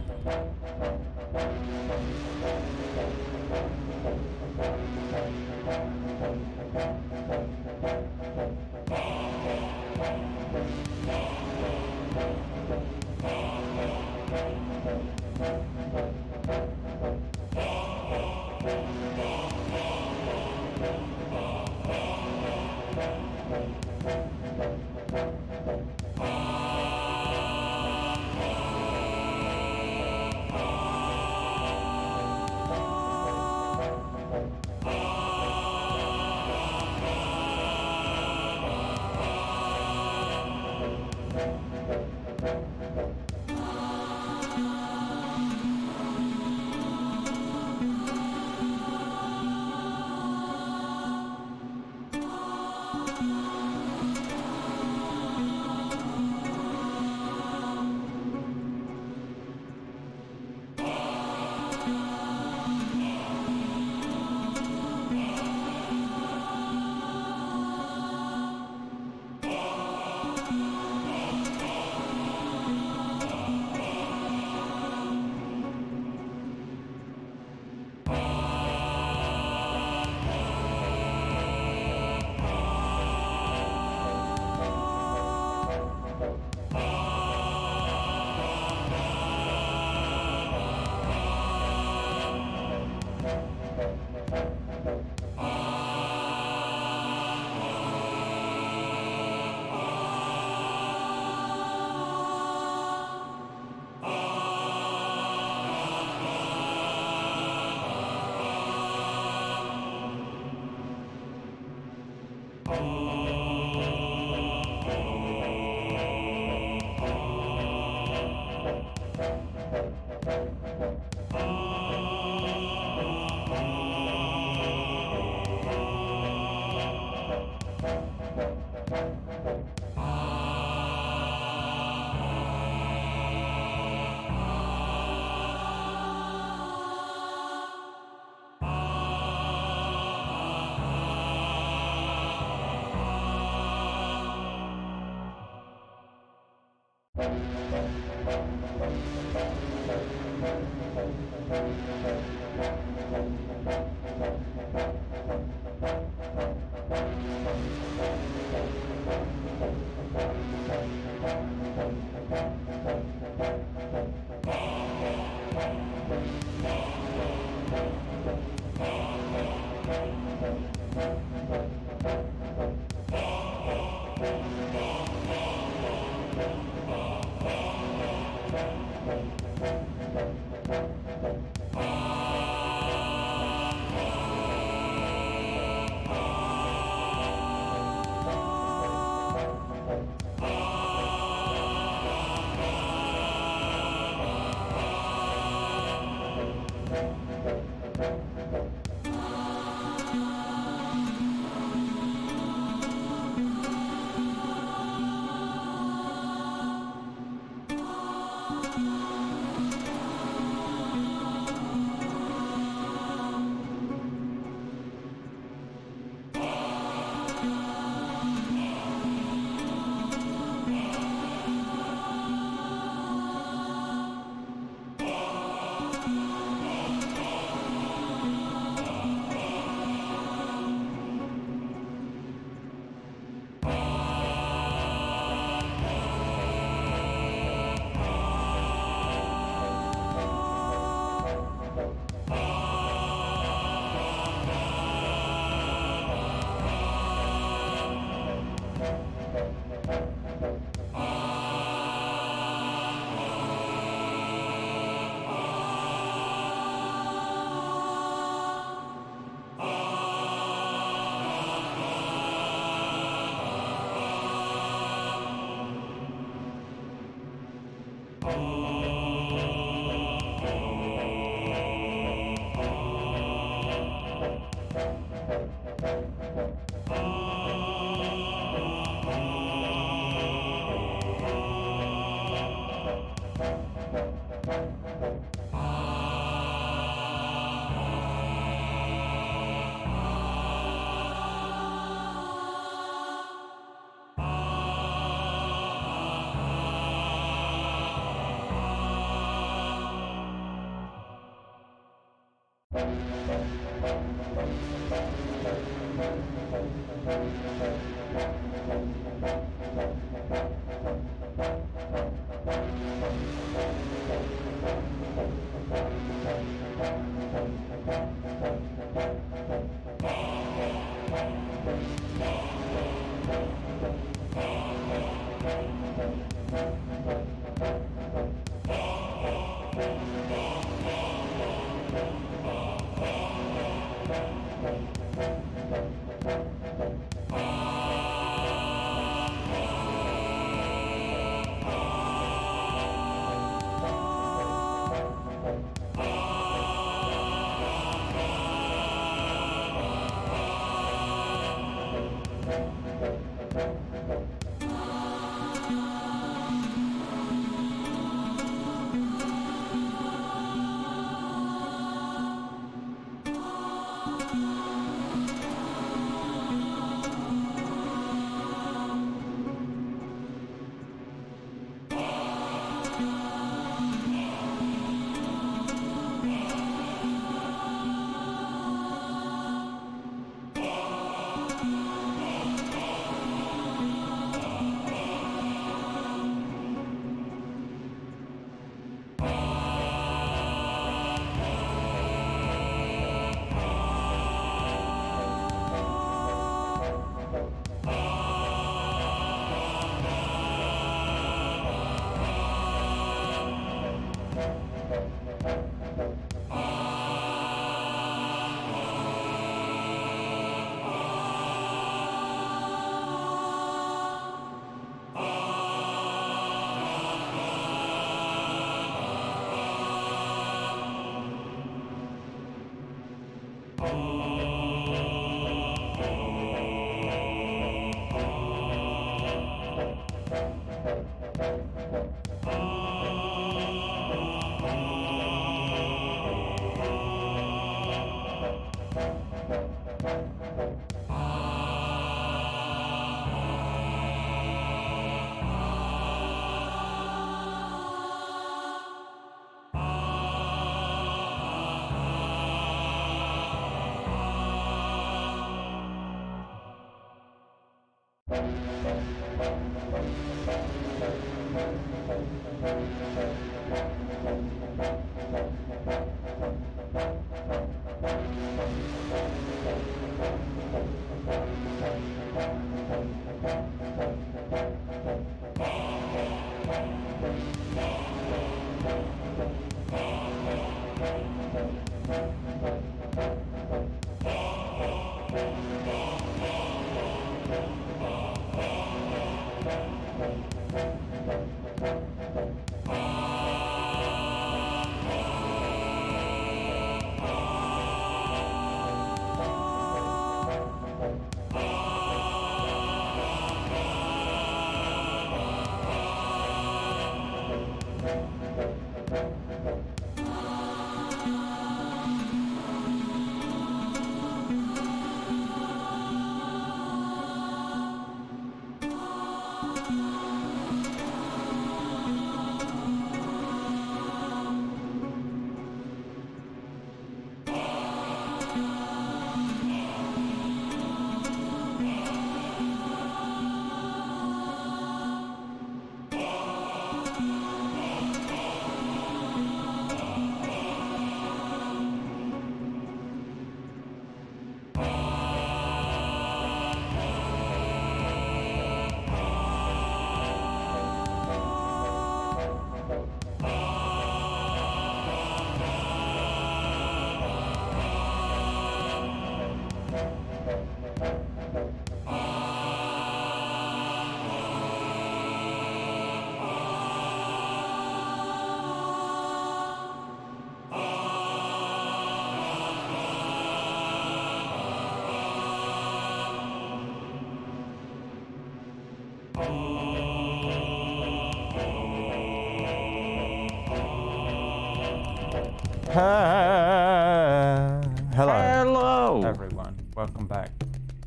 Hello, everyone. Welcome back.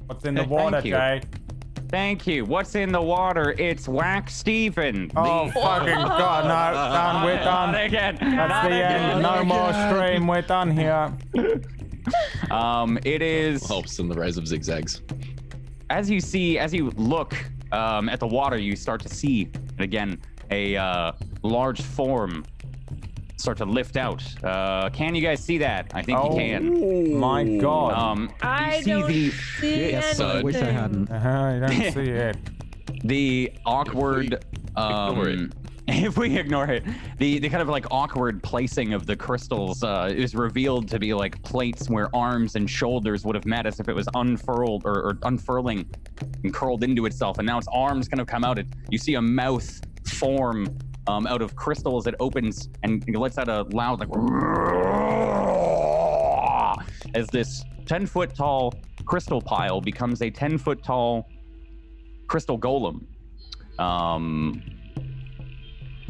What's in the Thank water, you. Jay? Thank you. What's in the water? It's Whack Steven. Oh, fucking God, no. Done. We're Not done. again. That's Not the again. end. No more stream. We're done here. It is Helps in the rise of zigzags. as you look at the water, you start to see again a large form start to lift out. Can you guys see that? I think you can. My God. Do I you see don't the see Yes, I anything. wish I hadn't. I don't see it. The awkward, Ignore it. if we ignore it, the kind of like awkward placing of the crystals is revealed to be like plates where arms and shoulders would have met as if it was unfurled or unfurling and curled into itself. And now its arms kind of come out. You see a mouth form out of crystal as it opens and lets out a loud like as this 10-foot tall crystal pile becomes a 10-foot tall crystal golem.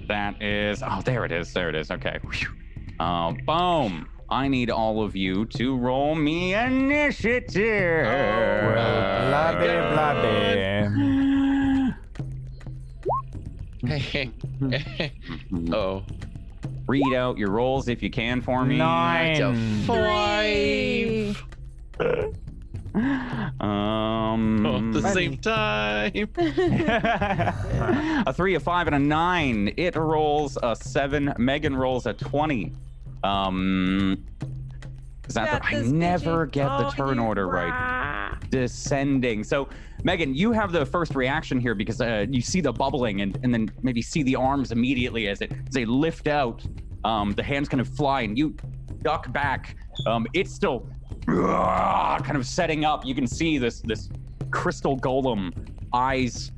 That is, oh, there it is. Okay. Boom. I need all of you to roll me initiative. Oh. Read out your rolls if you can for me. 9. 5. At the same time. A 3, a 5, and a 9. It rolls a 7. Megan rolls a 20. I never get the turn order right. Descending. So, Megan, you have the first reaction here because you see the bubbling and then maybe see the arms immediately as they lift out. The hands kind of fly and you duck back. It's still kind of setting up. You can see this crystal golem eyes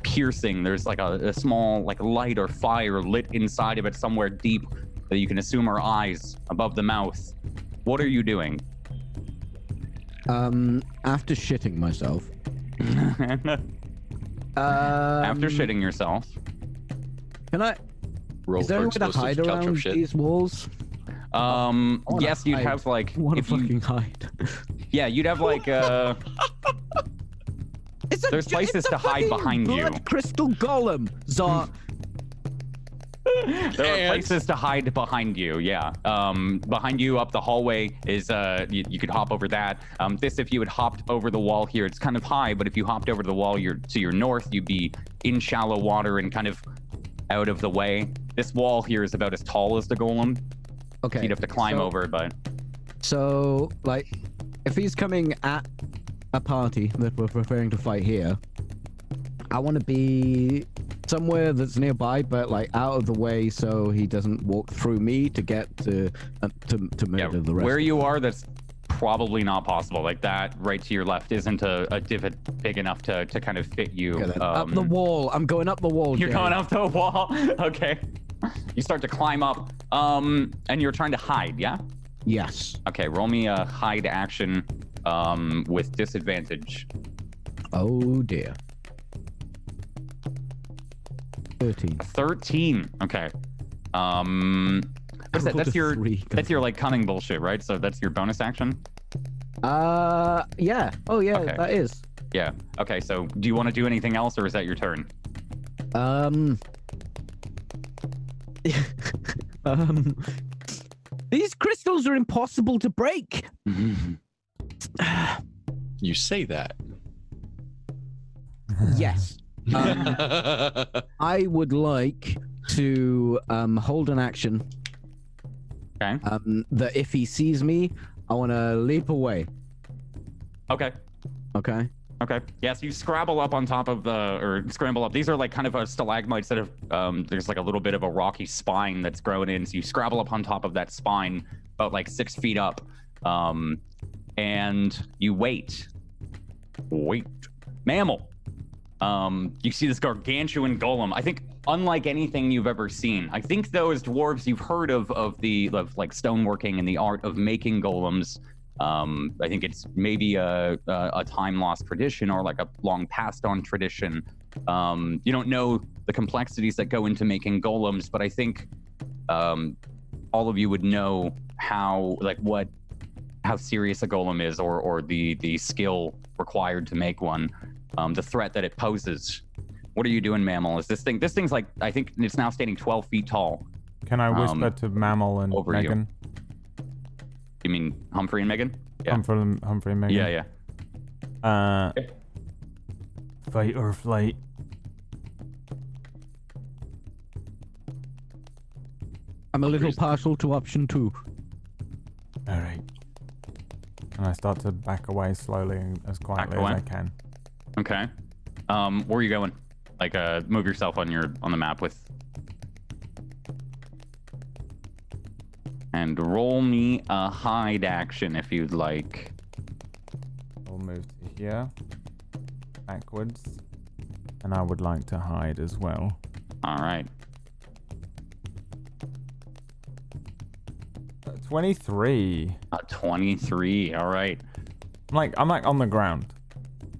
piercing. There's like a small like light or fire lit inside of it somewhere deep that you can assume are eyes above the mouth. What are you doing? After shitting myself. After shitting yourself. Can I? Roll Is there any way to hide around these walls? Yes, you'd have like. I want to if you- fucking hide. Yeah, you'd have like. There's places to hide behind you. Crystal golem. There are places to hide behind you, yeah. Behind you up the hallway is, you could hop over that. If you had hopped over the wall here, it's kind of high, but if you hopped over the wall to your north, you'd be in shallow water and kind of out of the way. This wall here is about as tall as the golem. Okay. You'd have to climb over, but... So, like, if he's coming at a party that we're preparing to fight here, I want to be somewhere that's nearby, but like out of the way, so he doesn't walk through me to get to murder the rest. Where you are, that's probably not possible. Like that right to your left isn't a divot big enough to kind of fit you. Okay, up the wall. I'm going up the wall. You're Jay. going up the wall. Okay. You start to climb up, and you're trying to hide, yeah? Yes. Okay, roll me a hide action with disadvantage. Oh dear. 13. Okay. What is that? That's your like cunning bullshit, right? So that's your bonus action? Yeah. Oh yeah, Okay. that is. Yeah. Okay, so do you want to do anything else or is that your turn? These crystals are impossible to break. You say that. Yes. I would like to hold an action. Okay. That if he sees me, I want to leap away. Okay. Okay. Okay. Yes, you scramble up on top of scramble up. These are like kind of a stalagmites that have, there's like a little bit of a rocky spine that's growing in. So you scrabble up on top of that spine about like 6 feet up. And you wait. Mammal. You see this gargantuan golem. I think unlike anything you've ever seen. I think though as dwarves you've heard of like stoneworking and the art of making golems. I think it's maybe a time lost tradition or like a long passed on tradition. You don't know the complexities that go into making golems, but I think all of you would know how serious a golem is or the skill required to make one. The threat that it poses. What are you doing, Mammal? This thing's like, I think it's now standing 12 feet tall. Can I whisper to Mammal and over Megan? You mean Humphrey and Megan? Yeah. Humphrey and Megan. Yeah. Fight or flight. I'm a little partial to option 2. All right. And I start to back away slowly and as quietly as I can. Okay. Where are you going? Like, move yourself on the map with. And roll me a hide action if you'd like. I'll move to here, backwards, and I would like to hide as well. All right. 23. 23. All right. I'm like on the ground.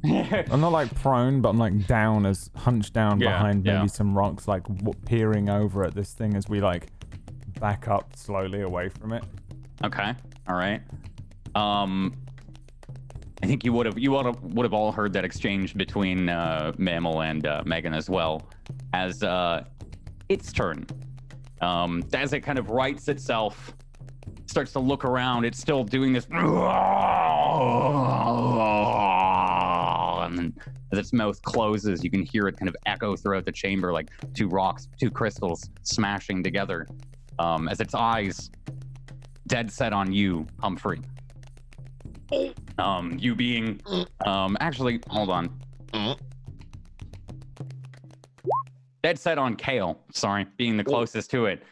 I'm not like prone, but I'm like down, as hunched down behind maybe some rocks, like peering over at this thing as we like back up slowly away from it. Okay. All right. I think you would have all heard that exchange between Mammal and Megan as well, as its turn. As it kind of rights itself, starts to look around. It's still doing this, and then as its mouth closes, you can hear it kind of echo throughout the chamber, like two crystals smashing together. As its eyes dead set on you, Humphrey. You being, actually, hold on. Dead set on Kale, sorry, being the closest to it.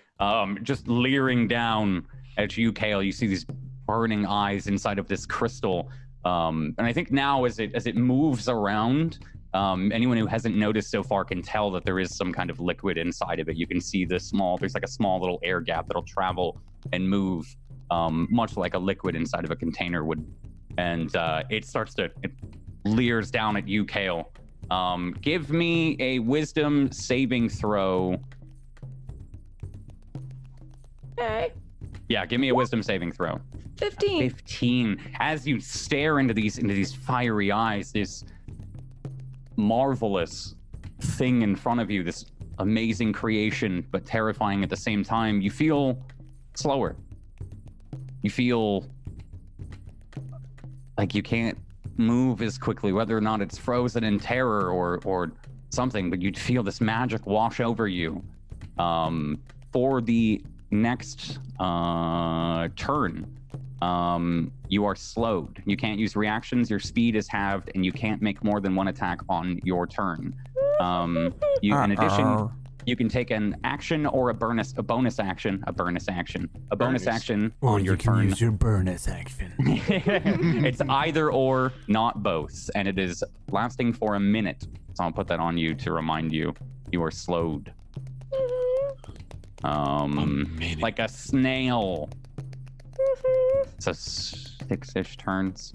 Just leering down at you, Kale. You see these burning eyes inside of this crystal. And I think now as it moves around, anyone who hasn't noticed so far can tell that there is some kind of liquid inside of it. You can see there's like a small little air gap that'll travel and move, much like a liquid inside of a container would. And it leers down at you, Kale. Give me a wisdom saving throw. Okay. Yeah, give me a wisdom saving throw. 15. 15. As you stare into these fiery eyes, this marvelous thing in front of you, this amazing creation, but terrifying at the same time, you feel slower. You feel like you can't move as quickly, whether or not it's frozen in terror or something, but you'd feel this magic wash over you. For the next turn, you are slowed. You can't use reactions, your speed is halved, and you can't make more than one attack on your turn. In addition, you can take an action or a bonus action on your turn. Use your bonus action. It's either or, not both, and it is lasting for a minute. So I'll put that on you to remind you you are slowed. Like a snail. So 6-ish turns.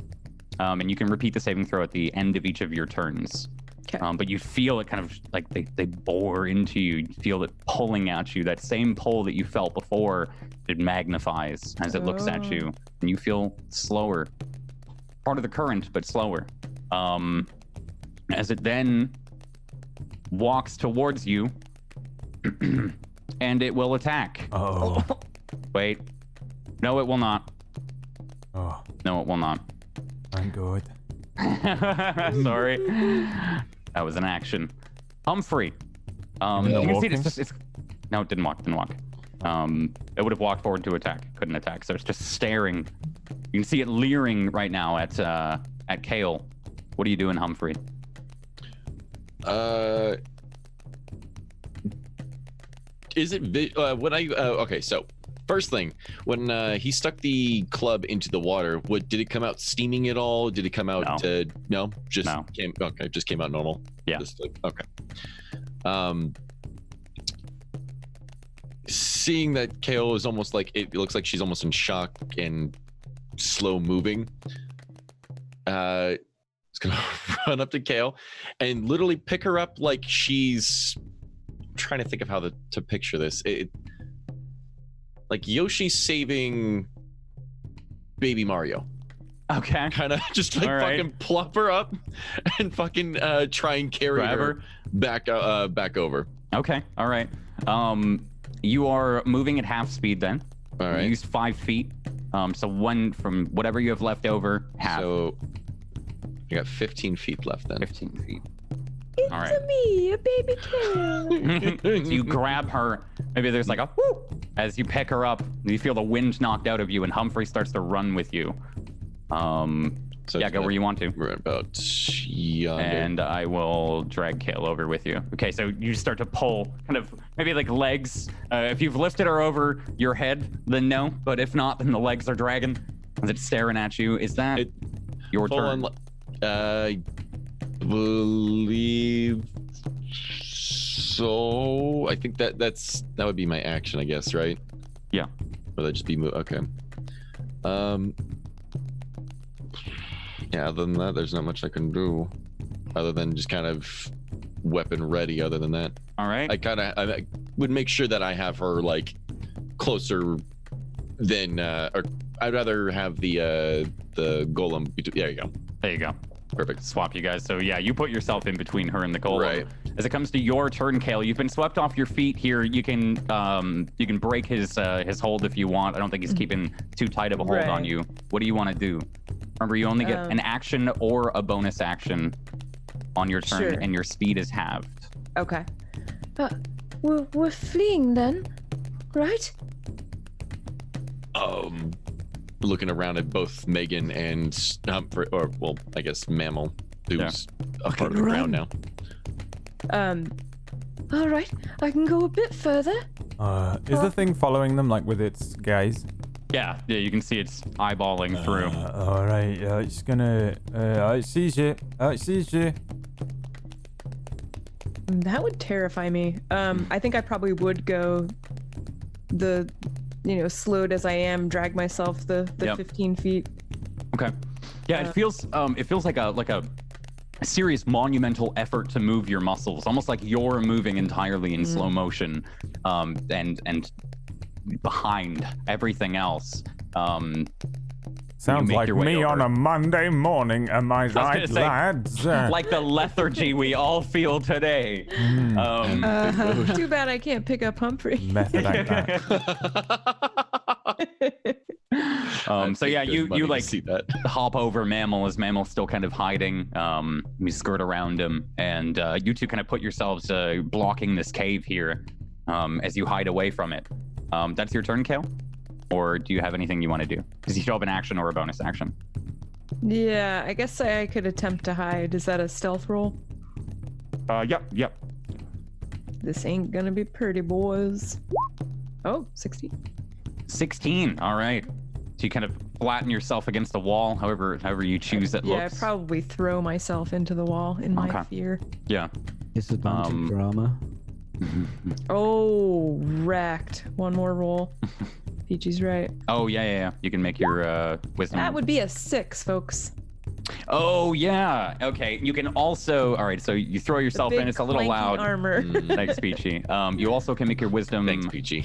And you can repeat the saving throw at the end of each of your turns. Okay. But you feel it kind of like they bore into you. You feel it pulling at you. That same pull that you felt before, it magnifies as it looks at you. And you feel slower. Part of the current, but slower. As it then walks towards you, and it will attack. Oh. Wait. No, it will not. Oh. No, it will not. I'm good. Sorry. That was an action. Humphrey. You can see it's no, it didn't walk. It would have walked forward to attack. Couldn't attack. So it's just staring. You can see it leering right now at Kale. What are you doing, Humphrey? Is it okay, so first thing, when he stuck the club into the water, did it come out steaming at all? Did it come out no? Just came out normal. Yeah. Just like, okay. Seeing that Kale is almost like, it looks like she's almost in shock and slow moving. It's gonna run up to Kale and literally pick her up like she's, I'm trying to think of how to picture this. Like Yoshi saving Baby Mario. Okay. Kind of just like fucking plop her up and fucking try and carry her back over. Okay. All right. You are moving at half speed then. All right. You used 5 feet. So one from whatever you have left over, half. So you got 15 feet left then. 15 feet. It's All right. me, a baby Kale. You grab her. Maybe there's like a whoo as you pick her up. You feel the wind knocked out of you, and Humphrey starts to run with you. So Yeah, go where you want to. We're about yonder. And I will drag Kale over with you. Okay, so you start to pull, kind of maybe like legs. If you've lifted her over your head, then no. But if not, then the legs are dragging. As it's staring at you. Is that your turn? I believe so. I think that would be my action, I guess, right? Yeah. Or that just be okay. Yeah, other than that, there's not much I can do other than just kind of weapon ready. Other than that, all right. I would make sure that I have her like closer than, or I'd rather have the golem. There you go. There you go. Perfect. Swap you guys. So yeah, you put yourself in between her and the golem. Right. As it comes to your turn, Kale, you've been swept off your feet here. You can break his hold if you want. I don't think he's keeping too tight of a hold on you. What do you want to do? Remember, you only get an action or a bonus action on your turn, and your speed is halved. Okay. We're fleeing then, right? Looking around at both Megan and Humphrey, or well, I guess Mammal, who's a part of the ground now. All right. I can go a bit further. Is the thing following them, like with its gaze? Yeah, you can see it's eyeballing through. All right, it's gonna. It sees you. It sees you. That would terrify me. I think I probably would go slowed as I am, drag myself the 15 feet. Okay. Yeah, it feels like a serious monumental effort to move your muscles, almost like you're moving entirely in slow motion, and behind everything else. Sounds like me on a Monday morning, am I right, lads? Like the lethargy we all feel today. Too bad I can't pick up Humphrey. Method act. So yeah, you like see that. Hop over Mammal as Mammal's still kind of hiding. You skirt around him, and you two kind of put yourselves blocking this cave here as you hide away from it. That's your turn, Kale? Or do you have anything you want to do? Because you still have an action or a bonus action. Yeah, I guess I could attempt to hide. Is that a stealth roll? Yep. This ain't gonna be pretty, boys. Oh, 16. 16, all right. So you kind of flatten yourself against the wall, however you choose it looks. Yeah, I probably throw myself into the wall in my fear. Yeah. Disadvantage drama. Oh, wrecked. One more roll. Peachy's right. Oh, yeah. You can make your wisdom. That would be a 6, folks. Oh, yeah. Okay. You can also, all right, so you throw yourself in. It's a little loud. Armor. Thanks, Peachy. You also can make your wisdom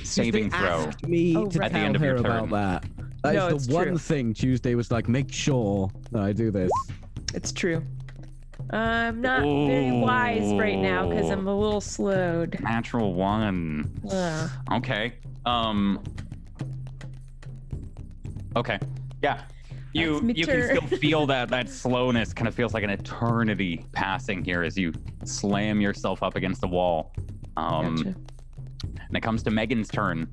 saving throw asked me to at the end of your turn. about that. That is the one thing Tuesday was like, make sure that I do this. It's true. I'm not very wise right now because I'm a little slowed. Natural 1. Okay. Okay. Yeah. You can still feel that slowness. Kind of feels like an eternity passing here as you slam yourself up against the wall. Gotcha. And it comes to Megan's turn.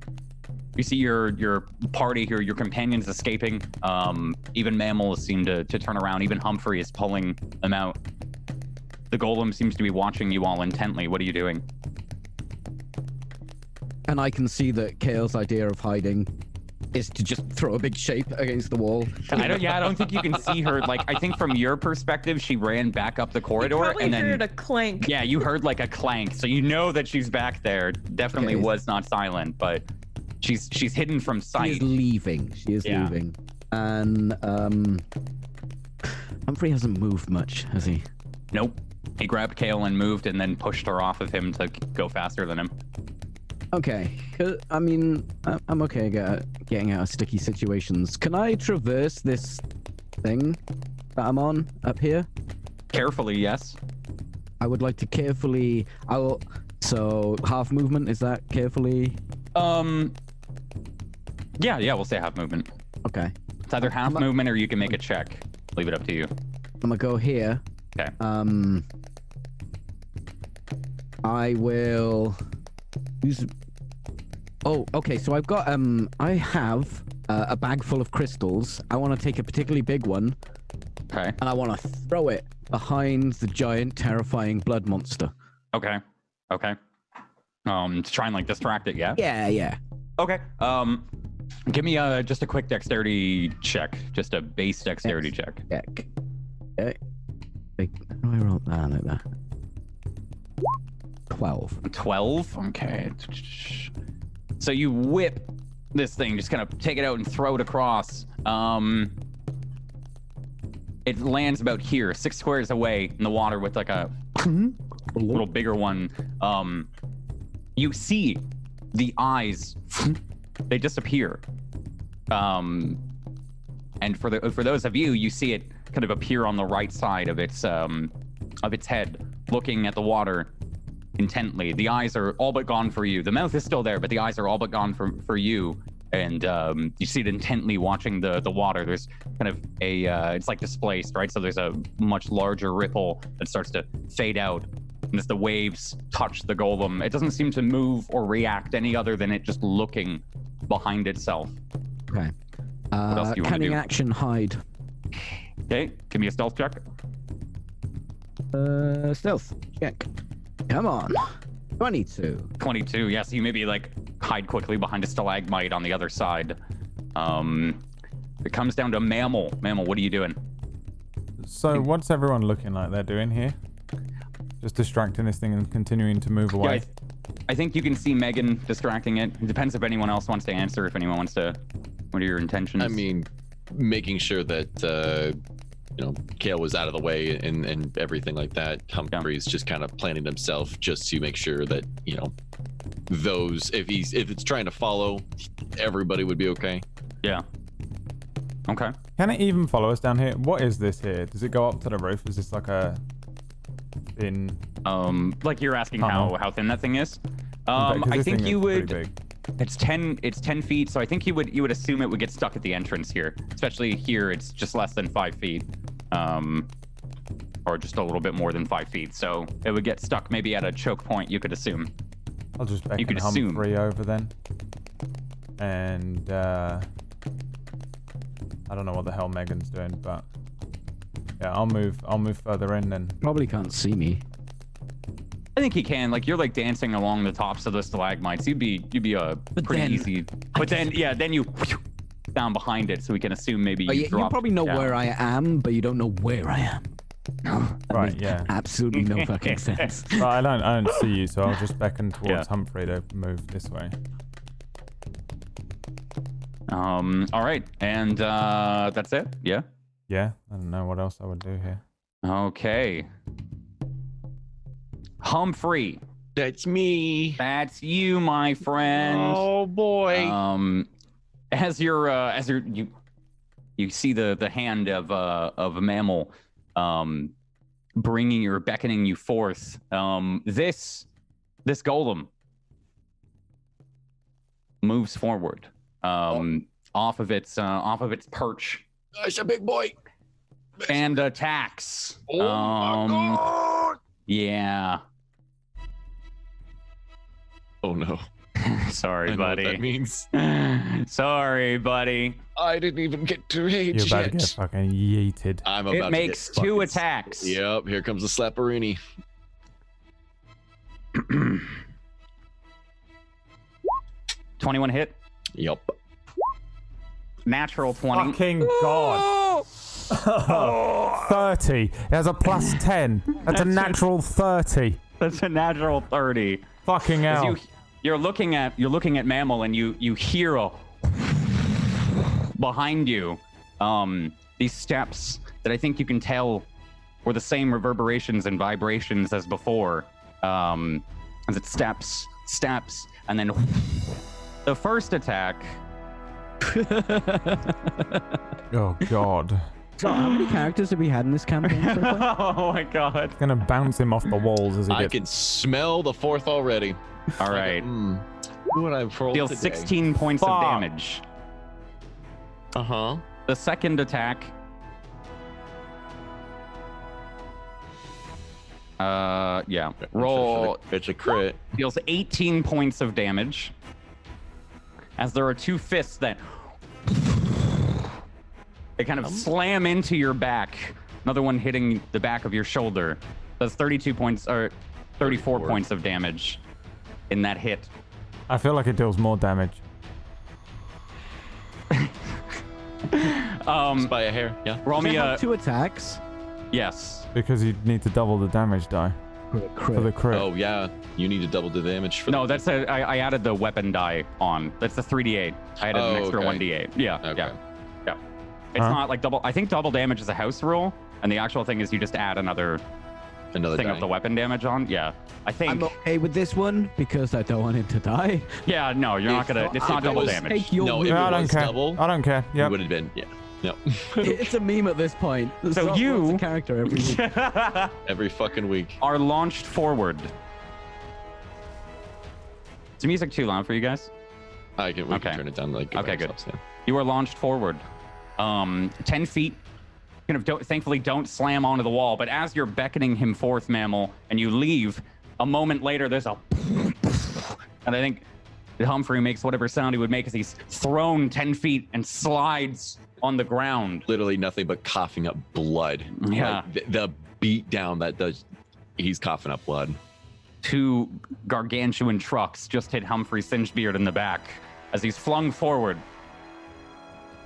You see your party here, your companions escaping. Even mammals seem to turn around. Even Humphrey is pulling them out. The golem seems to be watching you all intently. What are you doing? And I can see that Kale's idea of hiding is to just throw a big shape against the wall. I don't think you can see her. Like, I think from your perspective, she ran back up the corridor. You probably and then heard a clank. Yeah, you heard like a clank, so you know that she's back there. Definitely was not silent, but she's hidden from sight. She is leaving. Leaving. And Humphrey hasn't moved much, has he? Nope. He grabbed Kale and moved, and then pushed her off of him to go faster than him. Okay, I mean, I'm okay getting out of sticky situations. Can I traverse this thing that I'm on up here? Carefully, yes. I would like to carefully. So half movement, is that carefully? Yeah, we'll say half movement. Okay. It's either half movement or you can make a check. Leave it up to you. I'm gonna go here. Okay. I will use. Oh, okay. So I've got I have a bag full of crystals. I want to take a particularly big one Okay. And I want to throw it behind the giant, terrifying blood monster. Okay. To try and like distract it, yeah? Yeah. Okay. Give me just a quick dexterity check. Just a base dexterity check. Check. Okay. How do I roll that like that? 12. 12? Okay. So you whip this thing, just kind of take it out and throw it across. It lands about here, 6 squares away in the water with like a little bigger one. You see the eyes, they disappear. And for those of you, you see it kind of appear on the right side of its head, looking at the water intently. The eyes are all but gone for you. The mouth is still there, but the eyes are all but gone for you. And you see it intently watching the water. There's kind of it's like displaced, right? So there's a much larger ripple that starts to fade out. And as the waves touch the golem, it doesn't seem to move or react any other than it just looking behind itself. Okay. What else do you want to Cunning do? action, hide. Okay, give me a stealth check. Stealth check. Come on. 22. 22, yes, you maybe like hide quickly behind a stalagmite on the other side. It comes down to Mammal. Mammal, what are you doing? So what's everyone looking like they're doing here? Just distracting this thing and continuing to move away. Yeah, I think you can see Megan distracting it. It depends if anyone else wants to answer, if anyone wants to. What are your intentions? I mean, making sure that Kale was out of the way and everything like that. Humphrey's just kind of planning himself just to make sure that those if it's trying to follow, everybody would be okay. Yeah. Okay. Can it even follow us down here? What is this here? Does it go up to the roof? Is this like a thin? Like you're asking how thin that thing is. Okay, I think you would. Big. It's 10 feet, so I think you would assume it would get stuck at the entrance here. Especially here, it's just less than 5 feet. Or just a little bit more than 5 feet. So it would get stuck maybe at a choke point, you could assume. I'll just beckon Humphrey over then. And I don't know what the hell Megan's doing, but yeah, I'll move further in then. Probably can't see me. I think he can. Like you're like dancing along the tops of the stalagmites. You'd be a pretty easy. But then you down behind it, so we can assume maybe you drop. You probably know down. where I am, but you don't know where I am. Right, yeah. Absolutely no fucking sense. Right, I don't see you, so I'll just beckon towards Humphrey to move this way. All right, and that's it. Yeah. Yeah, I don't know what else I would do here. Okay. Humphrey. That's me. That's you, my friend. Oh boy. As you see the hand of a mammal, beckoning you forth. This golem moves forward, off of its perch. That's a big boy. And attacks. Oh my god. Yeah. Oh no. Sorry, I know buddy. what that means. Sorry, buddy. I didn't even get to rage You're about yet. to get fucking yeeted. I'm about It makes to get 2 fucking attacks. Yep, here comes the slapperini. 21 hit. Yep. Natural 20. Fucking god. 30. It has a plus 10. That's a natural 30. That's a natural 30. Fucking hell. You're looking at Mammal, and you hear a behind you. These steps that I think you can tell were the same reverberations and vibrations as before. As it steps, and then the first attack. Oh god. So how many characters have we had in this campaign so far? Oh my god. It's gonna bounce him off the walls as he I gets. can smell the 4th already. All right. What I've rolled Deals today. 16 points of damage. Uh-huh. The second attack. Yeah. Roll. It's a crit. Deals 18 points of damage. As there are 2 fists that They kind of slam into your back. Another one hitting the back of your shoulder. That's 32 points or 34 points of damage in that hit. I feel like it deals more damage. Just by a hair, yeah. Roll me a 2 attacks. yes. Because you need to double the damage die for the crit. Oh yeah, you need to double the damage for. No, that's I added the weapon die on. That's the 3d8. I added an extra 1d8. Yeah, Okay. yeah. It's not like double. I think double damage is a house rule, and the actual thing is you just add another thing die. of the weapon damage on. Yeah, I think. I'm okay with this one because I don't want him to die. Yeah, no, you're not gonna. It's not double damage. Take your No, if I it don't was care. double, I don't care. it Yeah. would have been no. It's a meme at this point. So What's you- a character every week. Every fucking week. Are launched forward. Is the music too loud for you guys? We can Okay. turn it down like Okay, good. ourselves, yeah. You are launched forward. 10 feet. Thankfully, don't slam onto the wall. But as you're beckoning him forth, Mammal, and you leave, a moment later, there's a... And I think Humphrey makes whatever sound he would make as he's thrown 10 feet and slides on the ground. Literally nothing but coughing up blood. Yeah. Like, the beat down that does. He's coughing up blood. 2 gargantuan trucks just hit Humphrey Singebeard in the back as he's flung forward.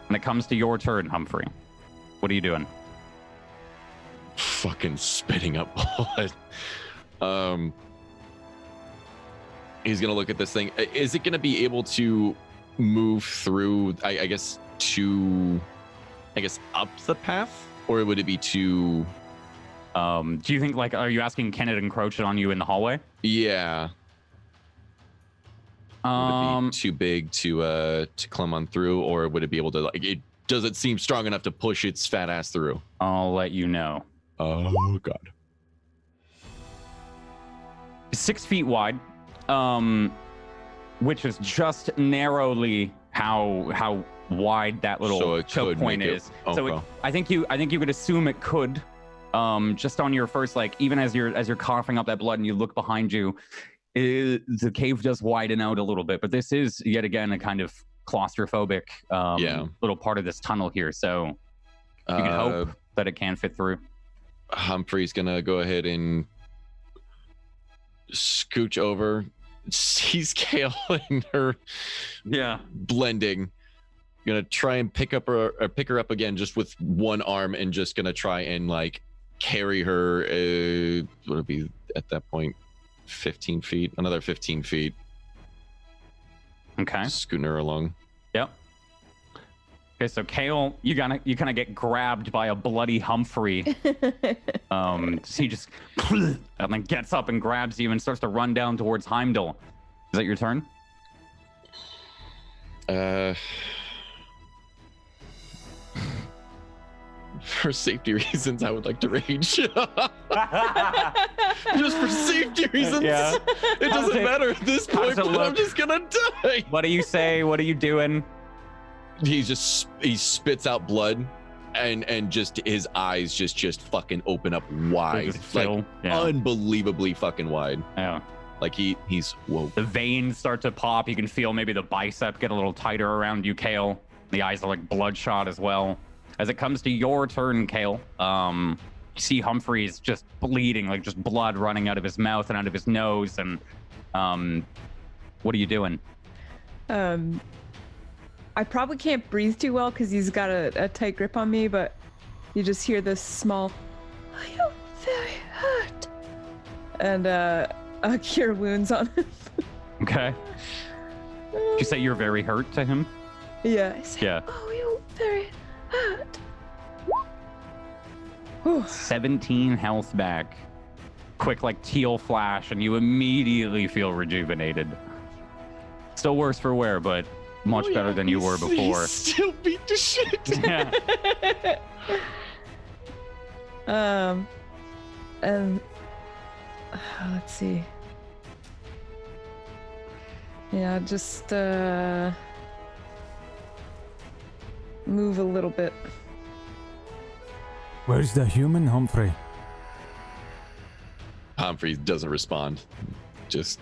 And it comes to your turn, Humphrey. What are you doing? Fucking spitting up blood. He's gonna look at this thing. Is it gonna be able to move through? I guess up the path, or would it be too? Do you think, like, are you asking, can it encroach on you in the hallway? Yeah. Would it be too big to climb on through, or would it be able to, like, does it seem strong enough to push its fat ass through? I'll let you know. Oh god. 6 feet wide, which is just narrowly how wide that So little it choke could point make it- is. So okay. I think you could assume it could. Just on your first, like, even as you're coughing up that blood and you look behind you, the cave does widen out a little bit. But this is yet again a kind of claustrophobic little part of this tunnel here. So you can hope that it can fit through. Humphrey's gonna go ahead and scooch over, sees Kale and her blending. Gonna try and pick her up again just with one arm, and just gonna try and like carry her. Would it be at that point 15 feet? Another 15 feet. Okay. Scooting her along. Yep. Okay, so Kale, you kind of get grabbed by a bloody Humphrey. He just and then gets up and grabs you and starts to run down towards Heimdall. Is that your turn? For safety reasons, I would like to rage. Just for safety reasons. Yeah. It doesn't matter at this point, it but I'm look? just gonna die. What do you say? What are you doing? He spits out blood, and just his eyes just fucking open up wide, Just fill. like Yeah. unbelievably fucking wide. Yeah. Like he's woke. The veins start to pop. You can feel maybe the bicep get a little tighter around you, Kale. The eyes are like bloodshot as well. As it comes to your turn, Kale, you see Humphrey's just bleeding, like just blood running out of his mouth and out of his nose. And what are you doing? I probably can't breathe too well because he's got a tight grip on me, but you just hear this small, "Are you very hurt?" And cure wounds on him. Okay. Did you say you're very hurt to him? Yeah. I say, Yeah. Oh, you're very hurt. 17 health back. Quick, like, teal flash, and you immediately feel rejuvenated. Still worse for wear, but much better than you were before. Still beat the shit. Yeah. And let's see. Yeah, just move a little bit. Where's the human, Humphrey? Humphrey doesn't respond. Just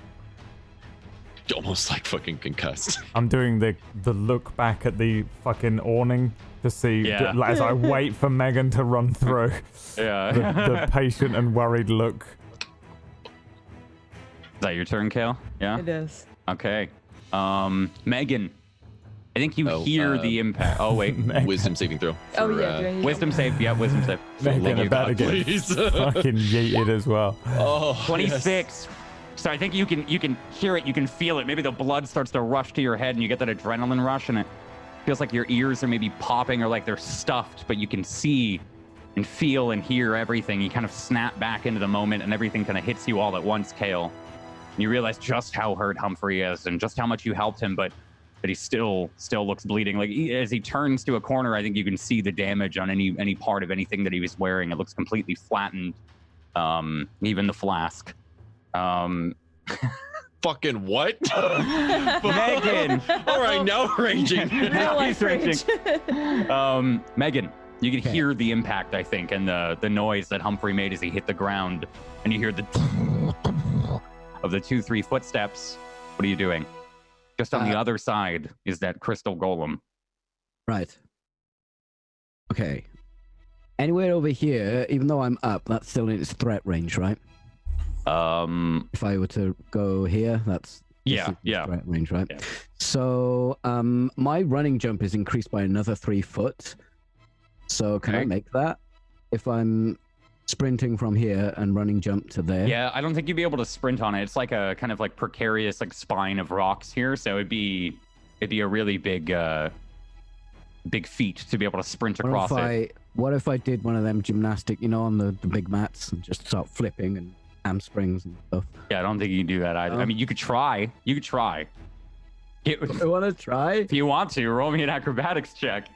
Almost like fucking concussed. I'm doing the look back at the fucking awning to see as I wait for Megan to run through. Yeah. The patient and worried look. Is that your turn, Kale? Yeah. It is. Okay. Megan, I think you hear the impact. Oh wait, wisdom saving throw. Oh yeah. wisdom save. Yeah, wisdom save. Megan about to get fucking yeeted as well. Oh, 26. Yes. So I think you can hear it, you can feel it. Maybe the blood starts to rush to your head, and you get that adrenaline rush, and it feels like your ears are maybe popping or like they're stuffed, but you can see and feel and hear everything. You kind of snap back into the moment, and everything kind of hits you all at once, Kale. And you realize just how hurt Humphrey is, and just how much you helped him, but he still looks bleeding. Like as he turns to a corner, I think you can see the damage on any part of anything that he was wearing. It looks completely flattened, even the flask. Fucking what? Megan. All right, now raging. Real life rage. Megan, you can hear the impact, I think, and the noise that Humphrey made as he hit the ground, and you hear the of the 2-3 footsteps. What are you doing? Just on the other side is that crystal golem. Right. Okay. Anywhere over here, even though I'm up, that's still in its threat range, right? If I were to go here, that's threat range, right? Yeah. So my running jump is increased by another 3 foot. So can I make that if I'm sprinting from here and running jump to there? Yeah, I don't think you'd be able to sprint on it. It's like a kind of like precarious like spine of rocks here, so it'd be a really big feat to be able to sprint across it. What if I did one of them gymnastic, on the big mats and just start flipping and hamstrings and stuff? Yeah, I don't think you can do that either. I mean, you could try. I want to try. If you want to, roll me an acrobatics check.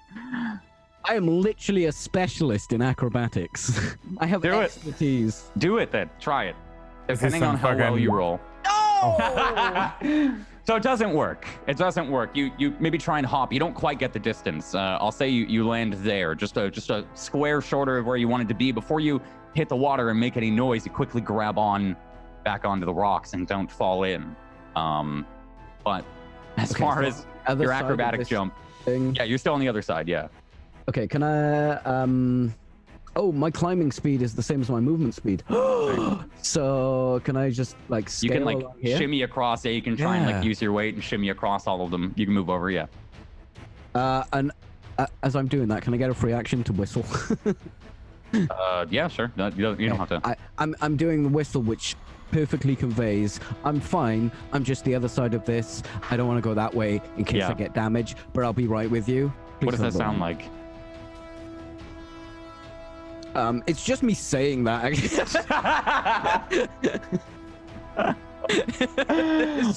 I am literally a specialist in acrobatics. I have expertise. Do it then. Try it. Depending on how well you roll. No! So it doesn't work. You maybe try and hop. You don't quite get the distance. I'll say you land there, just a square shorter of where you wanted to be. Before you hit the water and make any noise, you quickly grab back onto the rocks and don't fall in. But as far as your acrobatic jump, yeah, you're still on the other side. Yeah. Okay, can I, my climbing speed is the same as my movement speed. So can I just scale you can along here? shimmy across. Yeah, you can try and use your weight and shimmy across all of them. You can move over. Yeah. And as I'm doing that, can I get a free action to whistle? Yeah, sure. No, you don't have to. I'm doing the whistle, which perfectly conveys I'm fine. I'm just the other side of this. I don't want to go that way in case I get damage, but I'll be right with you. Please what does that sound like? It's just me saying that. It's just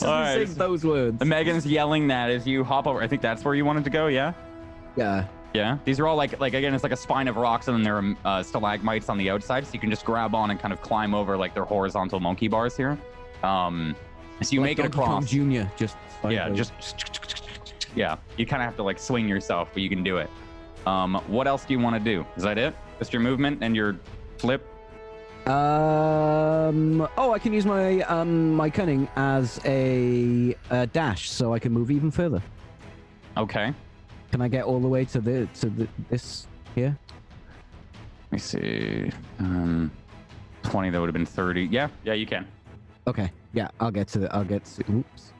saying those words. Megan's yelling that as you hop over. I think that's where you wanted to go. Yeah. Yeah. Yeah. These are all like again, it's like a spine of rocks, and then there are stalagmites on the outside, so you can just grab on and kind of climb over like their horizontal monkey bars here. So you make it across. Junior, just yeah, just yeah. You kind of have to swing yourself, but you can do it. What else do you want to do? Is that it? Just your movement and your flip? I can use my my cunning as a dash, so I can move even further. Okay. Can I get all the way to this here? Let me see. 20. That would have been 30. Yeah, you can. Okay. Yeah, I'll get to. Oops.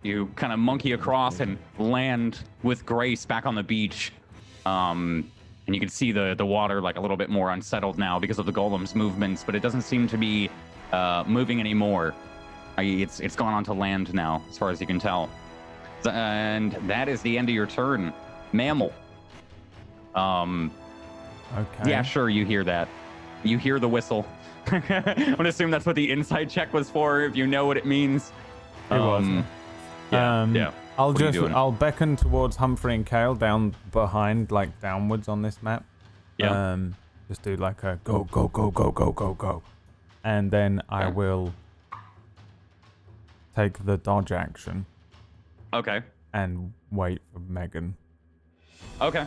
You kind of monkey across and land with grace back on the beach. And you can see the water a little bit more unsettled now because of the golem's movements, but it doesn't seem to be moving anymore. It's gone onto land now, as far as you can tell. And that is the end of your turn. Mammal. Okay. Yeah, sure, you hear that. You hear the whistle. I'm gonna assume that's what the inside check was for, if you know what it means. It was. Yeah. I'll beckon towards Humphrey and Kale down behind, downwards on this map. Yeah. Just do a go, go, go, go, go, go, go. And then I will take the dodge action. Okay. And wait for Megan. Okay.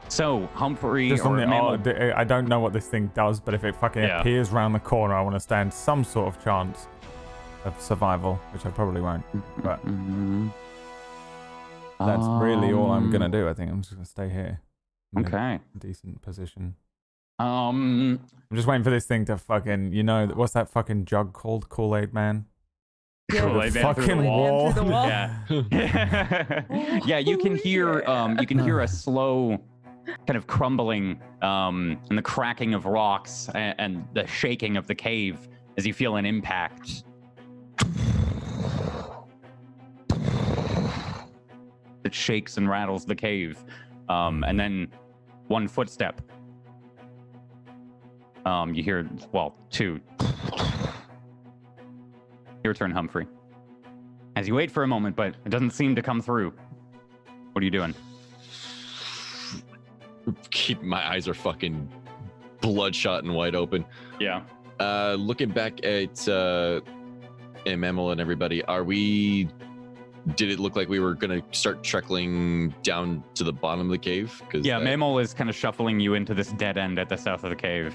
So Humphrey just I don't know what this thing does, but if it fucking Yeah. appears around the corner, I want to stand some sort of chance. of survival, which I probably won't. But Mhm. that's really all I'm gonna do. I think I'm just gonna stay here. I'm in Okay. a decent position. Um. I'm just waiting for this thing to fucking, what's that fucking jug called? Kool-Aid Man? Yeah, Kool-Aid Man through the fucking wall. Through the wall. Yeah. Yeah, you can hear a slow kind of crumbling and the cracking of rocks and the shaking of the cave as you feel an impact. It shakes and rattles the cave. And then one footstep. You hear, two. Your turn, Humphrey. As you wait for a moment, but it doesn't seem to come through. What are you doing? My eyes are fucking bloodshot and wide open. Yeah. Looking back at Mammal and everybody, did it look like we were gonna start trickling down to the bottom of the cave? Yeah, Mammal is kind of shuffling you into this dead end at the south of the cave.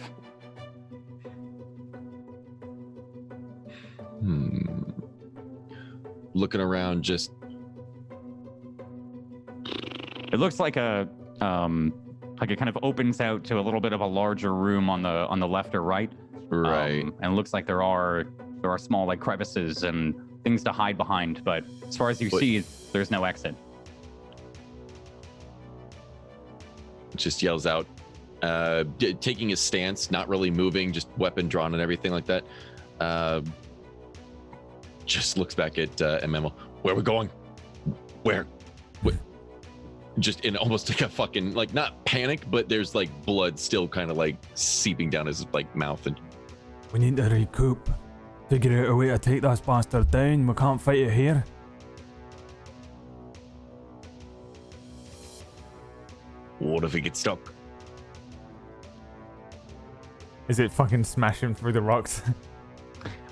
Looking around, just it looks like it kind of opens out to a little bit of a larger room on the left or right. right. And it looks like there are small like crevices and things to hide behind, but as far as you see, there's no exit. Just yells out, taking his stance, not really moving, just weapon drawn and everything like that. Just looks back at Mammal. Where are we going? Where? Just in almost like a fucking, like, not panic, but there's like blood still kind of like seeping down his like mouth. And we need to recoup. Figure out a way to take this bastard down. We can't fight it here. what if we get stuck? Is it fucking smashing through the rocks?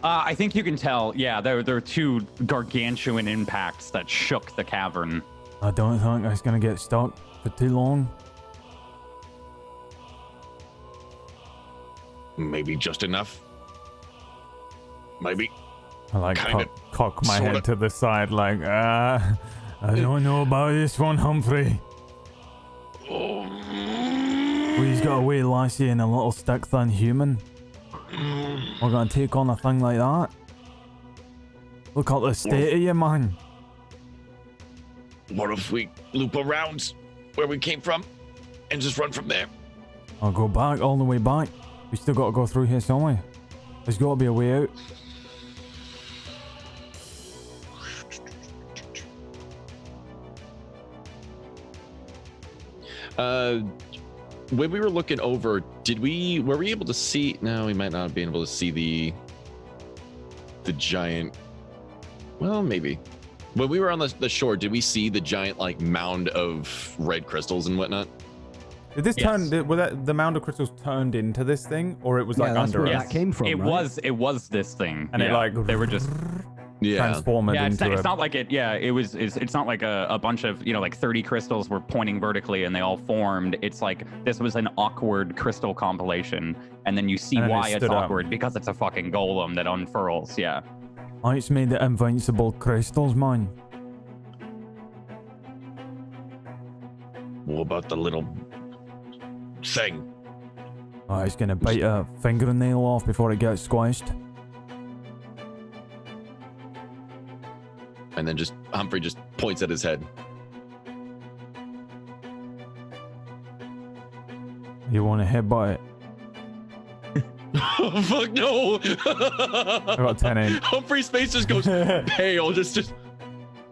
I think you can tell. Yeah, there are two gargantuan impacts that shook the cavern. I don't think it's gonna get stuck for too long. Maybe just enough. Maybe. I like Kinda, cock my sorta. head to the side like, I don't know about this one, Humphrey. We've got a wee lassie and a little stick-thin human. We're gonna take on a thing like that? Look at the state of you, man. What if we loop around where we came from and just run from there? I'll go back, all the way back. We still gotta go through here somewhere. There's gotta be a way out. When we were looking over, were we able to see? No, we might not have been able to see the giant. Well, maybe. When we were on the shore, did we see the giant like mound of red crystals and whatnot? Did this turn? Was that the mound of crystals turned into this thing, or it was like that's under where us? that came from. It right? was this thing, And it like they were just transformed into it's a... not like it. Yeah, it's not like a bunch of like 30 crystals were pointing vertically and they all formed. It's like this was an awkward crystal compilation, and then you see And then it why it's stood up. awkward because it's a fucking golem that unfurls. Yeah. It's made of invincible crystals, man. What about the little thing? Oh, it's gonna bite a fingernail off before it gets squished. And then Humphrey just points at his head. You want to headbutt it? Oh, fuck no! I got 10 in. Humphrey's face just goes pale. Just.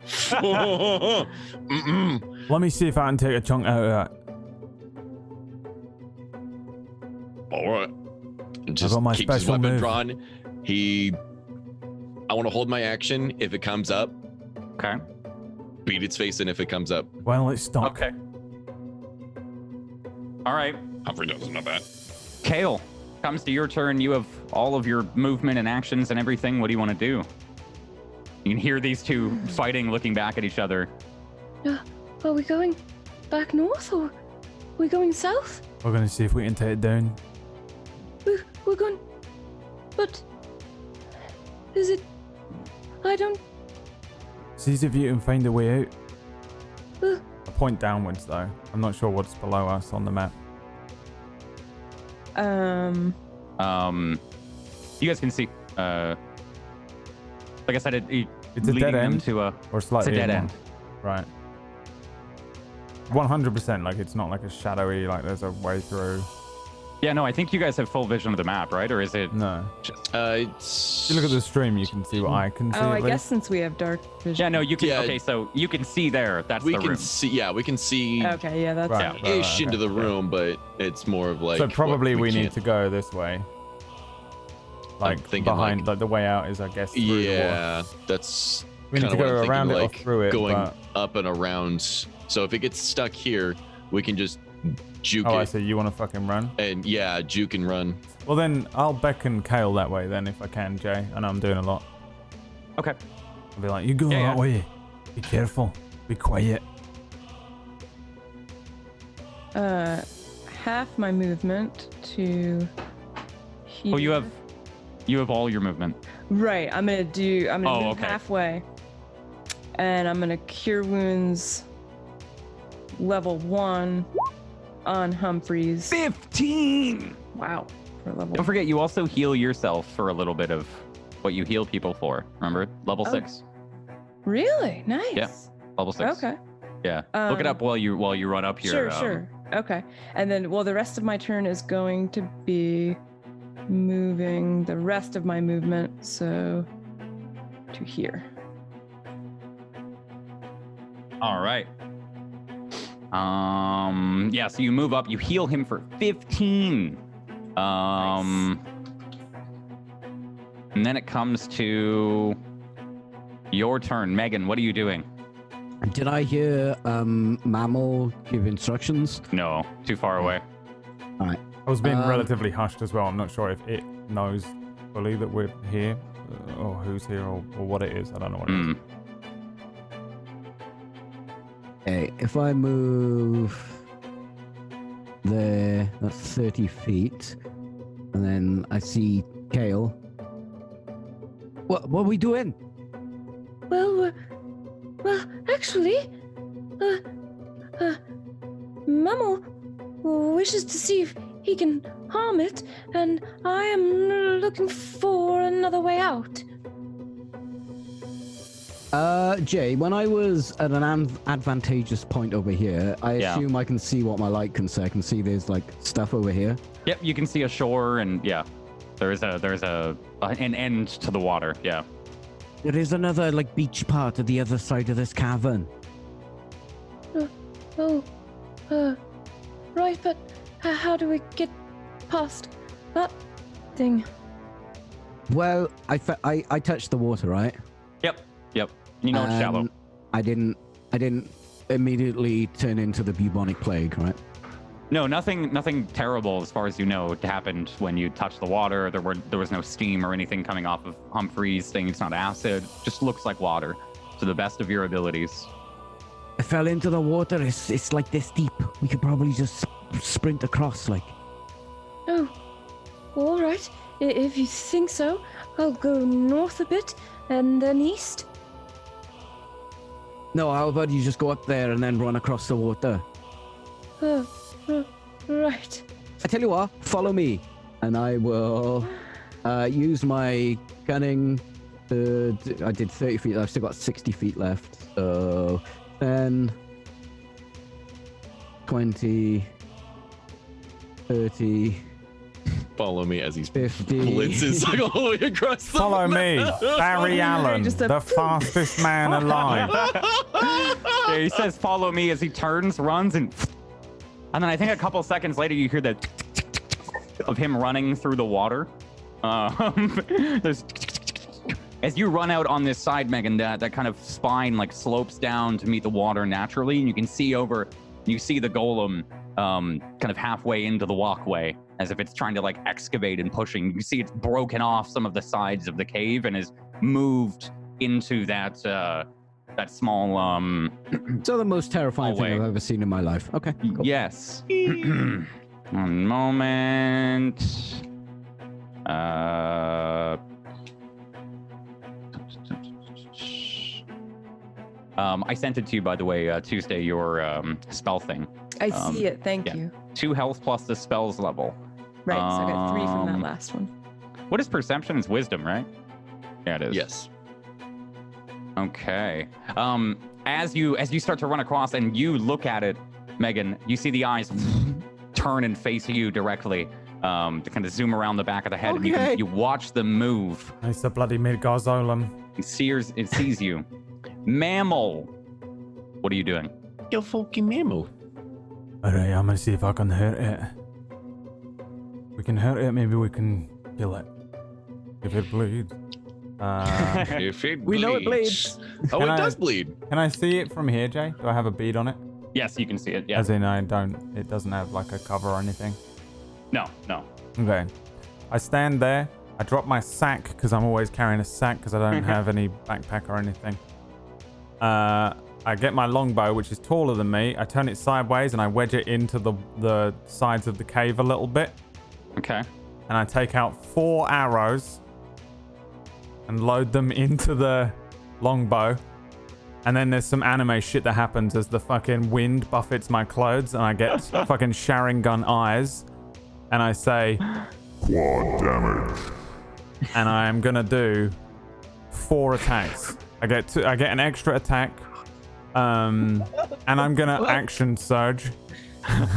Mm-mm. Let me see if I can take a chunk out of that. All right. Just got my keeps his special weapon move. drawn. I want to hold my action. If it comes up, Okay. beat its face in if it comes up. Well, it's stuck. Okay. All right. Humphrey doesn't know that. Kale, comes to your turn. You have all of your movement and actions and everything. What do you want to do? You can hear these two fighting, looking back at each other. Are we going back north or are we going south? We're gonna see if we can take it down. We're going. But is it I don't. See if you can find a way out. Uh, I point downwards though. I'm not sure what's below us on the map. You guys can see. Like I said, It's a dead end or slightly it's a dead in end. one. Right. 100%. Like it's not like a shadowy. Like there's a way through. Yeah, no, I think you guys have full vision of the map, right? Or is it? No. It's... If you look at the stream, you can see what I can see. Oh, at I least. guess since we have dark vision. Yeah, no, you can. Yeah. Okay, so you can see there. That's we the can room. see. Yeah, we can see Okay, yeah, that's Right. ish into the okay. room, but it's more of like. So probably what we need can't- to go this way. Like thinking, behind, like- like the way out is, I guess. Through the wall. Yeah, that's. We need to kinda what go I'm thinking, around it or like, through it. Going but... up and around. So if it gets stuck here, we can just juke Oh, I it. see. You want to fucking run? And yeah, juke and run. Well, then I'll beckon Kale that way then if I can, Jay. I know I'm doing a lot. Okay. I'll be like, you go Yeah, that yeah. way. Be careful. Be quiet. half my movement to here. Oh, you have all your movement. Right. I'm gonna move okay. halfway, and I'm gonna cure wounds level 1 on Humphreys. 15. Wow. For level. Don't forget, you also heal yourself for a little bit of what you heal people for. Remember, level 6. Really nice. Yeah. Level 6. Okay. Yeah. Look it up while you run up here. Sure. Okay. And then, well, the rest of my turn is going to be moving the rest of my movement, so to here. All right. Yeah, so you move up, you heal him for 15. And then it comes to your turn. Megan, what are you doing? Did I hear Mammal give instructions? No, too far away. All right. I was being relatively hushed as well. I'm not sure if it knows fully that we're here or who's here or what it is. I don't know what it is. Okay, if I move there, that's 30 feet. And then I see Kale. What are we doing? Well, actually, Mammal wishes to see if he can harm it, and I am looking for another way out. Jay, when I was at an advantageous point over here, I Yeah. assume I can see what my light can say. I can see there's like stuff over here. Yep, you can see a shore, and yeah, there's an end to the water. Yeah. There is another like beach part at the other side of this cavern. Right, but how do we get past that thing? Well, I touched the water, right? Yep. You know it's shallow. I didn't immediately turn into the bubonic plague, right? No, nothing terrible as far as you know happened when you touched the water. There was no steam or anything coming off of Humphreys saying it's not acid. Just looks like water to the best of your abilities. I fell into the water. It's like this deep. We could probably just sprint across, like. Oh, all right. If you think so, I'll go north a bit and then east. No, how about you just go up there and then run across the water? Right. I tell you what, follow me, and I will use my gunning. I did 30 feet. I've still got 60 feet left. So 10, 20, 30, Follow me as he 50. blitzes like all the way across the Follow map. me, Barry Allen, Just a the fastest man alive. Yeah, he says, "Follow me," as he turns, runs, and then I think a couple seconds later you hear the of him running through the water. There's as you run out on this side, Megan, that kind of spine like slopes down to meet the water naturally, and you can see you see the golem kind of halfway into the walkway, as if it's trying to like excavate and pushing. You can see it's broken off some of the sides of the cave and has moved into that small So the most terrifying Hallway. thing I've ever seen in my life. Okay. Cool. Yes. One moment. I sent it to you, by the way, Tuesday, your spell thing. I see it. Thank you. 2 health plus the spells level. Right, so I got 3 from that last one. What is perception? It's wisdom, right? Yeah, it is. Yes. Okay. As you start to run across and you look at it, Megan, you see the eyes turn and face you directly. To kind of zoom around the back of the head, Okay. and you watch them move. It's the bloody Midgard-golem. It sees you. Mammal. What are you doing? Yo, fucking mammal. Alright, I'm gonna see if I can hurt it. We can hurt it, maybe we can kill it. If it bleeds. If it We know it bleeds. Oh, Can it I- does bleed. Can I see it from here, Jay? Do I have a bead on it? Yes, you can see it. Yeah. As in, it doesn't have like a cover or anything. No. Okay. I stand there. I drop my sack because I'm always carrying a sack because I don't have any backpack or anything. I get my longbow, which is taller than me. I turn it sideways and I wedge it into the sides of the cave a little bit. Okay. And I take out 4 arrows and load them into the longbow. And then there's some anime shit that happens as the fucking wind buffets my clothes and I get fucking Sharingan eyes. And I say, quad damage. And I am gonna do 4 attacks. I get an extra attack. And I'm gonna action surge.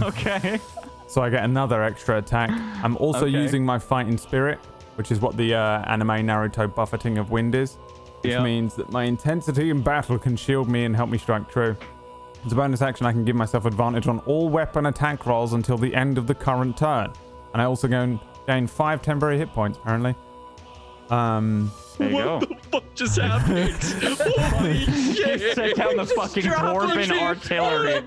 Okay. So I get another extra attack. I'm also using my fighting spirit, which is what the anime Naruto buffeting of wind is. Which means that my intensity in battle can shield me and help me strike true. As a bonus action, I can give myself advantage on all weapon attack rolls until the end of the current turn. And I also gain 5 temporary hit points, apparently. There you go. What the fuck just happened? Holy shit! You set down the fucking dwarven artillery.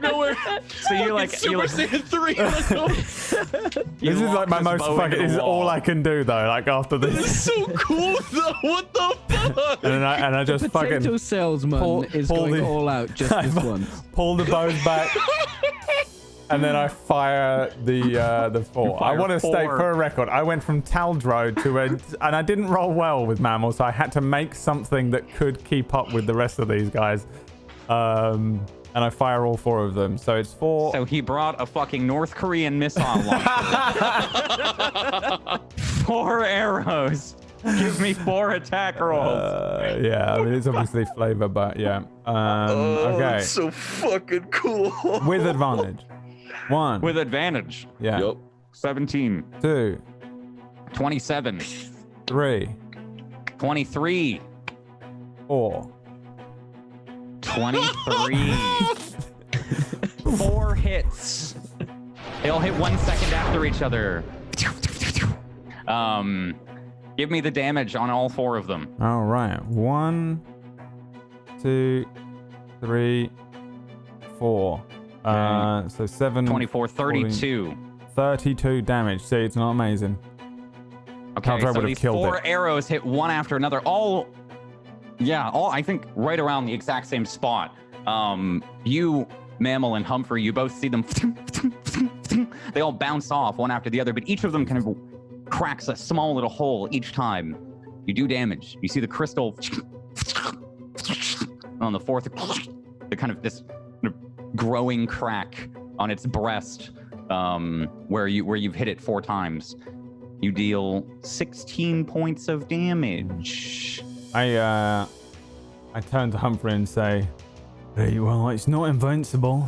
So you like Super Saiyan 3. Let's go. This is like my most fucking. This is all I can do though. Like after This this, is so cool though. What the fuck? and I just Potato fucking salesman is pull going the- all out just this once. pull the bows back, and then I fire the 4. I fire want to state 4. for a record. I went from Taldro to and I didn't roll well with Mammal, so I had to make something that could keep up with the rest of these guys. And I fire all 4 of them. So it's 4. So he brought a fucking North Korean missile launcher. 4 arrows. Give me 4 attack rolls. Yeah, I mean it's obviously flavor, but yeah. Okay. It's so fucking cool. With advantage. 1. With advantage. Yeah. Yup. 17. 2. 27. 3. 23. 4. 23. 4 hits. They all hit 1 second after each other. Give me the damage on all 4 of them. All right. 1, 2, 3, 4. So 7. 24, 32. 32 damage. See, it's not amazing. Okay, Taldro so would have these killed 4 it. arrows hit one after another. All I think right around the exact same spot. You, Mammal, and Humphrey, you both see them. They all bounce off one after the other, but each of them kind of cracks a small little hole each time. You do damage. You see the crystal on the 4th, the kind of this growing crack on its breast, where you've hit it 4 times. You deal 16 points of damage. I turn to Humphrey and say, "Hey, well, it's not invincible.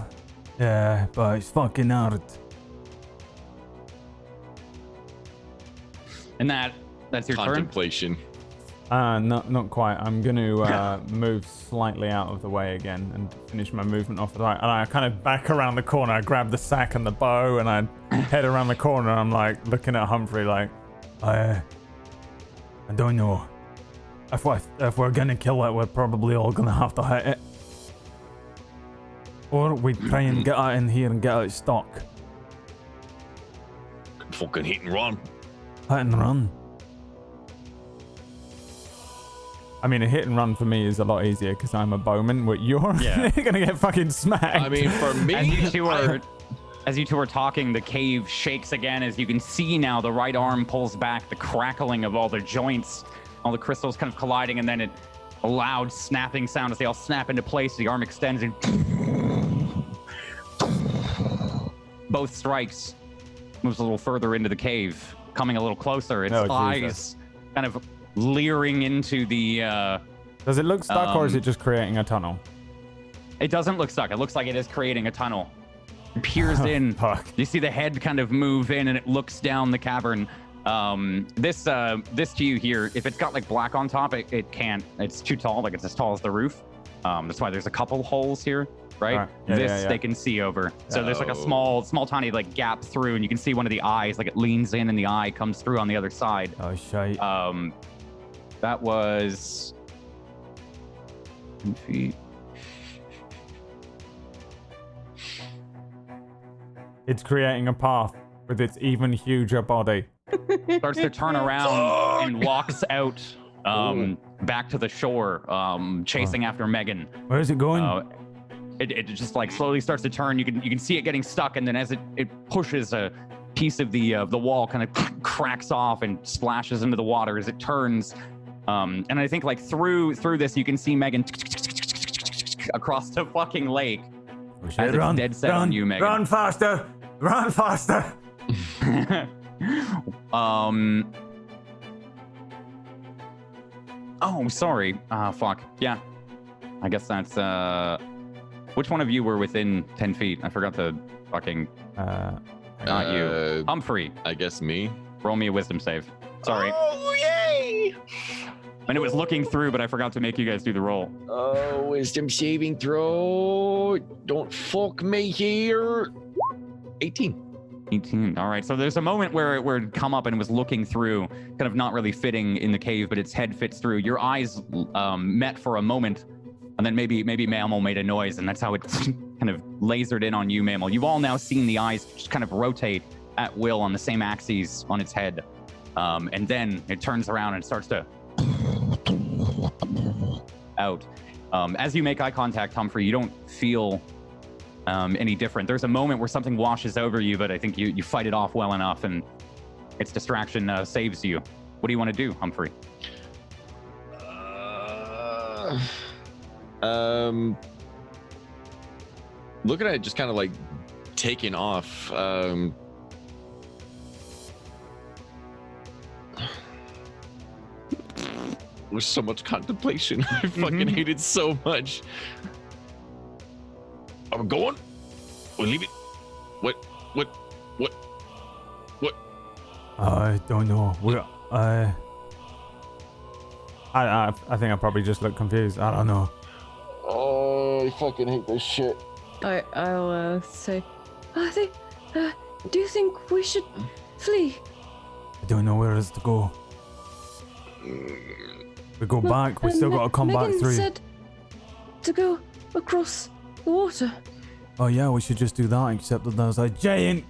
Yeah, but it's fucking hard." And that's your turn. Contemplation. Not quite. I'm going to move slightly out of the way again and finish my movement off the right. And I kind of back around the corner. I grab the sack and the bow and I head around the corner. I'm like looking at Humphrey like, I don't know. If we're going to kill it, we're probably all going to have to hit it. Or we try and get out in here and get out stock. Fucking hit and run. Hit and run. I mean, a hit and run for me is a lot easier because I'm a bowman. What you're gonna get fucking smacked. I mean, for me, as you two are talking, the cave shakes again. As you can see now, the right arm pulls back, the crackling of all the joints, all the crystals kind of colliding, and then it a loud snapping sound as they all snap into place. The arm extends and both strikes. Moves a little further into the cave, coming a little closer. Its eyes kind of leering into the... Does it look stuck or is it just creating a tunnel? It doesn't look stuck. It looks like it is creating a tunnel. It peers in. Fuck. You see the head kind of move in and it looks down the cavern. This to you here, if it's got like black on top, it can't. It's too tall. Like it's as tall as the roof. That's why there's a couple holes here. Right? Yeah, they can see over. So there's like a small tiny like gap through, and you can see one of the eyes, like it leans in and the eye comes through on the other side. Oh shite. That was 10 feet. It's creating a path with its even huger body. Starts to turn around and walks out back to the shore, chasing after Megan. Where is it going? It just like slowly starts to turn. You can see it getting stuck, and then as it pushes, a piece of the wall kind of cracks off and splashes into the water as it turns. And I think like through this, you can see Megan across the fucking lake. As it's dead set on you, Megan. Run faster! Run faster! Oh, sorry. Fuck. Yeah. I guess that's which one of you were within 10 feet? I forgot to fucking not you. Humphrey. I guess me. Roll me a wisdom save. Sorry. Oh, yay! And it was looking through, but I forgot to make you guys do the roll. Oh, wisdom saving throw. Don't fuck me here. 18. 18. All right. So there's a moment where it come up and it was looking through, kind of not really fitting in the cave, but its head fits through. Your eyes met for a moment, and then maybe Mammal made a noise, and that's how it kind of lasered in on you, Mammal. You've all now seen the eyes just kind of rotate at will on the same axes on its head, and then it turns around and starts to out. As you make eye contact, Humphrey, you don't feel any different. There's a moment where something washes over you, but I think you fight it off well enough, and its distraction saves you. What do you want to do, Humphrey? Looking at it just kind of like taking off. With so much contemplation. I fucking hate it so much. Are we going? We're leaving? What? I don't know. I think I probably just look confused. I don't know. Oh, I fucking hate this shit. I'll say, do you think we should flee? I don't know where else to go. We go back. We still got to come back Megan through. Said to go across the water. Oh yeah, we should just do that. Except that there's a giant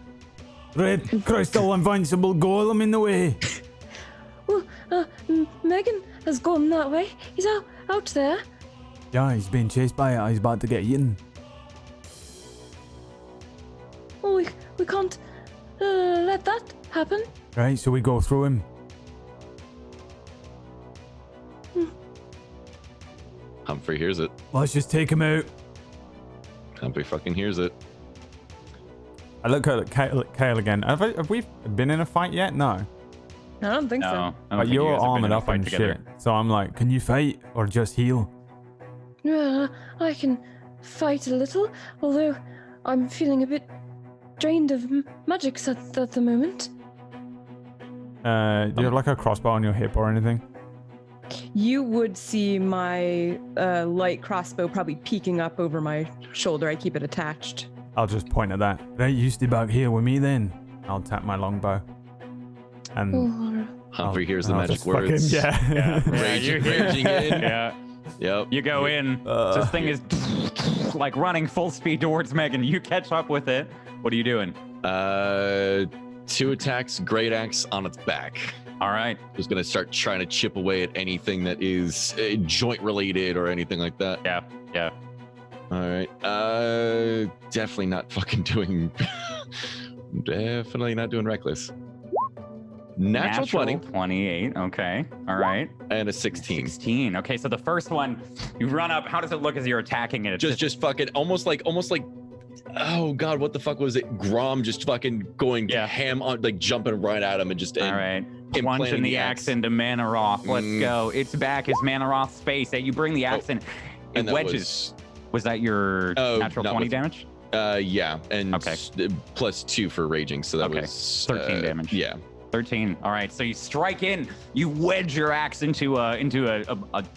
red crystal invincible golem in the way. Well, Megan has gone that way. He's out there. Yeah, he's being chased by it. He's about to get eaten. Well, we can't let that happen. Right, so we go through him. Humphrey hears it. Let's just take him out. Humphrey fucking hears it. I look at Kale again. Have we been in a fight yet? No. I don't think so. I don't But think you you're guys have been armored in a up fight and together. shit. So I'm like, can you fight or just heal? I can fight a little, although I'm feeling a bit drained of magics at the moment. Do you have like a crossbow on your hip or anything? You would see my light crossbow probably peeking up over my shoulder. I keep it attached. I'll just point at that. Right, you stay back here with me then. I'll tap my longbow. And Or Humphrey hears the I'll magic just fucking- words. yeah. Raging in. Yeah. Yep. You go in. This thing is like running full speed towards Megan. You catch up with it. What are you doing? 2 attacks, great axe on its back. All right. Just gonna start trying to chip away at anything that is joint related or anything like that. Yeah. All right. Definitely not fucking doing. Definitely not doing reckless. Natural 20. 28. Okay. All right. And a 16. 16. Okay, so the first one, you run up. How does it look as you're attacking it? Just fucking almost like oh god, what the fuck was it? Grom just fucking going ham on, like jumping right at him and just all right. Plunging the axe into Manaroth. Let's go. It's back as Manaroth's face. You bring the axe in. It wedges. Was that your natural 20 damage? Yeah, and plus 2 for raging, so that was 13 damage. Yeah. 13. All right, so you strike in, you wedge your axe into a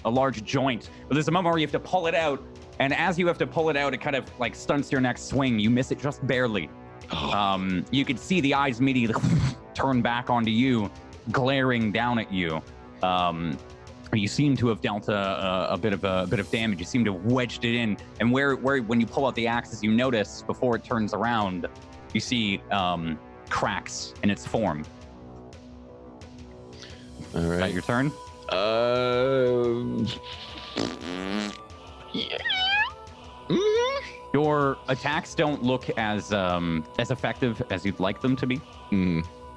large joint. But there's a moment where you have to pull it out, and as you have to pull it out, it kind of like stunts your next swing. You miss it just barely. You can see the eyes immediately turn back onto you, glaring down at you. You seem to have dealt a bit of damage. You seem to have wedged it in, and where when you pull out the axe, as you notice before it turns around, you see cracks in its form. All right. Is that your turn? Yeah. Your attacks don't look as effective as you'd like them to be,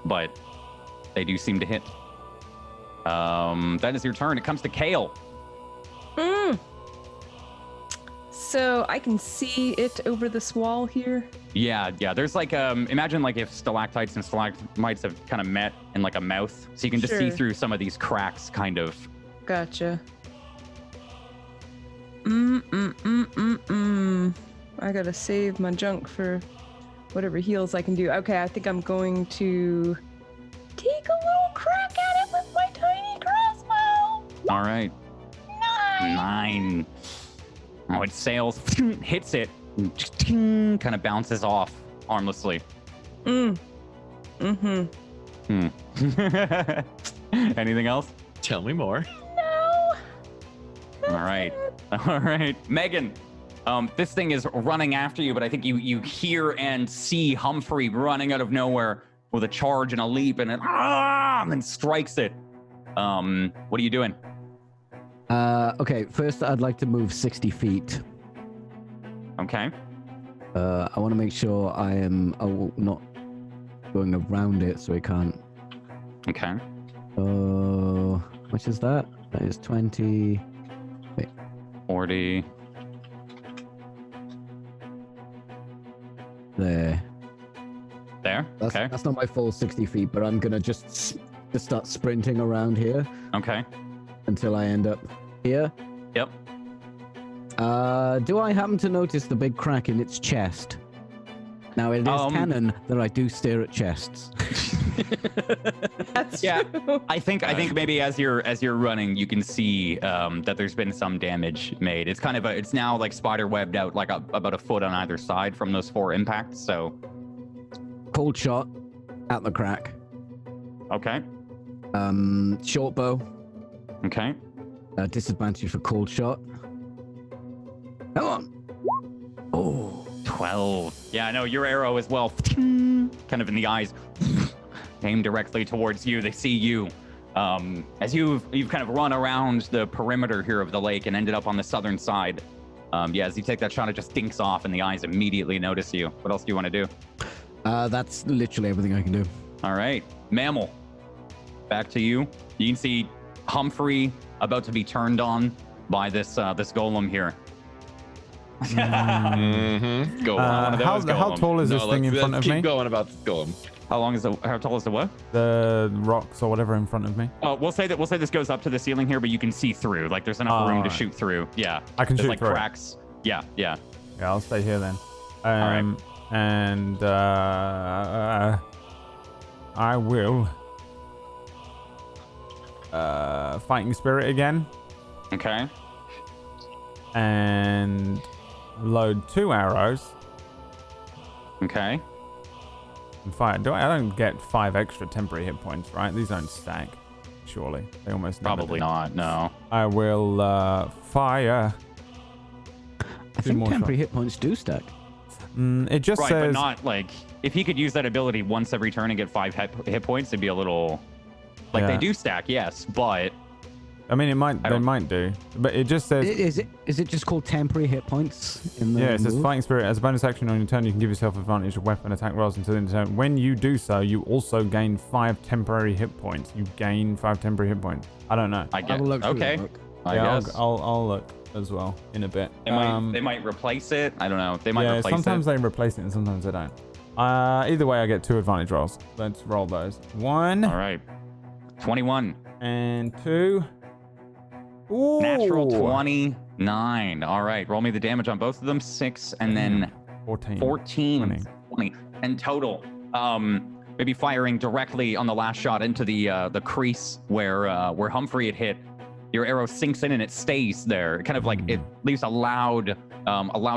but they do seem to hit. That is your turn. It comes to Kale. So I can see it over this wall here. Yeah. There's like imagine like if stalactites and stalagmites have kind of met in like a mouth, so you can just see through some of these cracks, kind of. Gotcha. I gotta save my junk for whatever heals I can do. Okay, I think I'm going to take a little crack at it with my tiny crossbow. All right. 9. Oh, it sails, hits it, kind of bounces off harmlessly. Mm-hmm. Anything else? Tell me more. No. All right. Megan, this thing is running after you, but I think you hear and see Humphrey running out of nowhere with a charge and a leap and and strikes it. What are you doing? Okay, first I'd like to move 60 feet. Okay. I want to make sure I am not going around it so it can't. Okay. Which is that? That is 20. Wait. 40. There. Okay. That's not my full 60 feet, but I'm gonna just start sprinting around here. Okay. Until I end up here. Yep. Do I happen to notice the big crack in its chest? Now it is canon that I do stare at chests. That's true. I think maybe as you're running, you can see that there's been some damage made. It's kind of it's now like spider webbed out, like about a foot on either side from those 4 impacts. So cold shot at the crack. Okay. Short bow. Okay. Disadvantage for cold shot. Come on. Oh. 12. Yeah, I know your arrow as well. Kind of in the eyes. Aimed directly towards you. They see you. As you've kind of run around the perimeter here of the lake and ended up on the southern side. As you take that shot, it just dinks off and the eyes immediately notice you. What else do you want to do? That's literally everything I can do. All right. Mammal. Back to you. You can see Humphrey about to be turned on by this golem here. Go on. How tall is this thing in front of me? Keep going about the golem. How tall is the what? The rocks or whatever in front of me. Oh, we'll say this goes up to the ceiling here, but you can see through. Like there's enough room to shoot through. Yeah. I can shoot like through. Cracks. Yeah. Yeah, I'll stay here then. All right. And I will fighting spirit again. Okay. And load 2 arrows. Okay. And fire. I don't get 5 extra temporary hit points, right? These don't stack. Surely they almost never probably do. not. No. I will fire. I think temporary hit points do stack. It just right, says, but not like if he could use that ability once every turn and get 5 hit points, it'd be a little like they do stack, yes, but I mean, they might do, but it just says. Is it just called temporary hit points? In the Yeah, it says move? fighting spirit. As a bonus action on your turn, you can give yourself advantage of weapon attack rolls until the end of the turn. When you do so, you also gain 5 temporary hit points. You gain 5 temporary hit points. I don't know. I get. will look through Okay. the book. I Yeah, guess. I'll look as well in a bit. They might replace it. I don't know. They might replace sometimes it. they replace it and sometimes they don't. Either way, I get 2 advantage rolls. Let's roll those. 1 All right. 21. and 2. Ooh. Natural 29. All right. Roll me the damage on both of them. 6 and then 14. 14. 20. And total. Maybe firing directly on the last shot into the crease where Humphrey had hit. Your arrow sinks in and it stays there. It kind of like it leaves a loud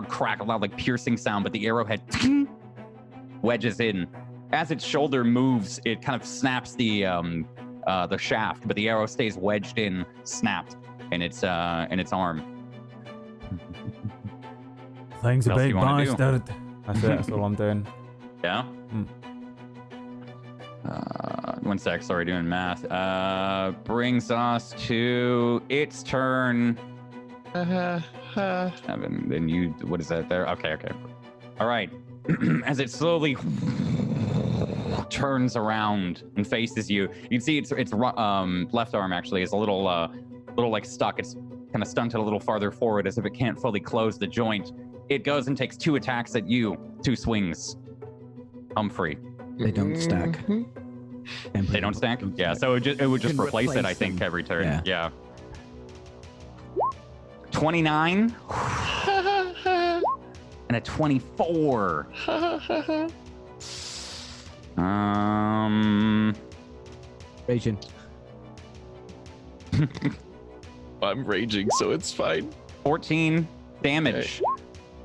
crack, a loud like piercing sound, but the arrowhead wedges in. As its shoulder moves, it kind of snaps the shaft, but the arrow stays wedged in, snapped in its arm. Things What are else big you wanna do? bastard. That's it. That's all I'm doing. Yeah. 1 sec. Sorry, doing math. Brings us to its turn. 7. Then you. What is that there? Okay. All right. As it slowly turns around and faces you, you can see its left arm actually is a little like stuck. It's kind of stunted a little farther forward as if it can't fully close the joint. It goes and takes 2 attacks at you. 2 swings. Humphrey. They don't stack. They don't stack? Yeah, so it would just replace it, I think, every turn. Yeah. 29. And a 24. Raging. I'm raging, so it's fine. 14 damage.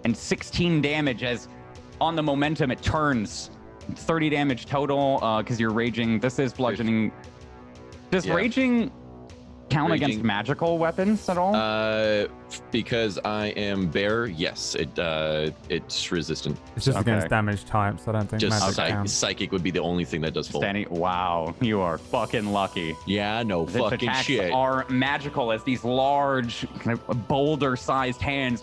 And 16 damage as on the momentum it turns. 30 damage total because you're raging. This is bludgeoning. Does raging count against magical weapons at all? Because I am bear, yes, it's resistant. It's just against damage types. I don't think Just magic counts. psychic would be the only thing that does full. Wow, you are fucking lucky. Yeah, no Its fucking attacks shit. are magical as these large, kind of boulder-sized hands.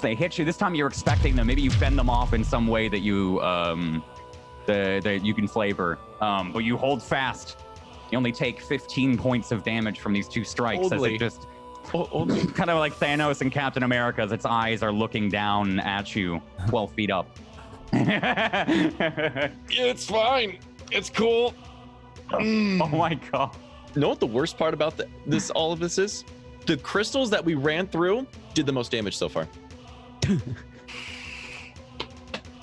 They hit you. This time you're expecting them. Maybe you fend them off in some way that you that you can flavor. But you hold fast. You only take 15 points of damage from these 2 strikes as it just kind of like Thanos and Captain America as its eyes are looking down at you 12 feet up. It's fine. It's cool. Oh my god. You know what the worst part about all of this is? The crystals that we ran through did the most damage so far.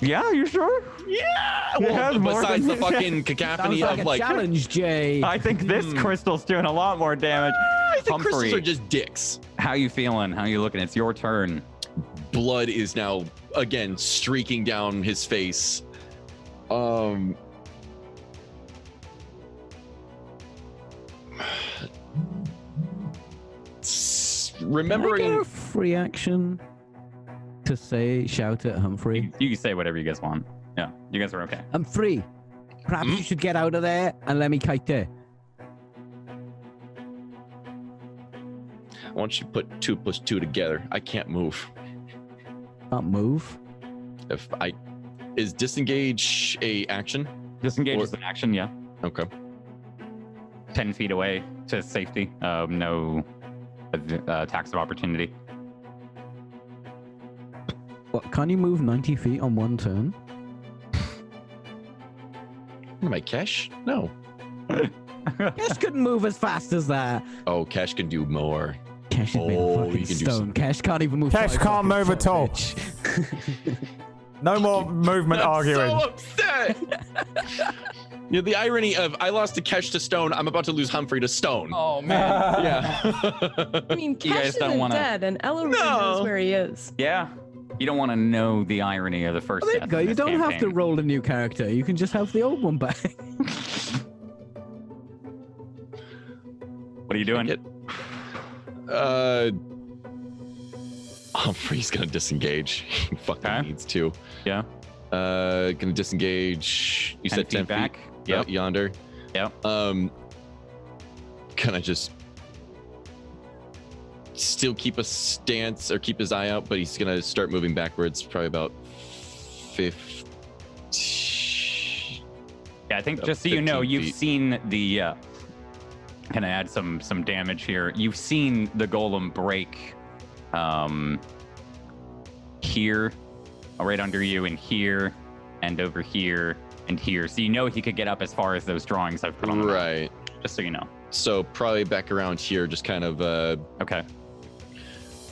Yeah, you sure? Yeah. It has Well, more besides the than- fucking cacophony Sounds like of a like, challenge, Jay. I think this crystal's doing a lot more damage. I think crystals Humphrey, are just dicks. how you feeling? How you looking? It's your turn. Blood is now again streaking down his face. Remembering. Can I get a free action to shout at Humphrey? You can say whatever you guys want. Yeah, you guys are okay. I'm free. Perhaps you should get out of there and let me kite there. I want you to put 2 + 2 together. I can't move. Can't move. Is disengage a action? Disengage is an action, yeah. Okay. 10 feet away to safety. No attacks of opportunity. What? Can you move 90 feet on one turn? Am I Kesh? No. Kesh couldn't move as fast as that. Oh, Kesh can do more. Kesh is made of Oh, fucking you can do stone. some- Kesh can't even move. Kesh 5 can't fucking move at all. foot, No more movement I'm arguing. so upset. You know, the irony of I lost to Kesh to stone, I'm about to lose Humphrey to stone. Oh, man. Yeah. I mean, You guys Kesh don't isn't wanna- dead, and Ellery No. knows where he is. Yeah. You don't want to know the irony of the first There you death go. in You this don't have to campaign. roll a new character. You can just have the old one back. What are you doing? Humphrey's gonna disengage. He fucking Okay. needs to. Yeah. Gonna disengage. You 10 said 10 feet back. feet Yep. yonder. Yep. kind of just still keep a stance or keep his eye out, but he's gonna start moving backwards, probably about 50. Yeah, I think just so you know, 15 you've feet. seen the kind of add some damage here. You've seen the golem break here, right under you, and here, and over here, and here. So you know he could get up as far as those drawings I've put on the map, Right. just so you know. So probably back around here, just kind of Okay.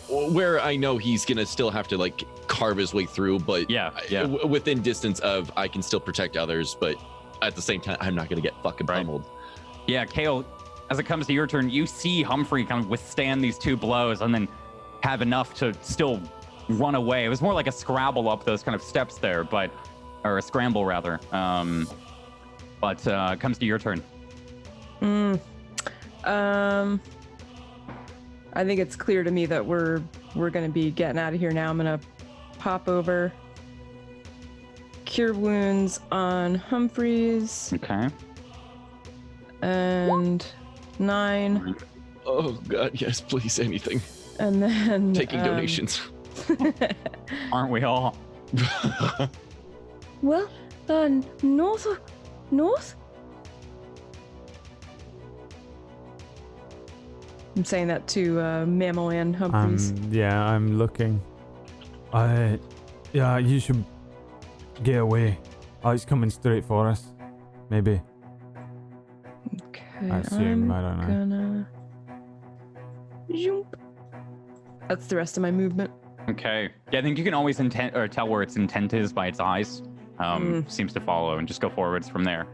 where I know he's gonna still have to like carve his way through, but Yeah. within distance of I can still protect others, but at the same time I'm not gonna get fucking Right. pummeled. Yeah, Kale, as it comes to your turn, you see Humphrey kind of withstand these 2 blows and then have enough to still run away. It was more like a scrabble up those kind of steps there, or a scramble rather. But it comes to your turn. I think it's clear to me that we're gonna be getting out of here now. I'm gonna pop over, cure wounds on Humphreys, Okay. and 9, Oh god, yes, please, anything. and then Taking donations. Aren't we all? Well, north? I'm saying that to Mammal and Humphreys. Yeah, I'm looking. Yeah, you should get away. Oh, he's coming straight for us. Maybe. Okay, I assume, I don't know. Gonna... Zoom. That's the rest of my movement. Okay. Yeah, I think you can always tell where its intent is by its eyes. Seems to follow, and just go forwards from there.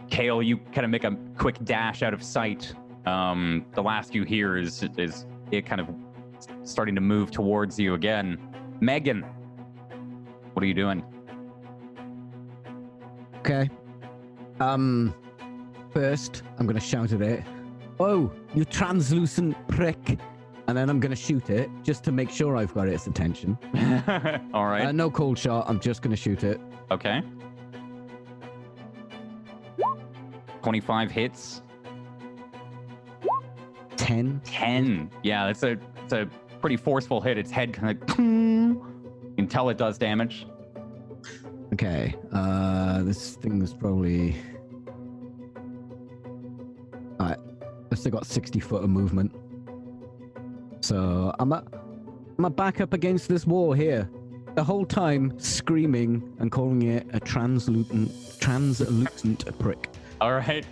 Kale, you kind of make a quick dash out of sight. The last you hear is it kind of starting to move towards you again. Megan, what are you doing? Okay. First, I'm gonna shout at it. Oh, you translucent prick! And then I'm gonna shoot it just to make sure I've got its attention. All right. No cold shot. I'm just gonna shoot it. Okay. 25 hits. 10. 10. Yeah, it's a pretty forceful hit. Its head kind of. You can tell it does damage. Okay. This thing is probably. Alright. I've still got 60 foot of movement. So I'm back up against this wall here. The whole time screaming and calling it a translucent prick. All right.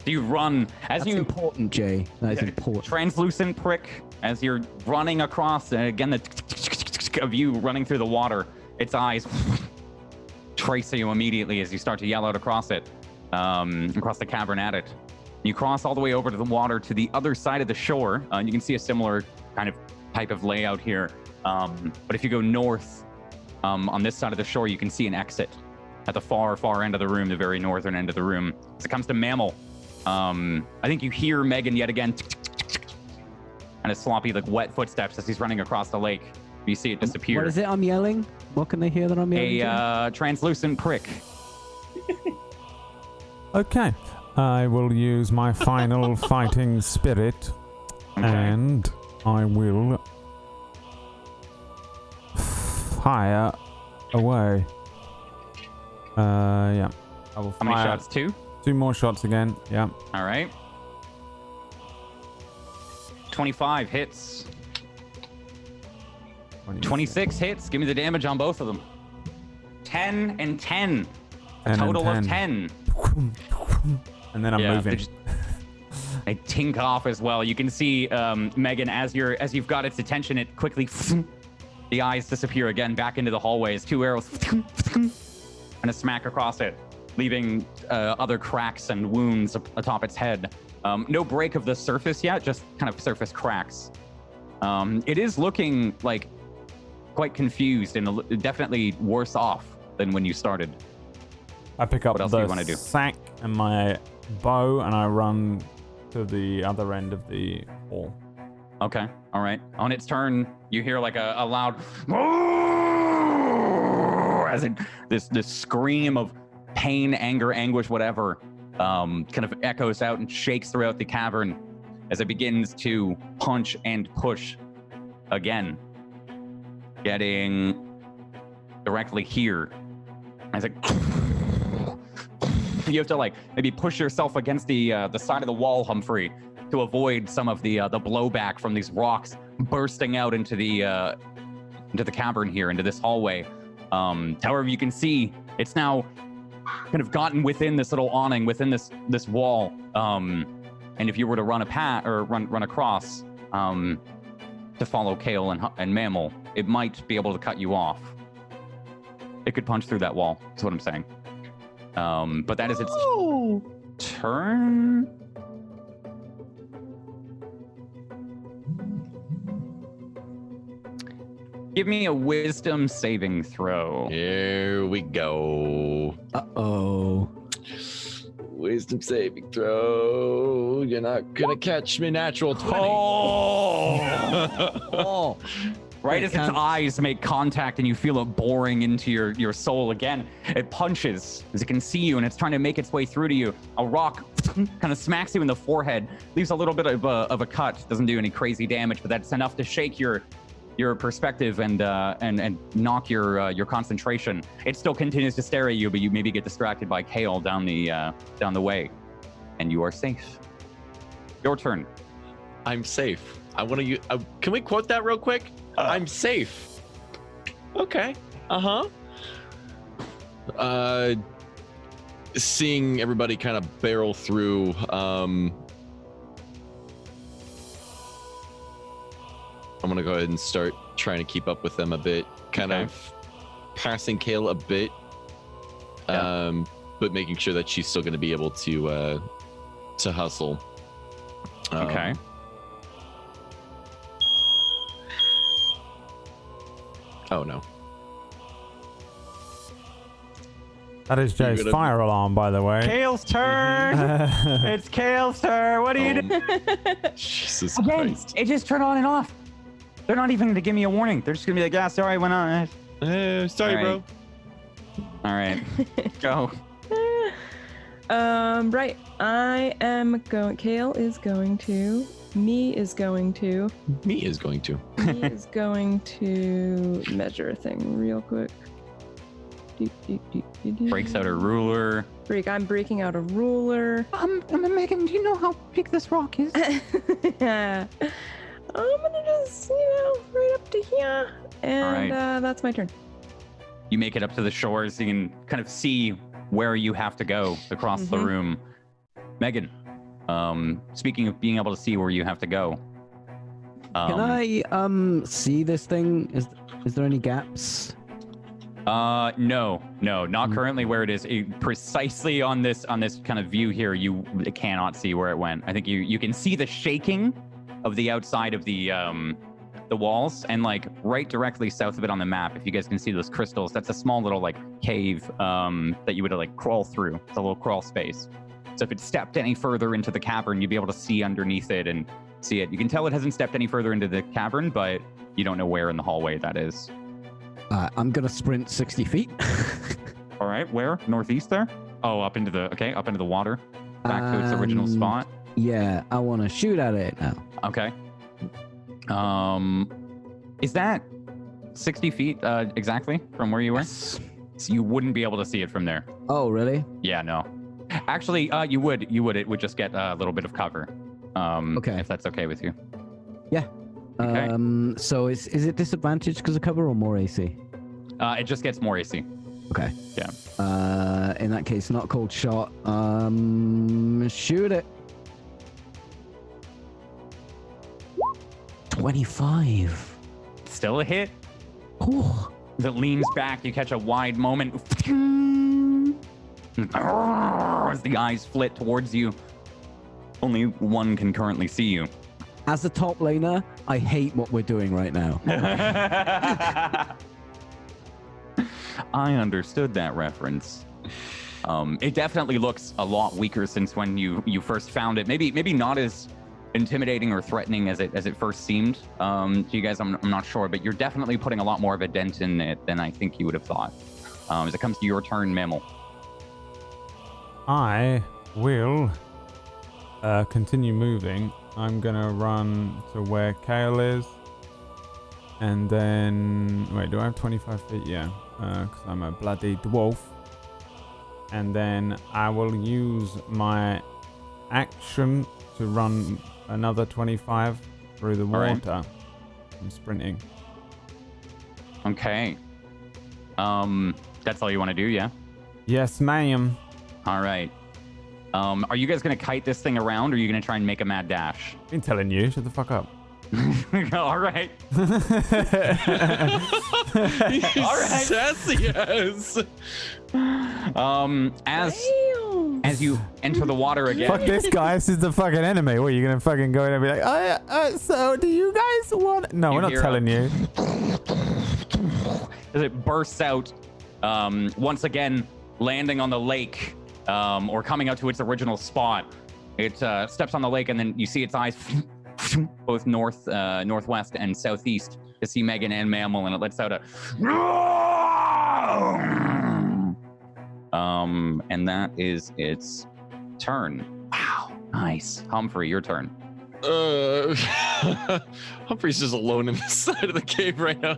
Do you run as That's you important, Jay. That is important. translucent prick as you're running across, and again the of you running through the water, its eyes trace you immediately as you start to yell out across it, across the cavern at it. You cross all the way over to the water to the other side of the shore, and you can see a similar kind of type of layout here. But if you go north on this side of the shore, you can see an exit at the far end of the room, the very northern end of the room. As it comes to Mammal, I think you hear Megan yet again, and a sloppy, like wet footsteps as he's running across the lake. You see it disappear. What is it I'm yelling? What can they hear that I'm yelling? A translucent prick. Okay. I will use my final fighting spirit, and I will fire away. Yeah. I will How many fire shots? 2? 2 more shots again. Yeah. All right. 25 hits. 26 hits. Give me the damage on both of them. 10 and 10. And Total of 10. And then I'm moving. They tink off as well. You can see Megan as you've got its attention. It quickly the eyes disappear again back into the hallways. 2 arrows and a smack across it, leaving other cracks and wounds atop its head. No break of the surface yet, just kind of surface cracks. It is looking like quite confused and definitely worse off than when you started. I pick up What else do you the wanna do? sack and my bow, and I run to the other end of the hall. Okay, all right. On its turn, you hear like a loud as it this scream of pain, anger, anguish, whatever, kind of echoes out and shakes throughout the cavern as it begins to punch and push again, getting directly here. As it, you have to like maybe push yourself against the side of the wall, Humphrey, to avoid some of the blowback from these rocks bursting out into the cavern here, into this hallway. However, you can see it's now kind of gotten within this little awning, within this wall. And if you were to run run across to follow Kale and Mammal, it might be able to cut you off. It could punch through that wall. That's what I'm saying. But that is its turn. Give me a wisdom saving throw. Here we go. Uh-oh. Wisdom saving throw. You're not gonna catch me, natural 20. Oh. Right as its eyes make contact and you feel it boring into your soul again, it punches as it can see you and it's trying to make its way through to you. A rock kind of smacks you in the forehead, leaves a little bit of a cut. Doesn't do any crazy damage, but that's enough to shake your perspective and knock your concentration. It still continues to stare at you, but you maybe get distracted by Kale down the way, and you are safe. Your turn. I'm safe. I want to use. Can we quote that real quick? I'm safe. Okay. Seeing everybody kind of barrel through. I'm gonna go ahead and start trying to keep up with them a bit, kind of passing Kale a bit, but making sure that she's still gonna be able to hustle. Okay. Oh no. That is Jay's fire alarm, by the way. Kale's turn. It's Kale's turn. What are you doing? Jesus Again, Christ. it just turned on and off. They're not even going to give me a warning. They're just going to be like, yeah, sorry, I went on. Sorry, All right. bro. All right. Go. Right. I am going. Kale is going to. Me is going to. Me is going to. Me is going to measure a thing real quick. Breaks out a ruler. I'm breaking out a ruler. Megan, do you know how big this rock is? I'm gonna just, right up to here. And that's my turn. You make it up to the shore so you can kind of see where you have to go across the room. Megan, speaking of being able to see where you have to go. Can I see this thing? Is there any gaps? No, not currently where it is. Precisely on this kind of view here, you cannot see where it went. I think you can see the shaking of the outside of the walls, and like right directly south of it on the map, if you guys can see those crystals, that's a small little like cave that you would like crawl through. It's a little crawl space. So if it stepped any further into the cavern, you'd be able to see underneath it and see it. You can tell it hasn't stepped any further into the cavern, but you don't know where in the hallway that is. I'm gonna sprint 60 feet. All right, where? Northeast there? Oh, up into the water, back to its original spot. Yeah, I want to shoot at it now. Okay. Is that 60 feet exactly from where you were? Yes. So you wouldn't be able to see it from there. Oh, really? Yeah, no. Actually, you would. It would just get a little bit of cover. Okay. If that's okay with you. Yeah. Okay. So is it disadvantaged because of cover or more AC? It just gets more AC. Okay. Yeah. In that case, not cold shot. Shoot it. 25. Still a hit. Ooh. That leans back. You catch a wide moment. As the eyes flit towards you. Only one can currently see you. As the top laner, I hate what we're doing right now. I understood that reference. It definitely looks a lot weaker since when you first found it. Maybe not as intimidating or threatening as it first seemed to you guys. I'm not sure, but you're definitely putting a lot more of a dent in it than I think you would have thought. As it comes to your turn, Mammal. I will continue moving. I'm gonna run to where Kale is. And then... Wait, do I have 25 feet? Yeah. Because I'm a bloody dwarf. And then I will use my action to run another 25 through the water. Right. I'm sprinting. Okay. That's all you want to do, yeah? Yes, ma'am. All right. Are you guys going to kite this thing around, or are you going to try and make a mad dash? I've been telling you. Shut the fuck up. All right. All right. Sassy ass. As you enter the water again. Fuck this guy. This is the fucking enemy. What, are you going to fucking go in and be like, oh, yeah, so do you guys want... No, we're not telling you. As it bursts out, once again, landing on the lake, or coming out to its original spot. It steps on the lake, and then you see its eyes both northwest and southeast to see Megan and Mammal, and it lets out a... and that is its turn. Wow, nice. Humphrey, your turn. Humphrey's just alone in the side of the cave right now.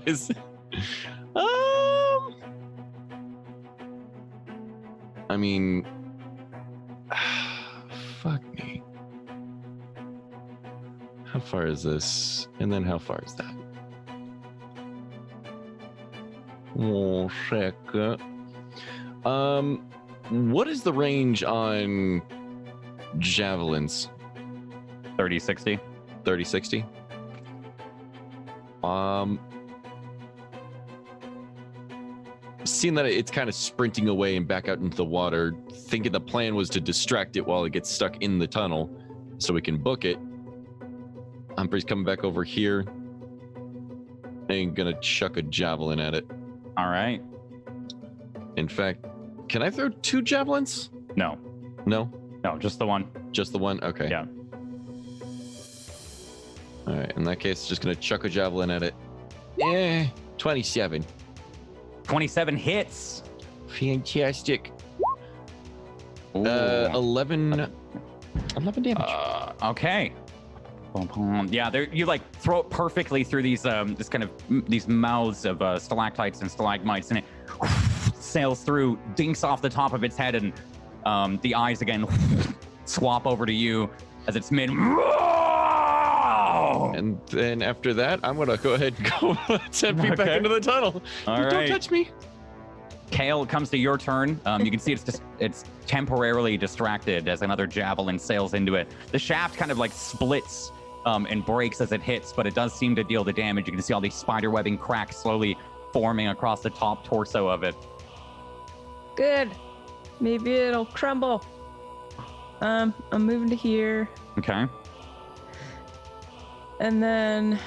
I mean, fuck me. How far is this? And then how far is that? Oh, second. What is the range on javelins? 30-60. 30-60. Seeing that it's kind of sprinting away and back out into the water, thinking the plan was to distract it while it gets stuck in the tunnel so we can book it. Humphrey's coming back over here and gonna chuck a javelin at it. All right. In fact, can I throw 2 javelins? No. No? No, just the one. Just the one? Okay. Yeah. All right, in that case, just gonna chuck a javelin at it. 27. 27 hits. Fantastic. 11 damage. Okay. Yeah, you like throw it perfectly through these these mouths of stalactites and stalagmites, and it sails through, dinks off the top of its head, and the eyes again swap over to you as it's mid. And then after that, I'm gonna go ahead and go 10 feet back into the tunnel. All right. Don't touch me. Kale, it comes to your turn. You can see it's temporarily distracted as another javelin sails into it. The shaft kind of like splits and breaks as it hits, but it does seem to deal the damage. You can see all these spiderwebbing cracks slowly forming across the top torso of it. Good. Maybe it'll crumble. I'm moving to here. Okay. And then...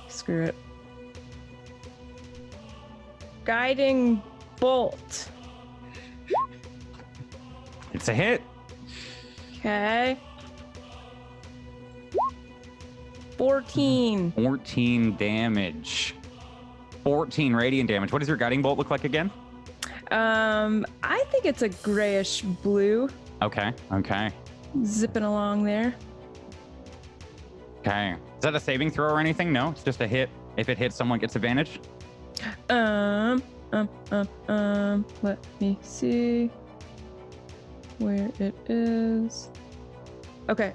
Screw it. Guiding bolt. It's a hit. Okay. 14. 14 damage. 14 radiant damage. What does your guiding bolt look like again? I think it's a grayish blue. Okay. Zipping along there. Okay. Is that a saving throw or anything? No, it's just a hit. If it hits, someone gets advantage. Let me see where it is. Okay.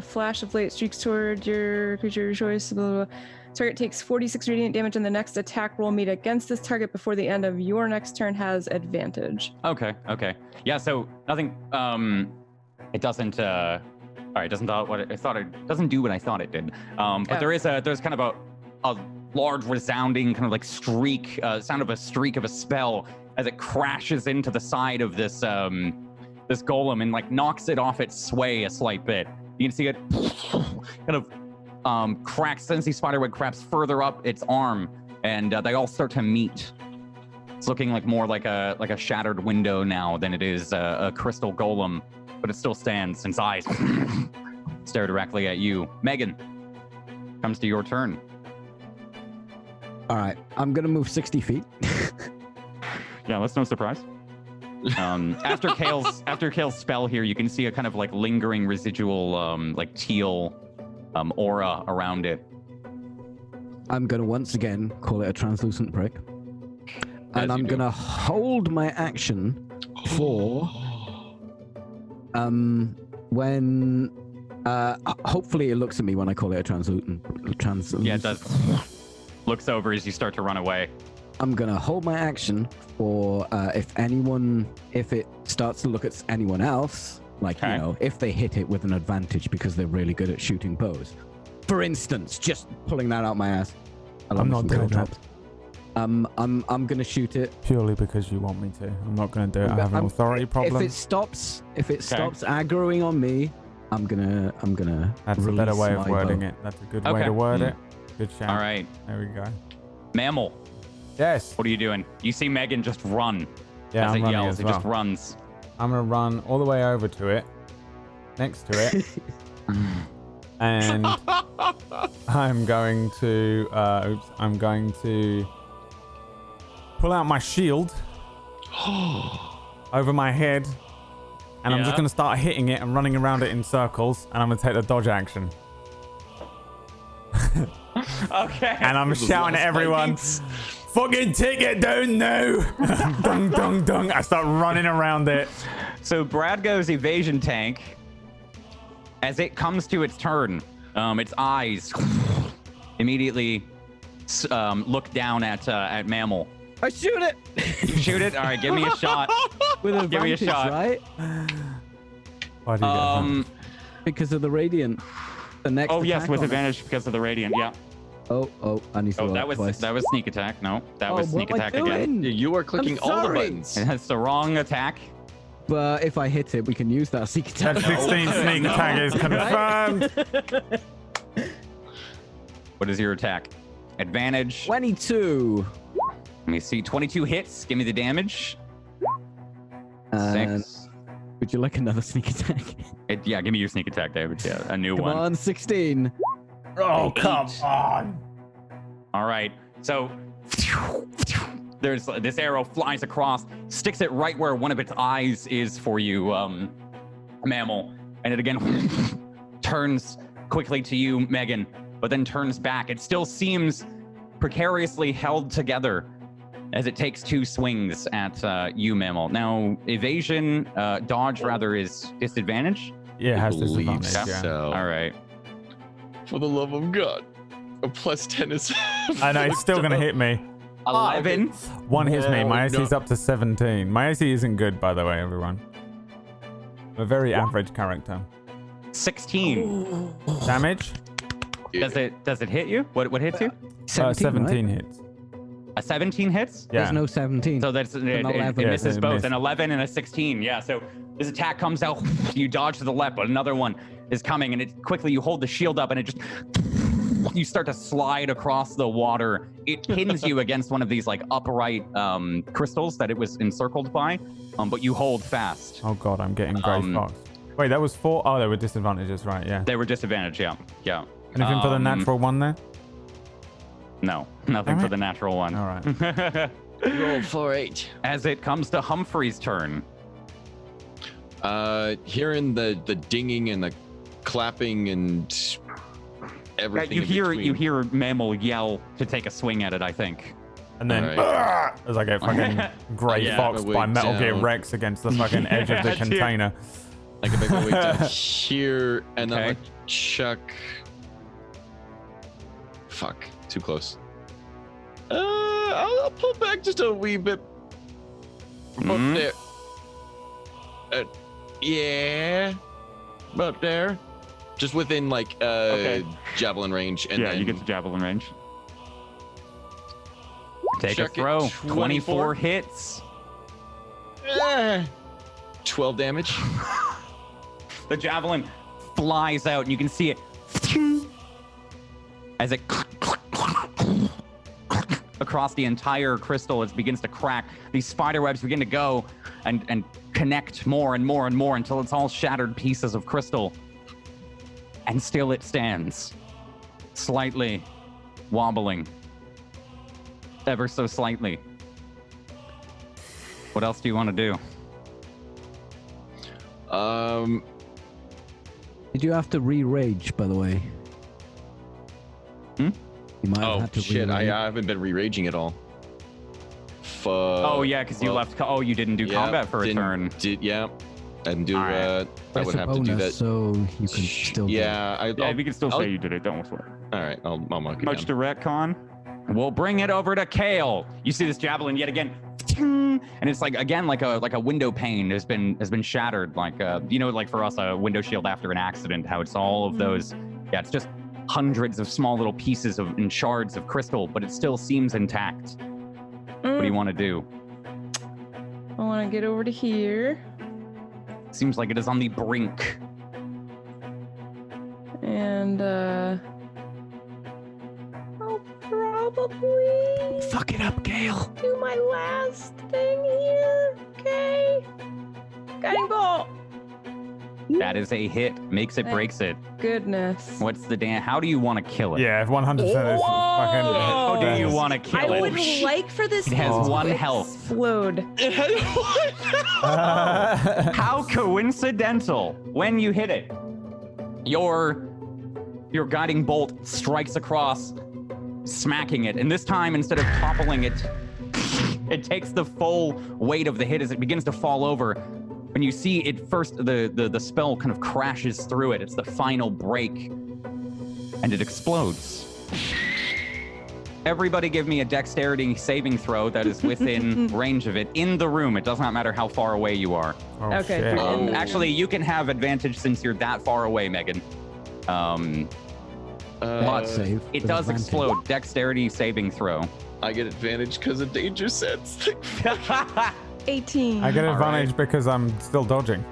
Flash of light streaks toward your creature of choice. Blah, blah, blah. Target takes 46 radiant damage, and the next attack roll made against this target before the end of your next turn has advantage. Okay. Yeah. So nothing. It doesn't. All right. It doesn't do what I thought it doesn't do what I thought it did. But there's kind of a large resounding kind of like streak, sound of a streak of a spell as it crashes into the side of this this golem and like knocks it off its sway a slight bit. You can see it kind of cracks, sends these spiderweb cracks further up its arm, and they all start to meet. It's looking like more like a shattered window now than it is a crystal golem, but it still stands, and its eyes stare directly at you. Megan, comes to your turn. All right, I'm gonna move 60 feet. Yeah, that's no surprise. After Kale's spell here, you can see a kind of like lingering residual like teal aura around it. I'm gonna once again call it a translucent prick. And I'm gonna hold my action for when hopefully it looks at me when I call it a translucent. Yeah, it does. Looks over as you start to run away. I'm gonna hold my action for if it starts to look at anyone else, like you know, if they hit it with an advantage because they're really good at shooting bows. For instance, just pulling that out my ass. I'm not doing that. I'm gonna shoot it purely because you want me to. I'm not gonna do it. I have an authority problem. If it stops aggroing on me, I'm gonna. That's a better way of wording it. That's a good way to word it. Good shout. All right. There we go. Mammal. Yes. What are you doing? You see Megan just run. Yeah, as I'm it running yells, as it well. just runs. I'm gonna run all the way over to it, next to it, and I'm going to pull out my shield over my head, and I'm just gonna start hitting it and running around it in circles, and I'm gonna take the dodge action. Okay. And I'm shouting at everyone, fucking take it down now! Dung, dung, dung. I start running around it. So Brad goes evasion tank. As it comes to its turn, its eyes immediately look down at Mammal. I shoot it. You shoot it? All right, give me a shot. With advantage, Give me a shot. right? Why do you get Because of the radiant. The next. Oh yes, attack with on it. advantage because of the radiant. Yeah. Oh, I need to. Oh, that was sneak attack. No, that was sneak attack again. You are clicking all the sorry. buttons. That's the wrong attack. But if I hit it, we can use that sneak attack. That 16 sneak attack is confirmed. What is your attack? Advantage. 22. Let me see. 22 hits. Give me the damage. And 6. would you like another sneak attack? Yeah, give me your sneak attack, David. Yeah, a new Come one. on, 16. Oh, come on. All right. So there's this arrow flies across, sticks it right where one of its eyes is for you, Mammal, and it again turns quickly to you, Megan, but then turns back. It still seems precariously held together as it takes 2 swings at you, Mammal. Now, evasion, dodge rather, is disadvantage. Yeah, it has Believe disadvantage. Yeah. so. All right. For the love of God, a +10 is. I know, it's still going to hit me. 11. One hits me. My AC no. is up to 17. My AC isn't good, by the way, everyone. I'm a very average character. 16. Damage? Does it hit you? What hits you? 17 right? hits. A 17 hits? Yeah. There's no 17. So that's it 11. misses Yeah, it both. missed. An 11 and a 16. Yeah. So this attack comes out. You dodge to the left, but another one is coming, and it quickly you hold the shield up, and it just you start to slide across the water. It pins you against one of these like upright crystals that it was encircled by, but you hold fast. Oh god, I'm getting Grey Fox. Wait, that was 4? Oh, there were disadvantages, right? Yeah. They were disadvantaged. Yeah. Anything for the natural one there? No, nothing Damn for it. the natural one. All right. Roll for 8. As it comes to Humphrey's turn. Hearing the dinging and the clapping and everything. You hear Mammal yell to take a swing at it, I think. And then, as I get fucking Grey Yeah, Fox but by wait, Metal Gear down. Rex against the fucking edge of the Dude. container. I can make my way down here, and then Okay. I'm gonna chuck. Fuck, too close. I'll pull back just a wee bit. From up there. Yeah, about there. Just within like javelin range, and Yeah, then you get to javelin range. Take a Chuck it. throw. 24. 24 hits. 12 damage. The javelin flies out, and you can see it as it across the entire crystal. It begins to crack. These spider webs begin to go and connect more and more and more until it's all shattered pieces of crystal. And still it stands, slightly wobbling, ever so slightly. What else do you want to do? Did you have to re-rage, by the way? Hmm? You might have Oh had to shit! re-rage. I haven't been re-raging at all. Fuck. Oh yeah, because you left. Oh, you didn't do combat for a turn. Yeah, I didn't do. Alright. But I it's would a have to do bonus, that. so you can still do it. Yeah, we can still say you did it. Don't worry. All right, I'll mark it Much down. to retcon. We'll bring it over to Kale. You see this javelin yet again, and it's like again like a window pane has been shattered. Like like for us a window shield after an accident. How it's all of those. Yeah, it's just hundreds of small little pieces and shards of crystal, but it still seems intact. What do you want to do? I want to get over to here. Seems like it is on the brink. And I'll probably Fuck it up, Gale. do my last thing here. Okay. Guiding bolt. That is a hit. Makes it, Thank breaks it. Goodness. What's the damn? How do you want to kill it? Yeah, 100% is fucking. How do you want to I kill would it? like for this It has thing to one health. explode. How coincidental! When you hit it, your guiding bolt strikes across, smacking it, and this time instead of toppling it, it takes the full weight of the hit as it begins to fall over. When you see it first, the spell kind of crashes through it. It's the final break, and it explodes. Everybody give me a dexterity saving throw that is within range of it in the room. It does not matter how far away you are. Oh, Okay, shit. for- Actually, you can have advantage since you're that far away, Megan. But save. It with does advantage. explode. Dexterity saving throw. I get advantage because of danger sense. 18. I get All advantage because I'm still dodging.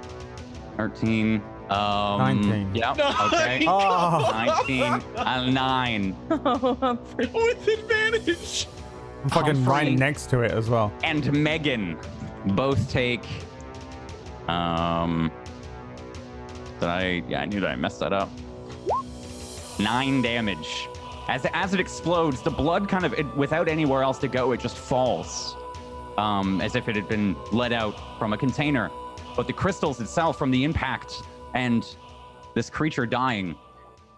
13. 19. Yeah. No, Okay. Oh, 19. 9. With advantage. I'm fucking right Humphrey. next to it as well. And Megan both take. I knew that I messed that up. 9 damage. As it explodes, the blood kind of, without anywhere else to go, it just falls. As if it had been let out from a container. But the crystals itself from the impact and this creature dying,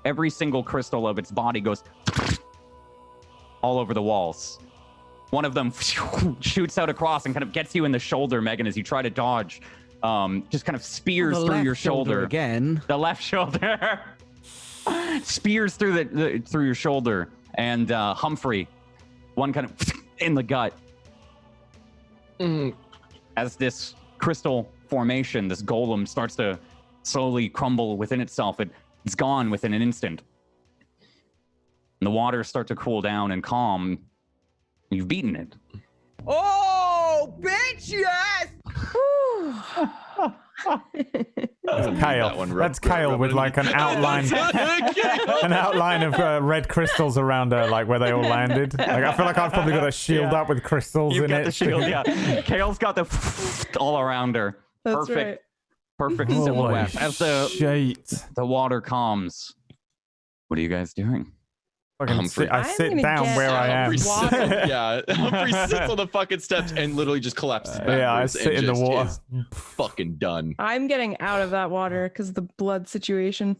every single crystal of its body goes all over the walls. One of them shoots out across and kind of gets you in the shoulder, Megan, as you try to dodge. Just kind of spears The through left your shoulder. again. The left shoulder. Spears through through your shoulder. And Humphrey, one kind of in the gut. As this crystal formation, this golem starts to slowly crumble within itself, it's gone within an instant. And the waters start to cool down and calm. You've beaten it. Oh, bitch, yes! Kale. That's Kale with like an outline, an outline of red crystals around her, like where they all landed. Like I feel like I've probably got a shield up with crystals You've in got it. the shield, yeah. Kale's got the all around her. That's Perfect. right. Perfect Holy silhouette. As shit. the water calms. What are you guys doing? Fucking Humphrey. I I'm sit gonna down get where I am. Humphrey Water. sits, yeah, Humphrey sits on the fucking steps and literally just collapses backwards. Yeah, I and sit in the just water. is fucking done. I'm getting out of that water because of the blood situation.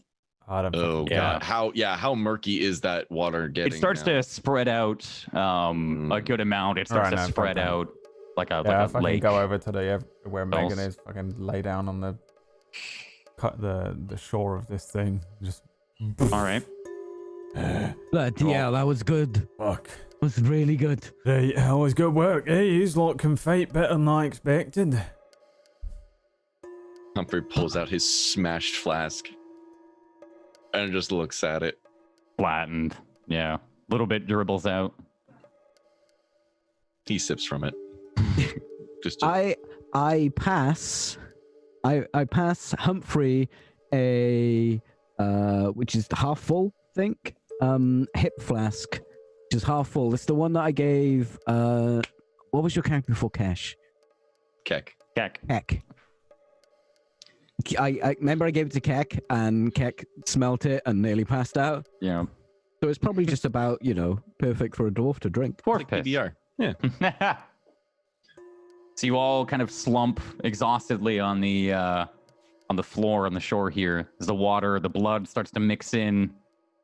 I don't Oh fucking Yeah. god, how murky is that water getting? It starts now? to spread out a good amount. It starts Alright, to no, spread fuck that. out like a Yeah, I like a fucking lake. go over to where Megan Else. is. Fucking lay down on the shore of this thing. Just All right. Bloody hell, that was good. fuck. That was really good. Hey, always good work. Hey, he's looking fate better than I expected. Humphrey pulls out his smashed flask and just looks at it. Flattened. Yeah. Little bit dribbles out. He sips from it. just I pass Humphrey a which is half full, I think. Hip flask, which is half full. It's the one that I gave what was your character before Cash? Keck. Keck. Keck. I remember I gave it to Keck and Keck smelt it and nearly passed out. Yeah. So it's probably just about, perfect for a dwarf to drink. Dwarf Like piss. PBR. Yeah. So you all kind of slump exhaustedly on the floor on the shore here as the blood starts to mix in,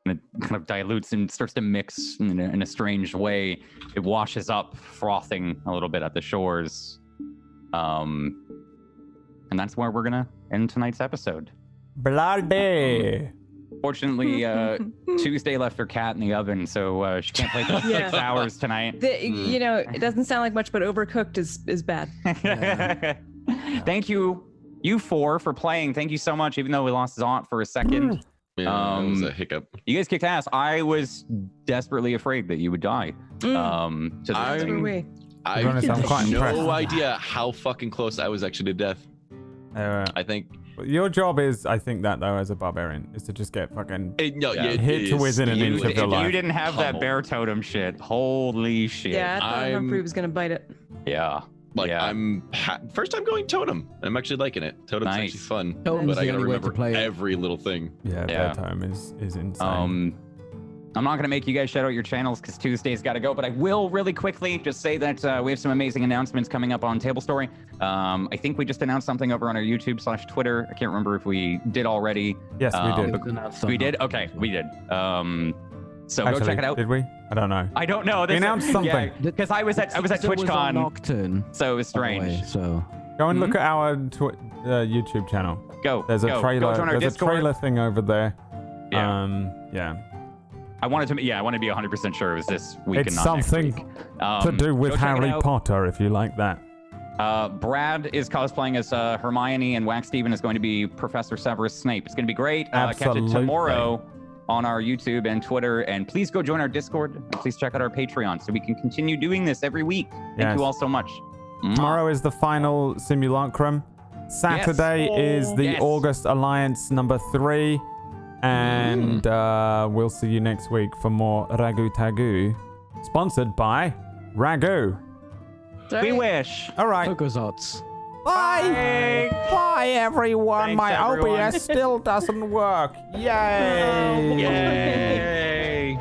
and it kind of dilutes and starts to mix in a strange way. It washes up, frothing a little bit at the shores. And that's where we're gonna end tonight's episode. Bloody. Fortunately, Tuesday left her cat in the oven, so she can't play for 6 hours tonight. You know, it doesn't sound like much, but overcooked is bad. Thank you four for playing. Thank you so much, even though we lost Zont for a second. Yeah, that was a hiccup. You guys kicked ass. I was desperately afraid that you would die. I have no idea how fucking close I was actually to death. I think your job is, I think that though, as a barbarian, is to just get fucking hit to is. within an inch of your life. You didn't have that bear totem shit. Holy shit! Yeah, I thought Humphrey was gonna bite it. Yeah. I'm first time going totem. I'm actually liking it. Totem's actually fun, but I gotta remember every little thing. Yeah, totem is insane. I'm not going to make you guys shout out your channels because Tuesday's got to go, but I will really quickly just say that we have some amazing announcements coming up on Table Story. I think we just announced something over on our YouTube/Twitter. I can't remember if we did already. Yes, we did. We did? Okay, we did. So actually, go check it out. Did we? I don't know. I don't know. We announced something. Because I was at TwitchCon. Nocturne. So it was strange. So go and look at our YouTube channel. Go. There's a trailer. There's a trailer thing over there. Yeah. I wanted to be 100% sure it was this week it's and not next something week. to do with Harry Potter, if you like that. Brad is cosplaying as Hermione, and Wax Steven is going to be Professor Severus Snape. It's going to be great. Catch it tomorrow on our YouTube and Twitter, and please go join our Discord. And please check out our Patreon so we can continue doing this every week. Thank you all so much. Tomorrow is the final simulacrum. Saturday is the August Alliance number 3. And we'll see you next week for more Ragu Tagu, sponsored by Ragu. We wish. All right. Fogozots. Bye. Bye, everyone. Thanks, My everyone. OBS still doesn't work. Yay. Yay.